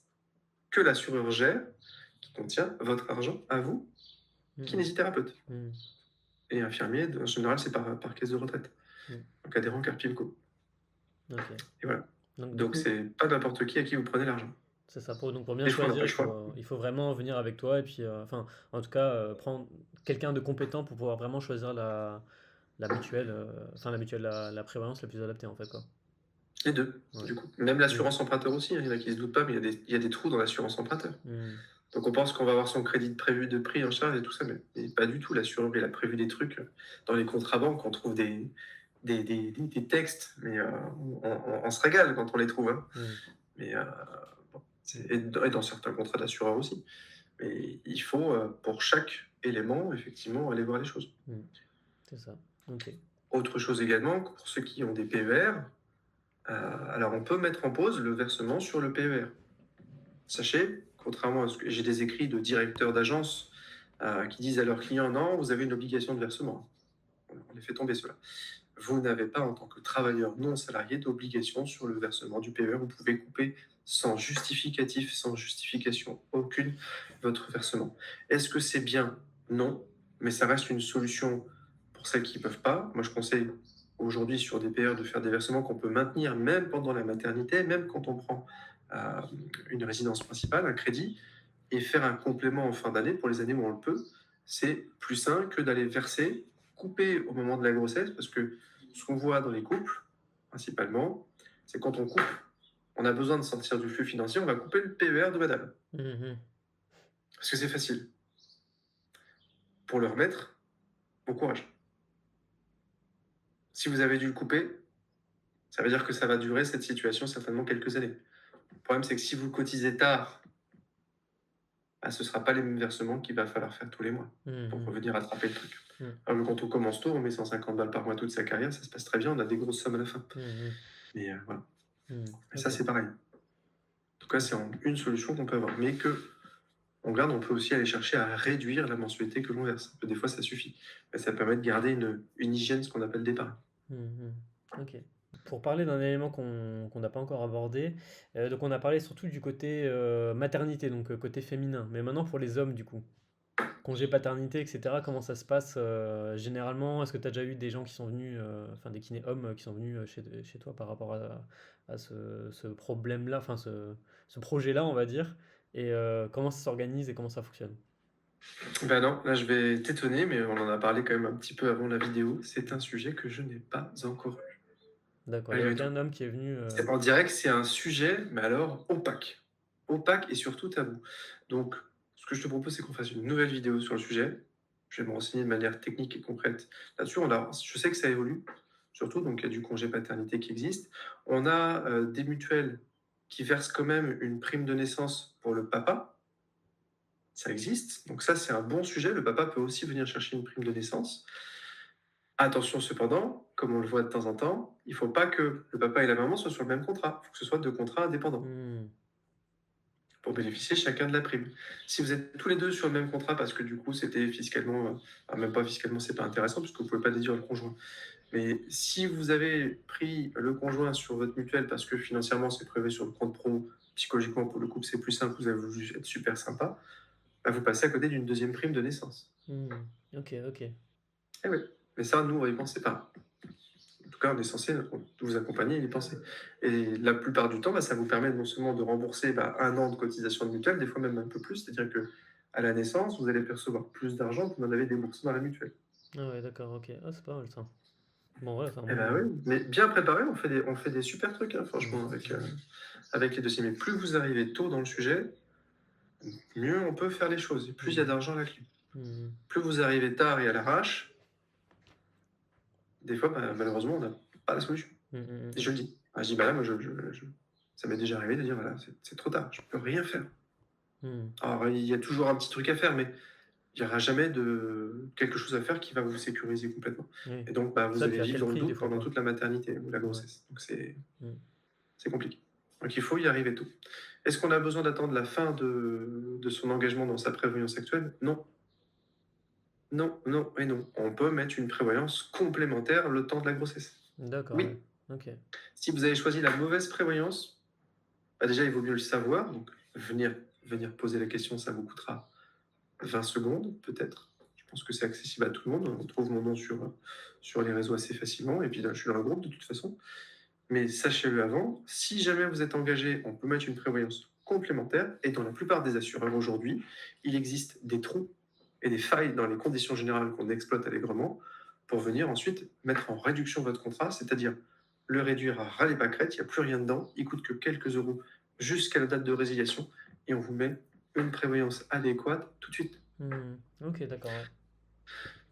que l'assureur gère, qui contient votre argent à vous, Mmh mh. kinésithérapeute. Mmh. Et infirmier, en général, c'est par caisse de retraite. Mmh. Donc adhérent Carpilco. OK. Et voilà. Donc du Donc coup, c'est pas n'importe qui à qui vous prenez l'argent. c'est ça, pour bien Des fois, on n'a pas choisir, le choix. il faut vraiment venir avec toi et puis, enfin, en tout cas, prendre quelqu'un de compétent pour pouvoir vraiment choisir la mutuelle, enfin la mutuelle, la prévoyance la plus adaptée en fait, quoi. Les deux, Ouais. du coup. Même Mmh. l'assurance emprunteur aussi, hein, il y en a qui se doutent pas, mais il y a des trous dans l'assurance emprunteur. Mmh. Donc on pense qu'on va avoir son crédit prévu de prix en charge et tout ça, mais pas du tout. L'assureur, il a prévu des trucs. Dans les contrats banques, on trouve des textes, mais on se régale quand on les trouve, hein. Mmh. Mais bon, Mmh. et dans certains contrats d'assureur aussi. Mais il faut, pour chaque élément, effectivement, aller voir les choses. Mmh. C'est ça. OK. Autre chose également, pour ceux qui ont des PER, alors on peut mettre en pause le versement sur le PER. Sachez, contrairement à ce que j'ai des écrits de directeurs d'agence qui disent à leurs clients: «Non, vous avez une obligation de versement». On les fait tomber ceux-là. Vous n'avez pas, en tant que travailleur non salarié, d'obligation sur le versement du PER. Vous pouvez couper sans justificatif, sans justification aucune, votre versement. Est-ce que c'est bien? Non, mais ça reste une solution pour celles qui ne peuvent pas. Moi, je conseille aujourd'hui sur des PER de faire des versements qu'on peut maintenir même pendant la maternité, même quand on prend une résidence principale, un crédit, et faire un complément en fin d'année pour les années où on le peut, c'est plus sain que d'aller verser, couper au moment de la grossesse, parce que ce qu'on voit dans les couples, principalement, c'est quand on coupe, on a besoin de sortir du flux financier, on va couper le PER de madame, Mhm. parce que c'est facile. Pour le remettre, bon courage. Si vous avez dû le couper, ça veut dire que ça va durer cette situation certainement quelques années. Le problème, c'est que si vous cotisez tard, bah, ce ne sera pas les mêmes versements qu'il va falloir faire tous les mois pour Mhm. revenir rattraper le truc. Mhm. Alors que quand on commence tôt, on met 150 balles par mois toute sa carrière, ça se passe très bien, on a des grosses sommes à la fin. Mhm. Mais voilà. Mhm. Et ça, Ok. c'est pareil. En tout cas, c'est une solution qu'on peut avoir. Mais que on garde, on peut aussi aller chercher à réduire la mensualité que l'on verse. Des fois, ça suffit. Mais ça permet de garder une hygiène, ce qu'on appelle d'épargne. Mhm. Ok. Pour parler d'un élément qu'on n'a pas encore abordé, donc on a parlé surtout du côté maternité, donc côté féminin. Mais maintenant pour les hommes, du coup, congé paternité, etc., comment ça se passe généralement? Est-ce que tu as déjà eu des gens qui sont venus, enfin des kinés hommes qui sont venus chez toi par rapport à ce problème-là, enfin ce projet-là, on va dire, et comment ça s'organise et comment ça fonctionne? Ben non, là, je vais t'étonner, mais on en a parlé quand même un petit peu avant la vidéo. C'est un sujet que je n'ai pas encore eu. D'accord, il n'y a Malgré tout. aucun homme qui est venu. On dirait que c'est un sujet, mais alors opaque. Opaque et surtout tabou. Donc, ce que je te propose, c'est qu'on fasse une nouvelle vidéo sur le sujet. Je vais me renseigner de manière technique et concrète là-dessus. Je sais que ça évolue, surtout, donc il y a du congé paternité qui existe. On a des mutuelles qui versent quand même une prime de naissance pour le papa. Ça existe. Donc ça, c'est un bon sujet. Le papa peut aussi venir chercher une prime de naissance. Attention cependant, comme on le voit de temps en temps, il ne faut pas que le papa et la maman soient sur le même contrat. Il faut que ce soit deux contrats indépendants Hmm. pour bénéficier chacun de la prime. Si vous êtes tous les deux sur le même contrat, parce que du coup c'était fiscalement, même pas fiscalement, c'est pas intéressant, puisque vous ne pouvez pas déduire le conjoint. Mais si vous avez pris le conjoint sur votre mutuelle parce que financièrement c'est prévu sur le compte pro, psychologiquement pour le couple c'est plus simple, vous avez voulu être super sympa, bah, vous passez à côté d'une deuxième prime de naissance. Hmm. Ok, ok. Eh oui, mais ça nous on y pensait pas. En tout cas, on est censé vous accompagner et y penser. Et la plupart du temps, bah, ça vous permet non seulement de rembourser un an de cotisation de mutuelle, des fois même un peu plus, c'est-à-dire que à la naissance, vous allez percevoir plus d'argent que vous en avez déboursé dans la mutuelle. Ah ouais, d'accord, ok. Ah, c'est pas mal ça. Bon, ouais, c'est un Eh ben oui, bon. mais bien préparé, on fait des super trucs, hein, Hmm. franchement, avec les dossiers. Mais plus vous arrivez tôt dans le sujet, mieux on peut faire les choses, et plus il y a Hmm. d'argent à la clé. Hmm. Plus vous arrivez tard et à l'arrache, des fois, bah, malheureusement, on n'a pas la solution. Hmm. Hmm. Et je le dis. Ah, je dis, bah là, moi, ça m'est déjà arrivé de dire, voilà, c'est trop tard, je peux rien faire. Hmm. Alors, il y a toujours un petit truc à faire, mais il n'y aura jamais de quelque chose à faire qui va vous sécuriser complètement. Oui. Et donc, bah, vous Ça, allez puis à vivre quel dans le prix des doute fois, pendant quoi. toute la maternité ou la Ouais. grossesse. Donc, Hmm. c'est compliqué. Donc, il faut y arriver tôt. Est-ce qu'on a besoin d'attendre la fin de son engagement dans sa prévoyance actuelle? Non. Non, non et non. On peut mettre une prévoyance complémentaire le temps de la grossesse. D'accord, ouais. Oui. Ok. Si vous avez choisi la mauvaise prévoyance, bah déjà, il vaut mieux le savoir. Donc, venir poser la question, ça vous coûtera 20 secondes, peut-être. Je pense que c'est accessible à tout le monde. On trouve mon nom sur les réseaux assez facilement. Et puis là, je suis dans le groupe de toute façon. Mais sachez-le avant, si jamais vous êtes engagé, on peut mettre une prévoyance complémentaire. Et dans la plupart des assureurs aujourd'hui, il existe des trous et des failles dans les conditions générales qu'on exploite allègrement pour venir ensuite mettre en réduction votre contrat, c'est-à-dire le réduire à ras les pâquerettes, il n'y a plus rien dedans, il coûte que quelques euros jusqu'à la date de résiliation et on vous met une prévoyance adéquate tout de suite. Hmm. Ok, d'accord, ouais.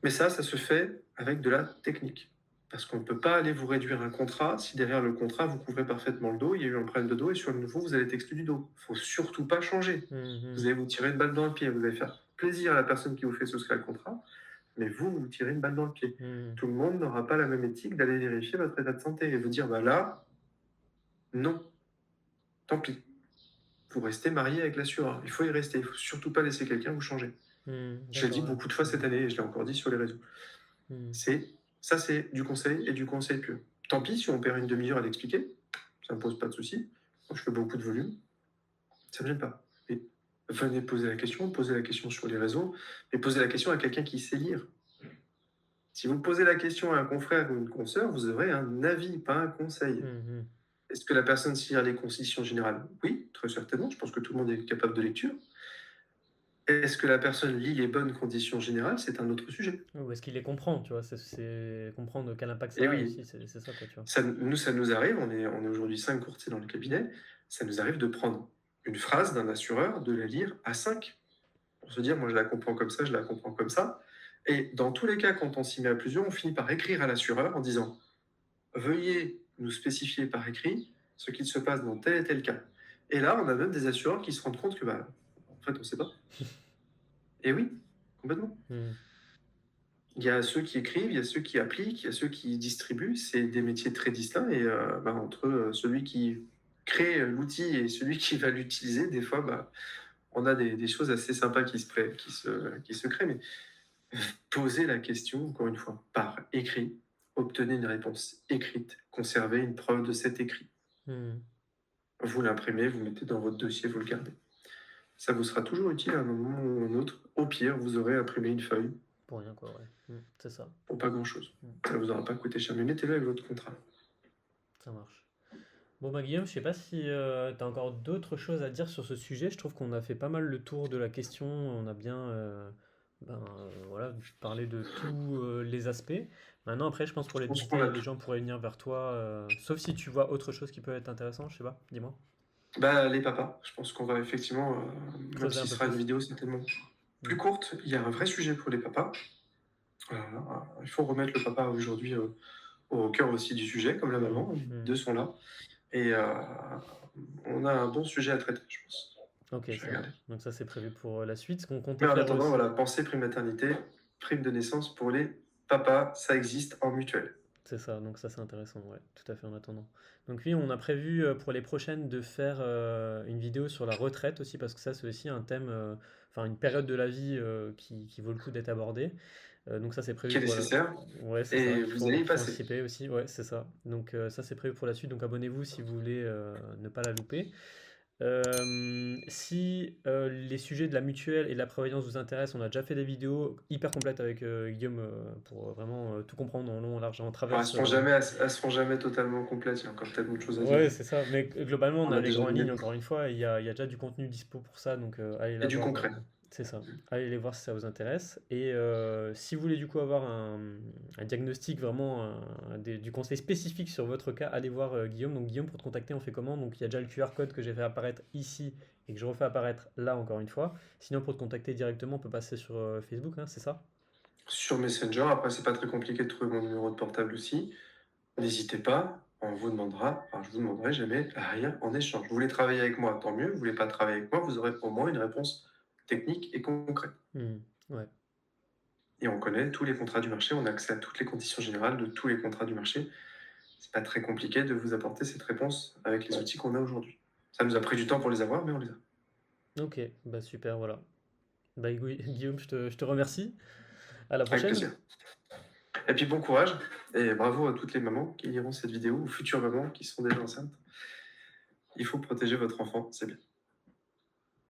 Mais ça se fait avec de la technique. Parce qu'on ne peut pas aller vous réduire un contrat si derrière le contrat, vous couvrez parfaitement le dos, il y a eu un problème de dos et sur le nouveau, vous allez être exclu du dos. Il ne faut surtout pas changer. Vous Hmm. allez vous tirer une balle dans le pied, vous allez faire plaisir à la personne qui vous fait souscrire le contrat, mais vous, vous tirez une balle dans le pied. Hmm. Tout le monde n'aura pas la même éthique d'aller vérifier votre état de santé et vous dire, bah là, non, tant pis. Vous restez marié avec l'assureur. Il faut y rester. Il ne faut surtout pas laisser quelqu'un vous changer. Je l'ai dit D'accord, ouais. beaucoup de fois cette année et je l'ai encore dit sur les réseaux. Hmm. C'est ça, c'est du conseil et du conseil pieux. Tant pis si on perd une demi-heure à l'expliquer, ça ne me pose pas de souci. Moi, je fais beaucoup de volume, ça ne me gêne pas. Mais venez poser la question sur les réseaux, et poser la question à quelqu'un qui sait lire. Si vous posez la question à un confrère ou une consoeur, vous aurez un avis, pas un conseil. Hmm. Est-ce que la personne sait lire les conditions générales? Oui, très certainement. Je pense que tout le monde est capable de lecture. Est-ce que la personne lit les bonnes conditions générales? C'est un autre sujet. Ou est-ce qu'il les comprend, tu vois? C'est comprendre quel impact Et ça a oui, aussi, c'est ça, quoi, tu vois? ça nous arrive, on est aujourd'hui 5 courtiers dans le cabinet, ça nous arrive de prendre une phrase d'un assureur, de la lire à 5 pour se dire: «Moi, je la comprends comme ça, je la comprends comme ça», et dans tous les cas, quand on s'y met à plusieurs, on finit par écrire à l'assureur en disant: «Veuillez nous spécifier par écrit ce qu'il se passe dans tel et tel cas». Et là, on a même des assureurs qui se rendent compte que, bah, en fait, on ne sait pas. Et oui, complètement. Mmh. Il y a ceux qui écrivent, il y a ceux qui appliquent, il y a ceux qui distribuent. C'est des métiers très distincts et bah, entre, celui qui crée, l'outil et celui qui va l'utiliser, des fois, bah, on a des choses assez sympas qui se créent. Mais posez la question, encore une fois, par écrit, obtenez une réponse écrite, conservez une preuve de cet écrit. Mmh. Vous l'imprimez, vous mettez dans votre dossier, vous le gardez. Ça vous sera toujours utile à un moment ou à un autre. Au pire, vous aurez imprimé une feuille Pour rien, quoi, ouais. C'est ça. pour pas grand-chose. Mmh. Ça vous aura pas coûté cher, mais mettez-le avec votre contrat. Ça marche. Bon, bah, Guillaume, je sais pas si, tu as encore d'autres choses à dire sur ce sujet. Je trouve qu'on a fait pas mal le tour de la question. On a bien, voilà, parlé de tous, les aspects. Maintenant, après, je pense pour Je les pense qu'on visiter, a les tout. gens pourraient venir vers toi, sauf si tu vois autre chose qui peut être intéressant, je sais pas, dis-moi. Bah, les papas, je pense qu'on va effectivement, même Creuser un si ce peu sera une plus. vidéo certainement plus Mmh. courte, il y a un vrai sujet pour les papas. Il faut remettre le papa aujourd'hui, au cœur aussi du sujet, comme la Mmh. maman, les Mmh. 2 sont là et on a un bon sujet à traiter, je pense. OK, Je vais ça regarder. marche. Donc ça, c'est prévu pour, la suite. Ce qu'on Mais comptait en faire attendant, voilà, aussi. pensez prime maternité, prime de naissance pour les papas, ça existe en mutuelle. C'est ça, donc ça c'est intéressant, ouais, tout à fait en attendant. Donc oui, on a prévu pour les prochaines de faire une vidéo sur la retraite aussi, parce que ça c'est aussi un thème, enfin une période de la vie qui vaut le coup d'être abordée. Donc ça c'est prévu Qui est pour la... nécessaire Ouais, c'est ça, et vous allez y qu'il faut passer. anticiper aussi, ouais, c'est ça. Donc ça c'est prévu pour la suite, donc abonnez-vous si vous voulez ne pas la louper. Si les sujets de la mutuelle et de la prévoyance vous intéressent, on a déjà fait des vidéos hyper complètes avec Guillaume pour vraiment tout comprendre en long, en large et en Bon, travers sur, elles seront jamais totalement complètes, il y a encore tellement de choses à dire. ouais, c'est ça. Mais globalement, on On a a les déjà grandes donné lignes, encore une fois, et il y a déjà du contenu dispo pour ça, donc allez et la du voir. concret. C'est ça. Allez les voir si ça vous intéresse. Et si vous voulez du coup avoir un diagnostic vraiment, du conseil spécifique sur votre cas, allez voir Guillaume. Donc Guillaume, pour te contacter, on fait comment? Donc il y a déjà le QR code que j'ai fait apparaître ici et que je refais apparaître là encore une fois. Sinon, pour te contacter directement, on peut passer sur Facebook, hein, c'est ça? Sur Messenger, après, c'est pas très compliqué de trouver mon numéro de portable aussi. N'hésitez pas, je vous demanderai jamais rien en échange. Vous voulez travailler avec moi, tant mieux. Vous voulez pas travailler avec moi, vous aurez au moins une réponse technique et concrète. Hmm, ouais. Et on connaît tous les contrats du marché, on a accès à toutes les conditions générales de tous les contrats du marché. C'est pas très compliqué de vous apporter cette réponse avec les outils qu'on a aujourd'hui. Ça nous a pris du temps pour les avoir, mais on les a. Ok, bah super, voilà. Bah Guillaume, je te remercie. À la Avec prochaine. plaisir. Et puis bon courage et bravo à toutes les mamans qui liront cette vidéo ou futures mamans qui sont déjà enceintes. Il faut protéger votre enfant, c'est bien.